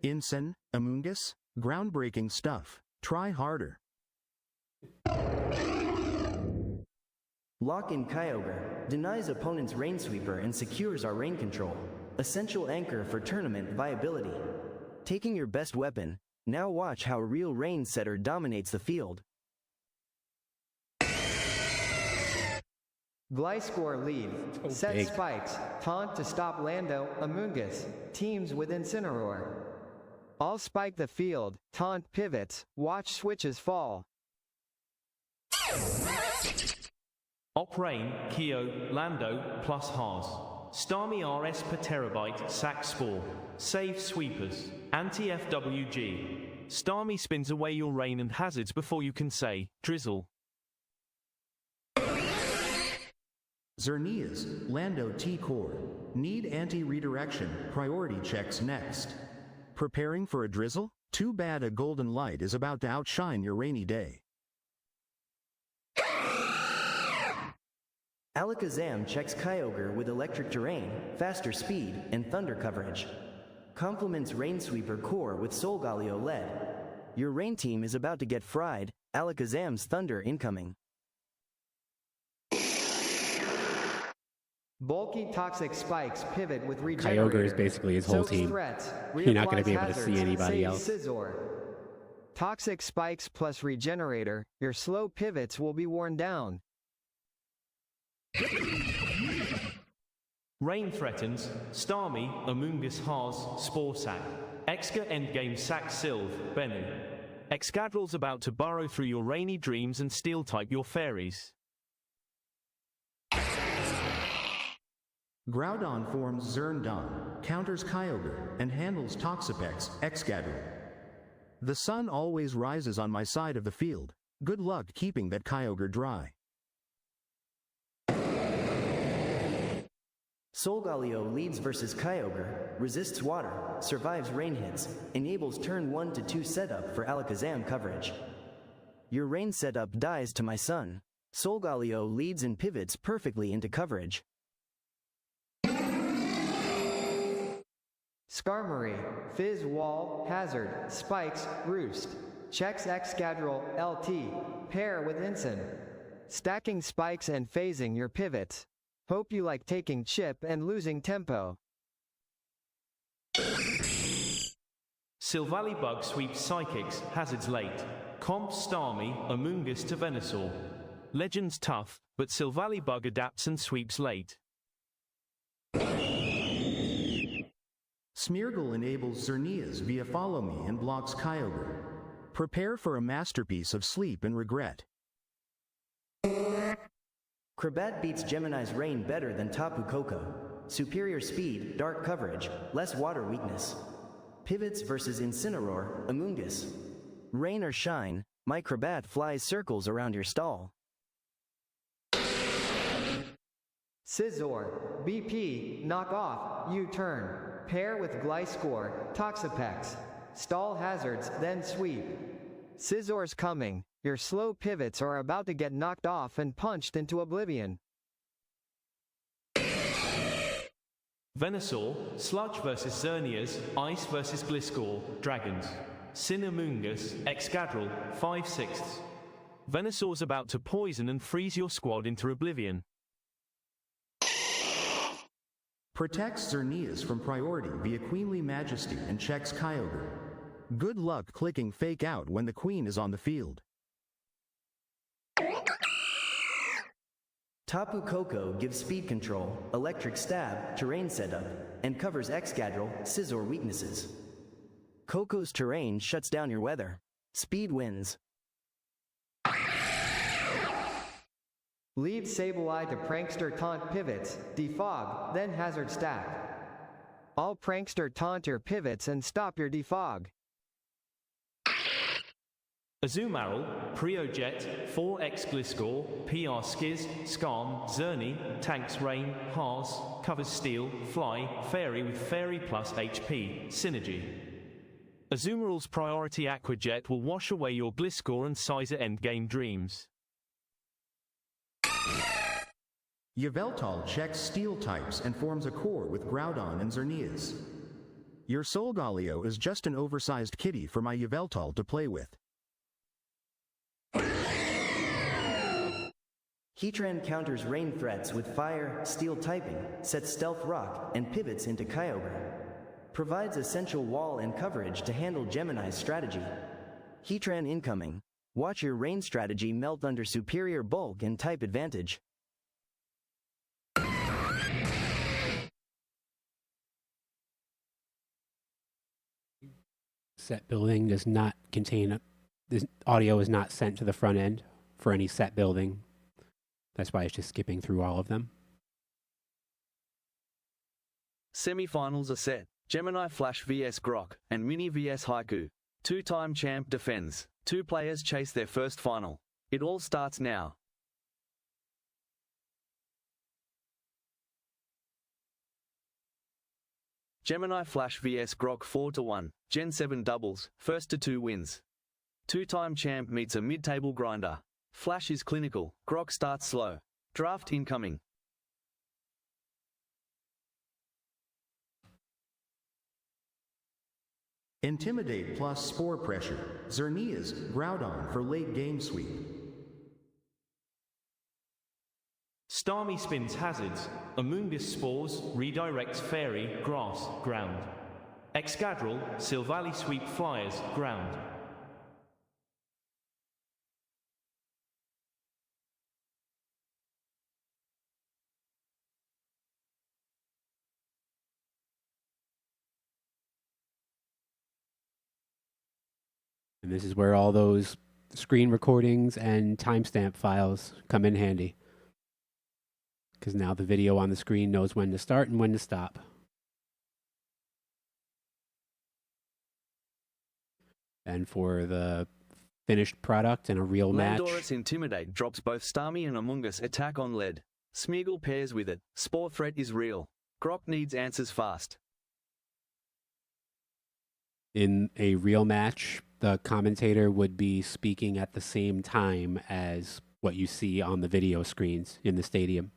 Incin, Amoonguss, groundbreaking stuff. Try harder. Lock-in Kyogre denies opponent's Rain Sweeper and secures our rain control. Essential anchor for tournament viability. Taking your best weapon, now watch how a real Rain Setter dominates the field. Gliscor lead, set big. spikes, taunt to stop Lando, Amoonguss, teams with Incineroar. I'll spike the field, taunt pivots, watch switches fall. Op Rain, Kyo, Lando, plus Haas. Starmie RS per terabyte, sack Spore. Save sweepers. Anti-FWG. Starmie spins away your rain and hazards before you can say, drizzle. Xerneas, Lando T core. Need anti-redirection, priority checks next. Preparing for a drizzle? Too bad a golden light is about to outshine your rainy day. Alakazam checks Kyogre with electric terrain, faster speed, and thunder coverage. Complements Rain Sweeper core with Solgaleo lead. Your rain team is about to get fried, Alakazam's thunder incoming. Bulky toxic spikes pivot with regenerator. Kyogre is basically his whole Soaks team. Threats, You're not going to reapplies be able to hazards, see anybody saves else. Scizor. Toxic spikes plus regenerator, your slow pivots will be worn down. Rain threatens, Starmie, Amoonguss Haas, Spore Sack. Exca Endgame Sack Sylve, Bennu. Excadrill's about to burrow through your rainy dreams and steel-type your fairies. Groudon forms Zerndon, counters Kyogre, and handles Toxapex, Excadrill. The sun always rises on my side of the field. Good luck keeping that Kyogre dry. Solgaleo leads versus Kyogre, resists water, survives rain hits, enables turn 1 to 2 setup for Alakazam coverage. Your rain setup dies to my sun. Solgaleo leads and pivots perfectly into coverage. Skarmory, Fizz Wall, Hazard, Spikes, Roost. Checks Excadrill, LT, pair with Incin. Stacking spikes and phasing your pivots. Hope you like taking chip and losing tempo. Silvally Bug sweeps Psychics, hazards late. Comp Starmie, Amoonguss to Venusaur. Legend's tough, but Silvally Bug adapts and sweeps late. Smeargle enables Xerneas via Follow Me and blocks Kyogre. Prepare for a masterpiece of sleep and regret. Crobat beats Gemini's Rain better than Tapu Koko. Superior speed, dark coverage, less water weakness. Pivots versus Incineroar, Amoonguss. Rain or shine, my Crobat flies circles around your stall. Scizor, BP, knock off, U-turn. Pair with Gliscor, Toxapex. Stall hazards, then sweep. Scizor's coming. Your slow pivots are about to get knocked off and punched into oblivion. Venusaur, Sludge vs Xerneas, Ice vs Gliscor, Dragons. Cinnamomgus, Excadrill, 5/6. Venusaur's about to poison and freeze your squad into oblivion. Protects Xerneas from priority via Queenly Majesty and checks Kyogre. Good luck clicking Fake Out when the Queen is on the field. Tapu Koko gives speed control, electric stab, terrain setup, and covers Excadrill, Scizor weaknesses. Koko's terrain shuts down your weather. Speed wins. Lead Sableye to Prankster taunt pivots, defog, then hazard stack. All Prankster taunt your pivots and stop your defog. Azumarill, Priojet, 4x Gliscor, PR Skiz, Skarm, Xernie, tanks Rain, Haas, covers Steel, Fly, Fairy with Fairy plus HP, Synergy. Azumarill's priority Aquajet will wash away your Gliscor and Sizer endgame dreams. Yveltal checks Steel types and forms a core with Groudon and Xerneas. Your Solgaleo is just an oversized kitty for my Yveltal to play with. Heatran counters rain threats with fire, steel typing, sets Stealth Rock, and pivots into Kyogre. Provides essential wall and coverage to handle Gemini's strategy. Heatran incoming. Watch your rain strategy melt under superior bulk and type advantage. Set building does not contain this audio is not sent to the front end for any set building. That's why it's just skipping through all of them. Semi-finals are set. Gemini Flash vs Grok and Mini vs Haiku. Two-time champ defends. Two players chase their first final. It all starts now. Gemini Flash vs Grok 4-1. Gen 7 doubles, first to 2 wins. Two-time champ meets a mid-table grinder. Flash is clinical, Grok starts slow. Draft incoming. Intimidate plus Spore Pressure. Xerneas, Groudon for late game sweep. Starmie spins hazards. Amoonguss spores, redirects Fairy, grass, ground. Excadrill, Silvally sweep flyers, ground. And this is where all those screen recordings and timestamp files come in handy. Because now the video on the screen knows when to start and when to stop. And for the finished product and a real match. Landorus Intimidate drops both Starmie and Amoonguss attack on lead. Smeagol pairs with it. Spore threat is real. Grok needs answers fast. In a real match, the commentator would be speaking at the same time as what you see on the video screens in the stadium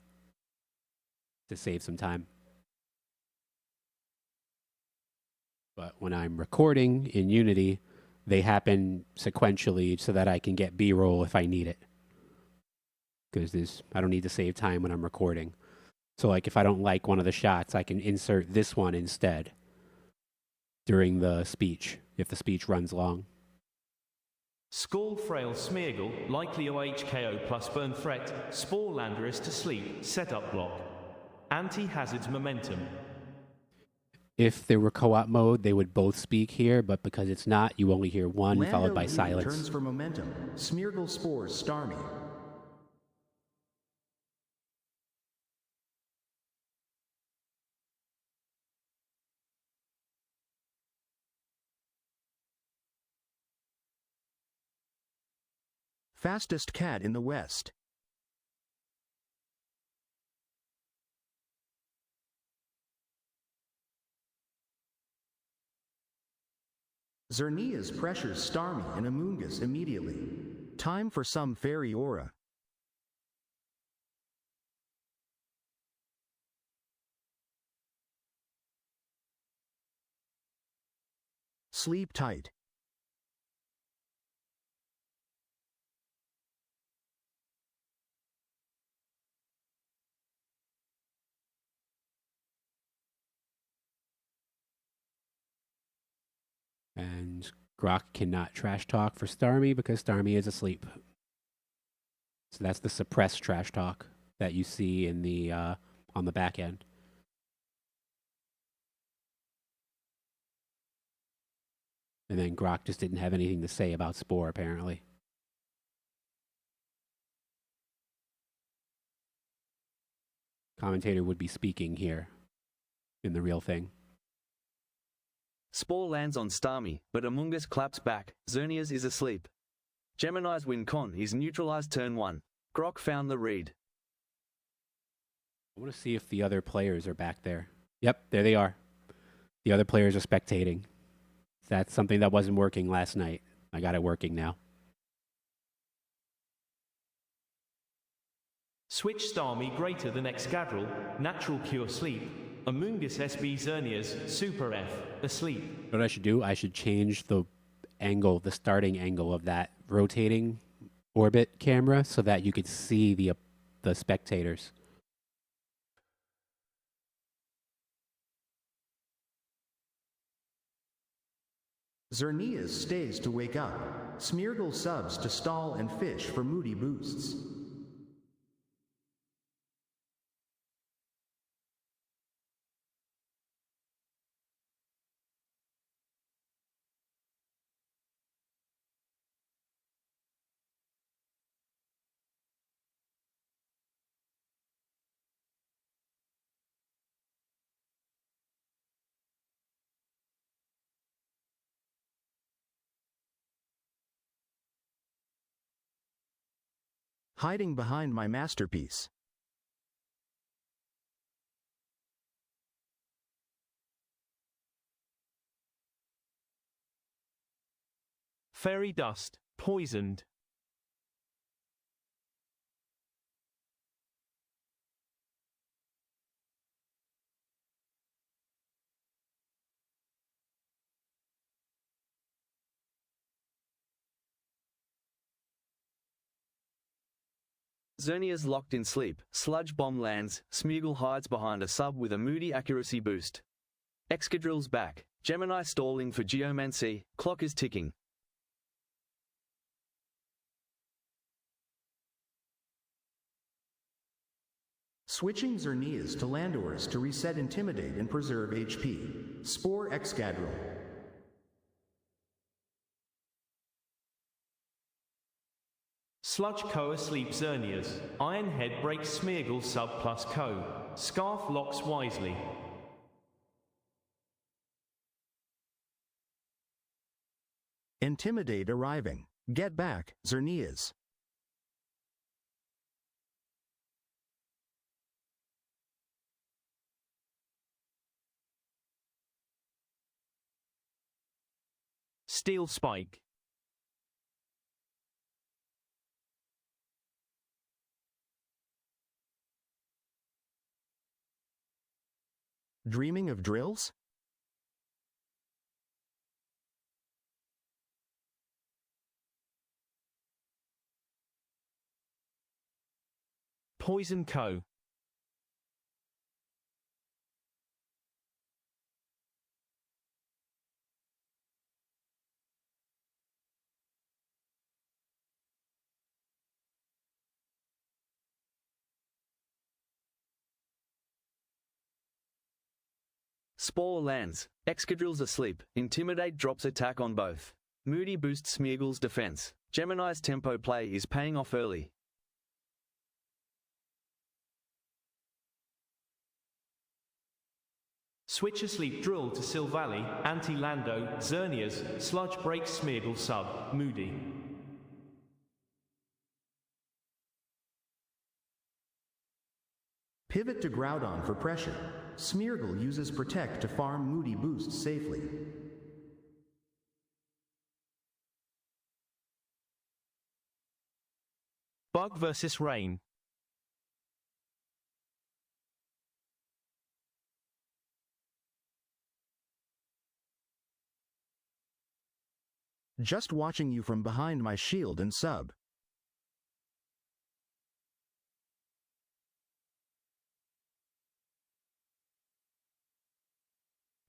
to save some time. But when I'm recording in Unity, they happen sequentially so that I can get B-roll if I need it. Because I don't need to save time when I'm recording. So like if I don't like one of the shots, I can insert this one instead during the speech, if the speech runs long. Scald Frail Smeargle, likely OHKO plus burn threat, Spore Landorus to sleep, setup block. Anti-hazards momentum. If there were co-op mode, they would both speak here, but because it's not, you only hear one followed by silence. Turns for momentum. Smeargle spores Starmie. Fastest cat in the West. Xerneas pressures Starmie and Amoonguss immediately. Time for some fairy aura. Sleep tight. And Grok cannot trash talk for Starmie because Starmie is asleep. So that's the suppressed trash talk that you see in the on the back end. And then Grok just didn't have anything to say about Spore, apparently. Commentator would be speaking here in the real thing. Spore lands on Starmie, but Amoonguss claps back. Xerneas is asleep. Gemini's win con is neutralized turn 1. Grok found the read. I want to see if the other players are back there. Yep, there they are. The other players are spectating. That's something that wasn't working last night. I got it working now. Switch Starmie greater than Excadrill, natural cure sleep. Amoonguss SB Xerneas, Super F, asleep. What I should do, I should change the angle, the starting angle of that rotating orbit camera so that you could see the spectators. Xerneas stays to wake up. Smeargle subs to stall and fish for moody boosts. Hiding behind my masterpiece. Fairy Dust, poisoned. Xerneas locked in sleep. Sludge Bomb lands. Smeargle hides behind a sub with a moody accuracy boost. Excadrill's back. Gemini stalling for Geomancy. Clock is ticking. Switching Xerneas to Landorus to reset Intimidate and preserve HP. Spore Excadrill. Sludge Co asleep Xerneas. Ironhead breaks Smeargle sub plus Co. Scarf locks wisely. Intimidate arriving. Get back, Xerneas. Steel Spike. Dreaming of drills? Poison Co. Spore lands. Excadrill's asleep. Intimidate drops attack on both. Moody boosts Smeargle's defense. Gemini's tempo play is paying off early. Switch asleep drill to Silvally, anti-Lando, Xerneas, Sludge breaks Smeargle sub, Moody. Pivot to Groudon for pressure. Smeargle uses Protect to farm Moody Boost safely. Bug vs Rain. Just watching you from behind my shield and sub.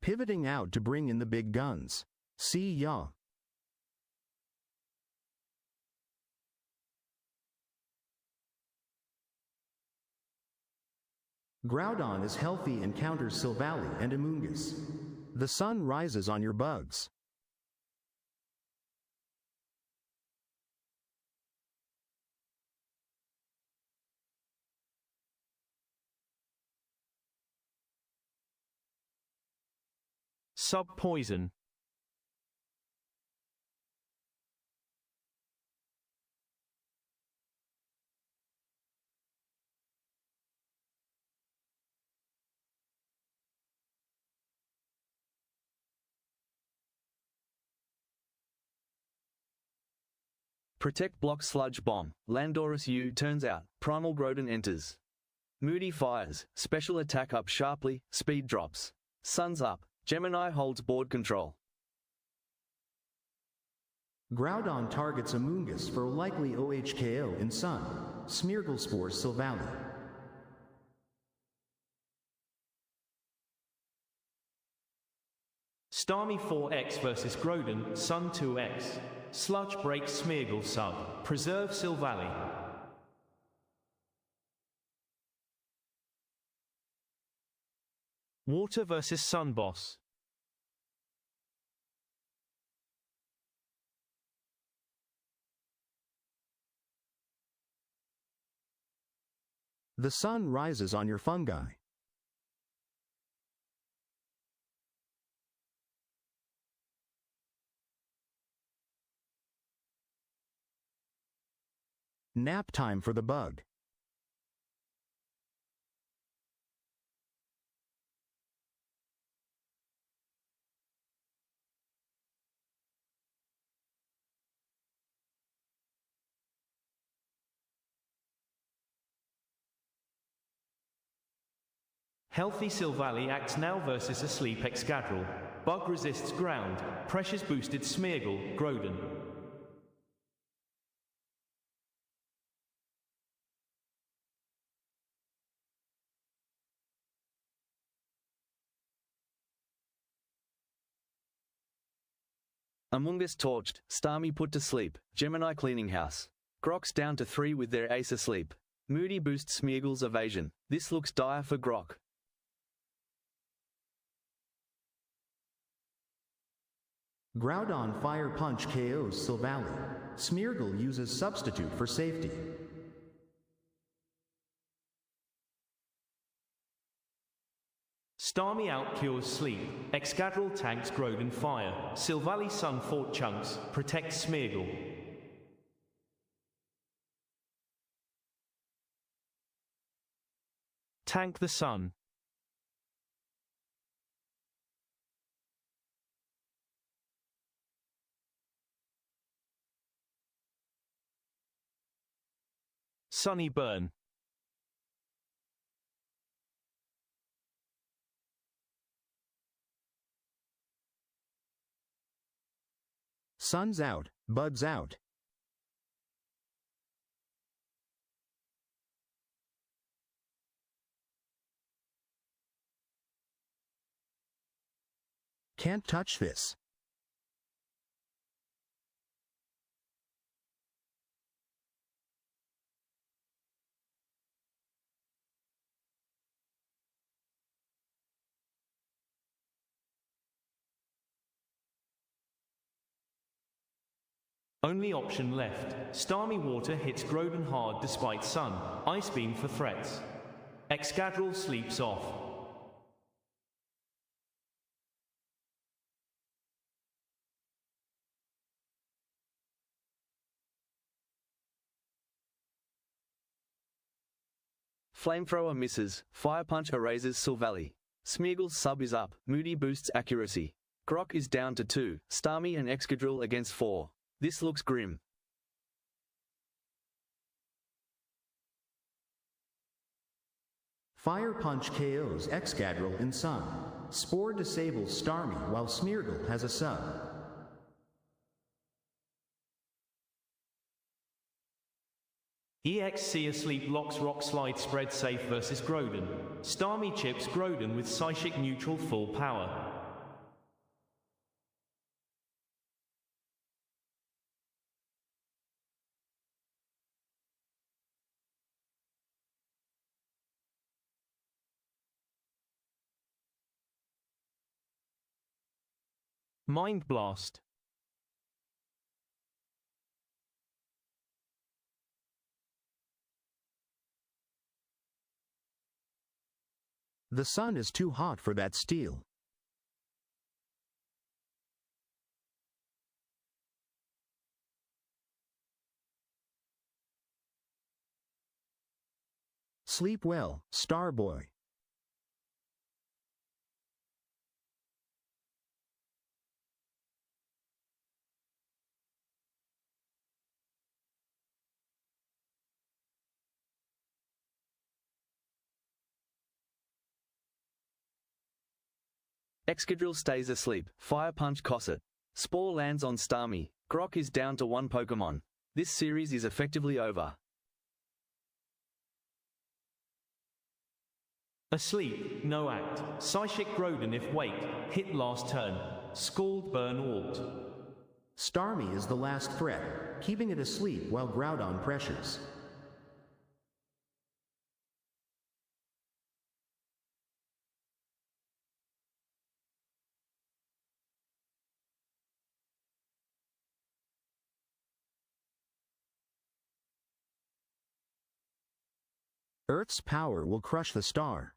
Pivoting out to bring in the big guns. See ya. Groudon is healthy and counters Silvally and Amoonguss. The sun rises on your bugs. Sub-Poison. Protect block Sludge Bomb. Landorus U turns out. Primal Groudon enters. Moody fires. Special attack up sharply. Speed drops. Sun's up. Gemini holds board control. Groudon targets Amoonguss for likely OHKO in Sun. Smeargle spores Silvally. Starmie 4X vs Groudon, Sun 2X. Sludge breaks Smeargle sub. Preserve Silvally. Water vs Sun Boss. The sun rises on your fungi. Nap time for the bug. Healthy Silvally acts now versus Asleep Excadrill. Bug resists ground. Pressures boosted Smeargle, Groudon. Amoonguss torched. Starmie put to sleep. Gemini cleaning house. Grok's down to 3 with their ace asleep. Moody boosts Smeargle's evasion. This looks dire for Grok. Groudon Fire Punch KOs Silvally. Smeargle uses Substitute for safety. Starmie out cures Sleep. Excadrill tanks Groudon Fire. Silvally Sun fought Chunks. Protects Smeargle. Tank the Sun. Sunny Burn. Sun's out, buds out. Can't touch this. Only option left. Starmie Water hits Groudon hard despite Sun. Ice Beam for threats. Excadrill sleeps off. Flamethrower misses, Fire Punch erases Silvally. Smeagol's sub is up, Moody boosts accuracy. Grok is down to 2, Starmie and Excadrill against 4. This looks grim. Fire Punch KOs Excadrill in Sun. Spore disables Starmie while Smeargle has a sub. EXC Asleep locks Rock Slide spread safe versus Groudon. Starmie chips Groudon with Psychic neutral full power. Mind Blast. The sun is too hot for that steel. Sleep well, Starboy. Excadrill stays asleep, Fire Punch Cosset. Spore lands on Starmie, Grok is down to 1 Pokemon. This series is effectively over. Asleep, no act. Psychic Groudon if wake, hit last turn. Scald Burn Alt. Starmie is the last threat, keeping it asleep while Groudon pressures. Earth's power will crush the star.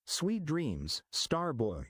Sweet dreams, Starboy.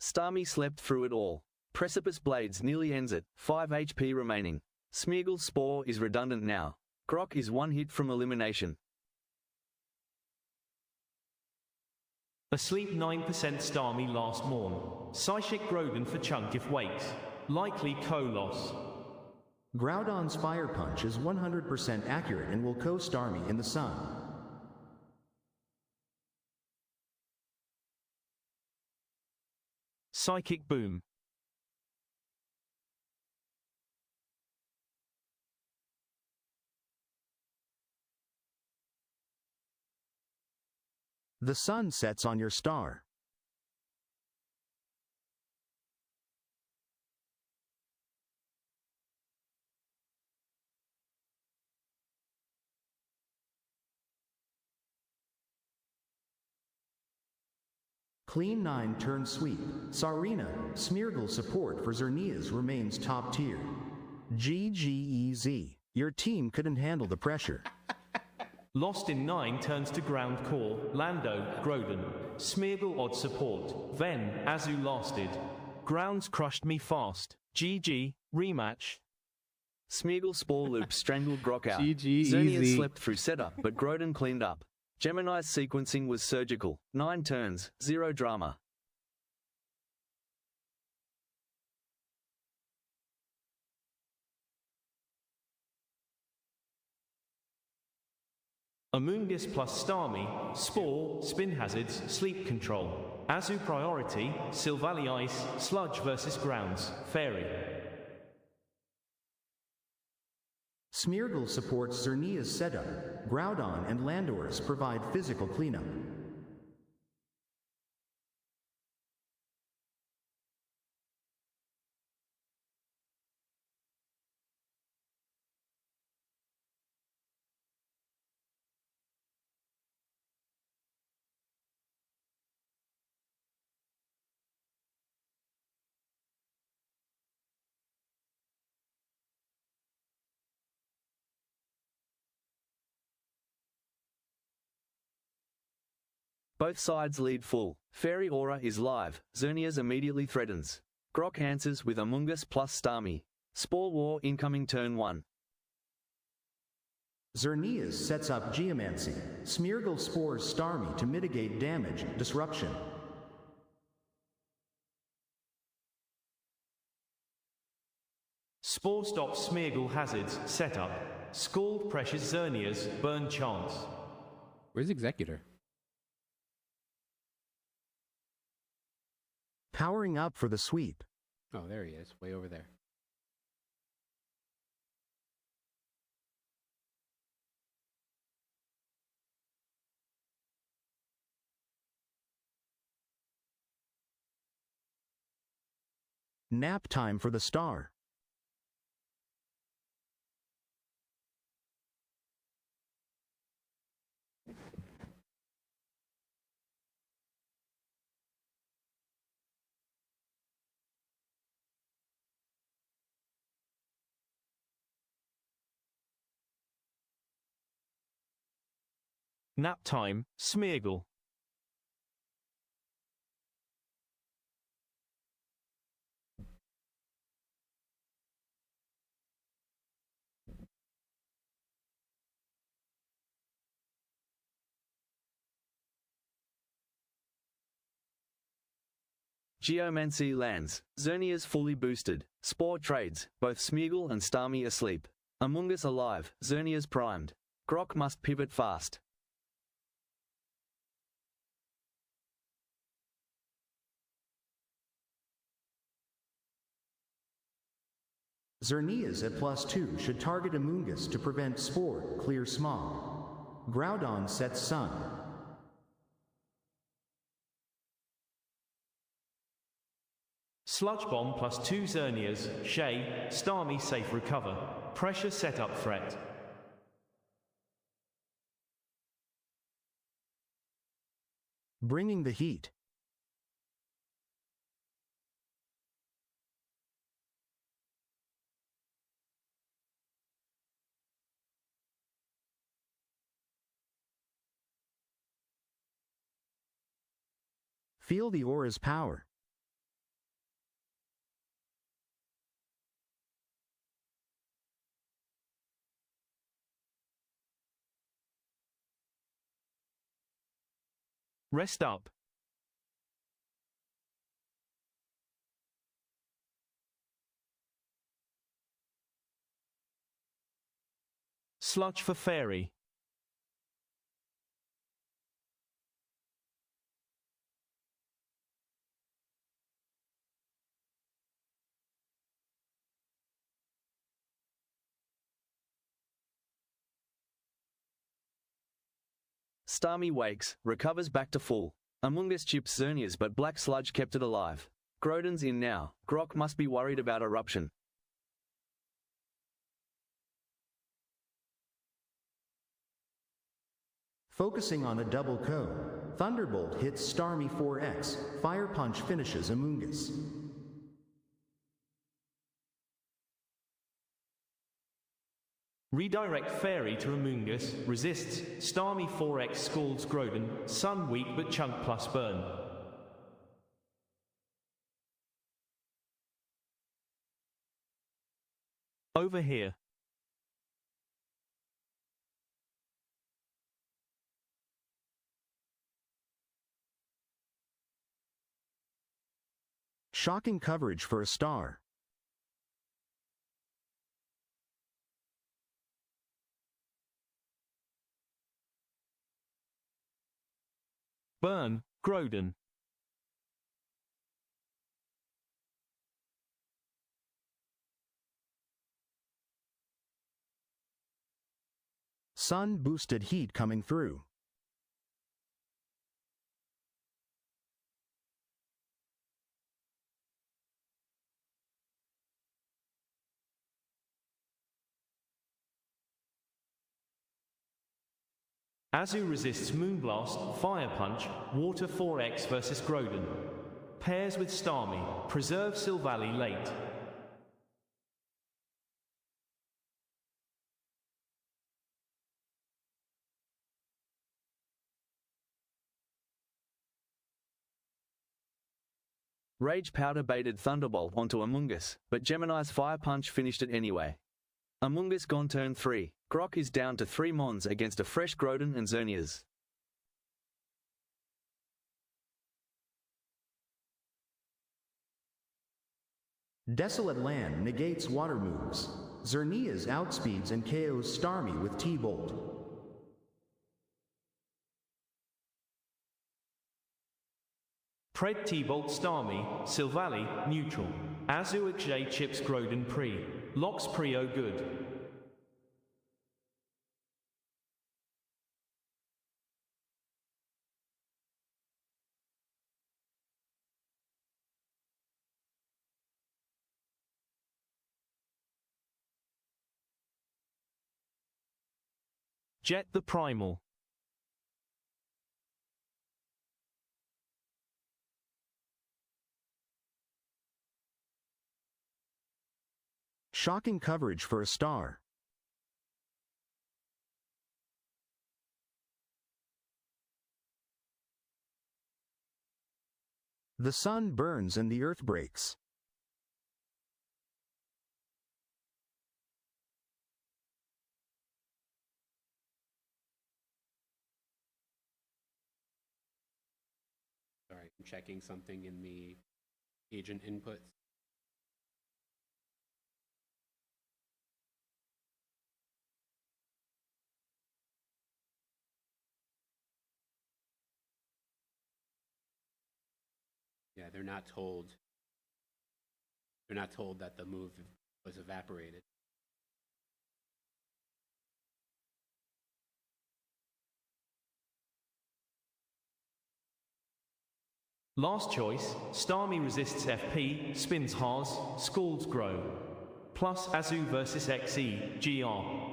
Starmie slept through it all. Precipice Blades nearly ends it, 5 HP remaining. Smeagol's Spore is redundant now. Grok is 1 hit from elimination. Asleep 9% Starmie last morn. Psychic Groudon for chunk if wakes. Likely co-loss. Groudon's Fire Punch is 100% accurate and will co-Starmie in the sun. Psychic Boom. The sun sets on your star. Clean 9 turn sweep. Sarina, Smeargle support for Xerneas remains top tier. GGEZ. Your team couldn't handle the pressure. Lost in 9 turns to Ground Core, Lando, Groudon. Smeargle odd support. Ven, Azu lasted. Grounds crushed me fast. GG, rematch. Smeagol Spore Loop strangled Grok out. GG Xerneas easy. slept through setup, but Groudon cleaned up. Gemini's sequencing was surgical. 9 turns, 0 drama. Amoonguss plus Starmie, Spore, Spin Hazards, Sleep Control. Azu Priority, Silvally Ice, Sludge versus Grounds, Fairy. Smeargle supports Xerneas setup. Groudon and Landorus provide physical cleanup. Both sides lead full. Fairy Aura is live. Xerneas immediately threatens. Grok answers with Amoonguss plus Starmie. Spore War incoming turn 1. Xerneas sets up Geomancy. Smeargle spores Starmie to mitigate damage, disruption. Spore stops Smeargle hazards, setup. Scald pressures Xerneas, burn chance. Where's Executor? Powering up for the sweep. Oh, there he is, way over there. Nap time for the star. Nap time, Smeargle. Geomancy lands. Xerneas fully boosted. Spore trades. Both Smeargle and Starmie asleep. Amoonguss alive. Xerneas primed. Grok must pivot fast. Xerneas at +2 should target Amoonguss to prevent Spore, clear Smog. Groudon sets Sun. Sludge Bomb +2 Xerneas, Shay, Starmie safe recover. Pressure setup threat. Bringing the heat. Feel the aura's power. Rest up. Sludge for Fairy. Starmie wakes, recovers back to full. Amoonguss chips Xerneas but Black Sludge kept it alive. Groudon's in now. Grok must be worried about Eruption. Focusing on a double KO. Thunderbolt hits Starmie 4x. Fire Punch finishes Amoonguss. Redirect Fairy to Amoonguss, resists, Starmie 4x scalds Groudon, Sun weak but Chunk plus burn. Over here. Shocking coverage for a star. Burn, Groudon. Sun boosted heat coming through. Azu resists Moonblast, Fire Punch, Water 4x versus Groudon. Pairs with Starmie, preserve Silvally late. Rage Powder baited Thunderbolt onto Amoonguss, but Gemini's Fire Punch finished it anyway. Amoonguss gone turn 3. Grok is down to 3 Mons against a fresh Groudon and Xerneas. Desolate Land negates water moves. Xerneas outspeeds and KOs Starmie with T-Bolt. Pred T-Bolt Starmie, Silvally, neutral. Azu J chips Groudon pre. Locks Prio good. Jet the Primal. Shocking coverage for a star. The sun burns and the earth breaks. Sorry, I'm checking something in the agent inputs. Yeah, they're not told that the move was evaporated. Last choice, Starmie resists FP, spins Haas, Scalds Grow. Plus Azu versus XE, GR.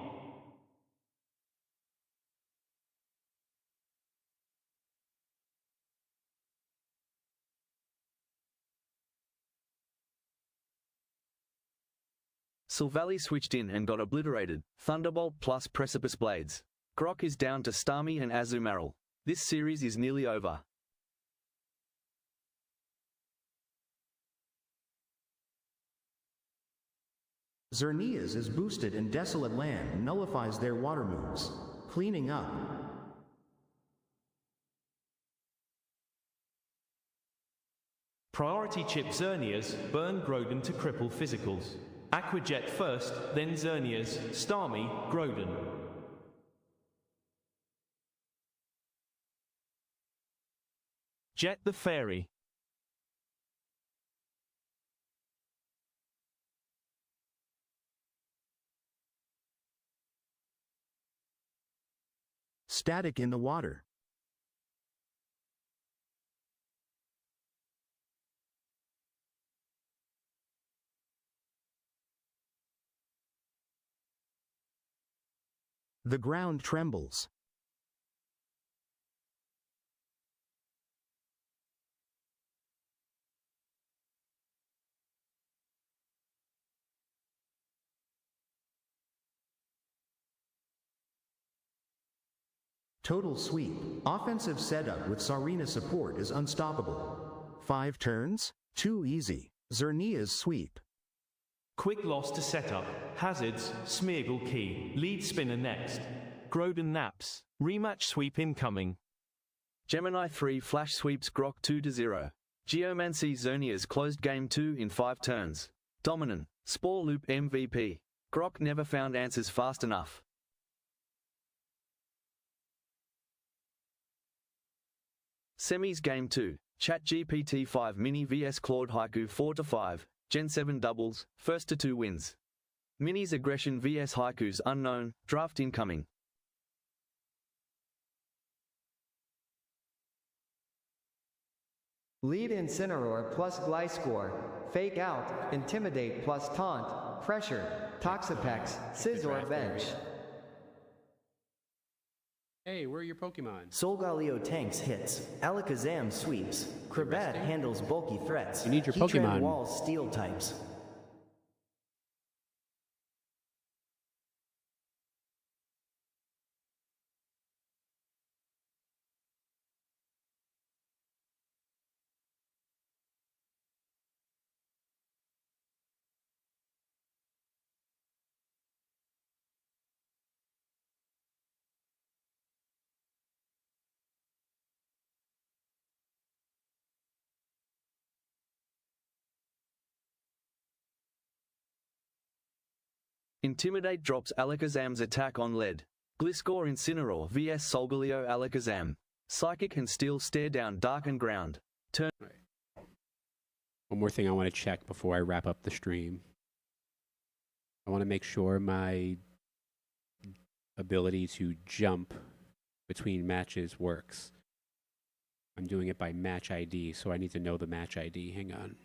Silvally switched in and got obliterated. Thunderbolt plus Precipice Blades. Grok is down to Starmie and Azumarill. This series is nearly over. Xerneas is boosted and Desolate Land nullifies their water moves. Cleaning up. Priority chip Xerneas, burn Groudon to cripple physicals. Aquajet first, then Xerneas, Starmie, Groudon. Jet the Fairy. Static in the water. The ground trembles. Total sweep. Offensive setup with Sarina support is unstoppable. 5 turns? Too easy. Xerneas sweep. Quick loss to setup. Hazards, Smeargle key. Lead spinner next. Groudon naps. Rematch sweep incoming. Gemini 3 flash sweeps Grok 2-0. Geomancy Xerneas closed game 2 in 5 turns. Dominant. Spore Loop MVP. Grok never found answers fast enough. Semis Game 2. ChatGPT 5 Mini vs Claude Haiku 4-5. Gen 7 doubles, first to 2 wins. Mini's aggression vs Haiku's unknown, draft incoming. Lead Incineroar plus Gliscor. Fake Out, Intimidate plus Taunt, Pressure, Toxapex, Scizor Bench. Hey, where are your Pokemon? Solgaleo tanks hits. Alakazam sweeps. Crobat handles bulky threats. You need your Heatran Pokemon. walls steel types. Intimidate drops Alakazam's attack on lead. Gliscor Incineroar vs Solgaleo Alakazam. Psychic and Steel stare down Darkened Ground. Turn. One more thing I want to check before I wrap up the stream. I want to make sure my ability to jump between matches works. I'm doing it by match ID, so I need to know the match ID. Hang on.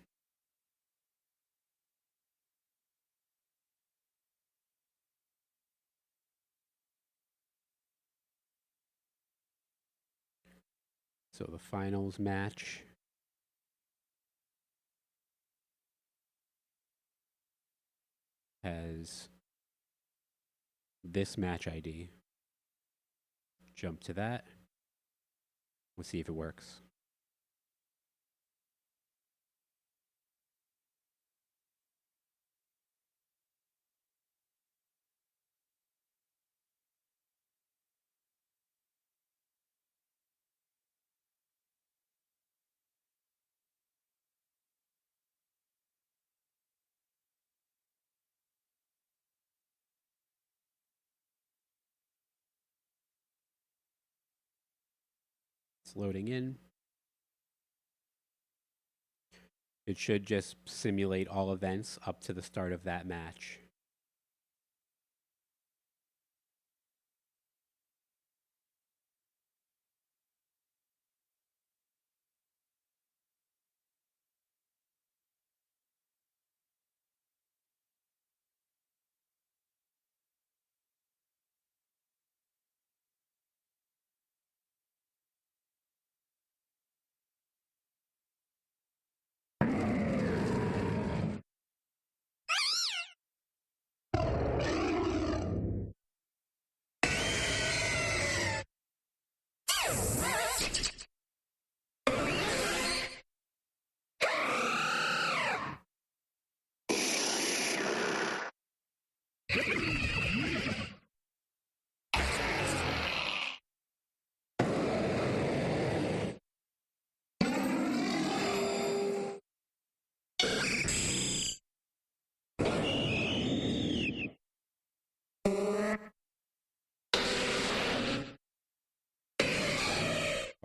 So the finals match has this match ID. Jump to that. We'll see if it works. It's loading in. It should just simulate all events up to the start of that match.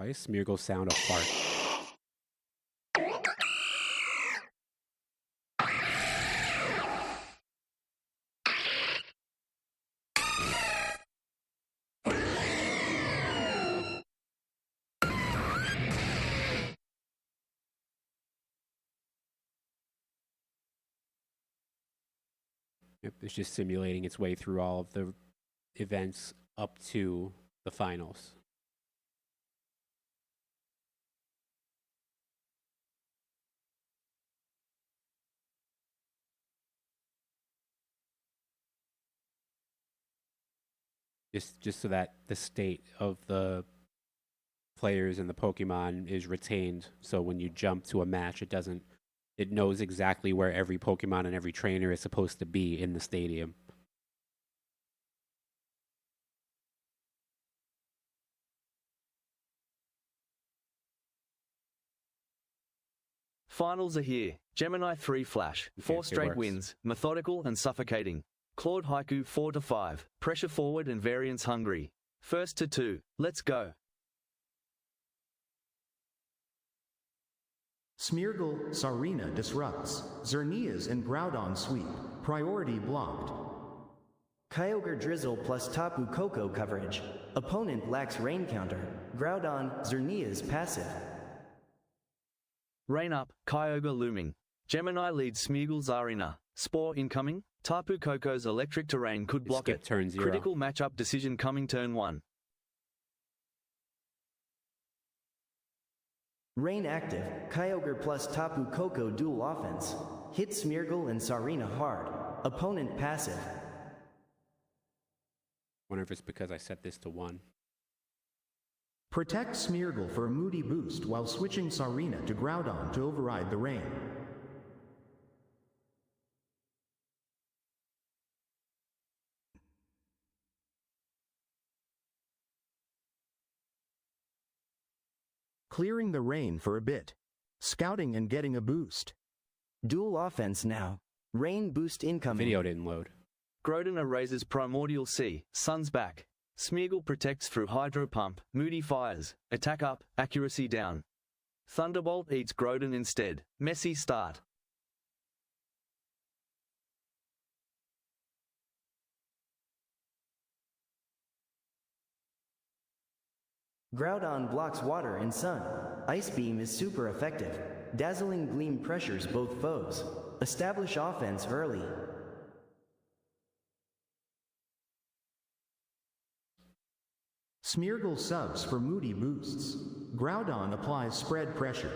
Why does Smeargle sound a fart? Yep, it's just simulating its way through all of the events up to the finals. Just so that the state of the players and the Pokemon is retained. So when you jump to a match, it knows exactly where every Pokemon and every trainer is supposed to be in the stadium. Finals are here. Gemini 3 Flash. Okay, 4 it straight works. wins. Methodical and suffocating. Claude Haiku 4-5. Pressure forward and variance hungry. First to 2. Let's go. Smeargle, Sarina disrupts. Xerneas and Groudon sweep. Priority blocked. Kyogre Drizzle plus Tapu Koko coverage. Opponent lacks rain counter. Groudon, Xerneas passive. Rain up. Kyogre looming. Gemini leads Smeargle Zarina. Spore incoming. Tapu Koko's electric terrain could block Skip it. turn 0. Critical matchup decision coming turn 1. Rain active. Kyogre plus Tapu Koko dual offense. Hit Smeargle and Sarina hard. Opponent passive. Wonder if it's because I set this to 1. Protect Smeargle for a moody boost while switching Sarina to Groudon to override the rain. Clearing the rain for a bit. Scouting and getting a boost. Dual offense now. Rain boost incoming. Video didn't load. Groudon erases Primordial Sea, Sun's back. Smeargle protects through Hydro Pump, Moody fires, attack up, accuracy down. Thunderbolt eats Groudon instead, messy start. Groudon blocks water and sun. Ice Beam is super effective. Dazzling Gleam pressures both foes. Establish offense early. Smeargle subs for Moody boosts. Groudon applies spread pressure.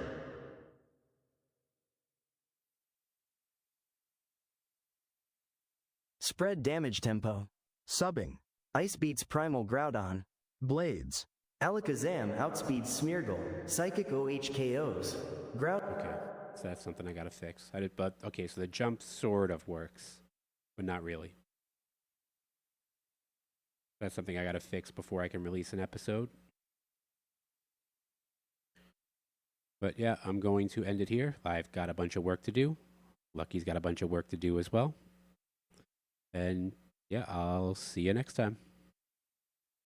Spread damage tempo. Subbing. Ice beats Primal Groudon. Blades. Alakazam outspeeds Smeargle. Psychic OHKOs. Okay, so that's something I gotta fix. But okay, so the jump sort of works, but not really. That's something I gotta fix before I can release an episode. But yeah, I'm going to end it here. I've got a bunch of work to do. Lucky's got a bunch of work to do as well. And yeah, I'll see you next time.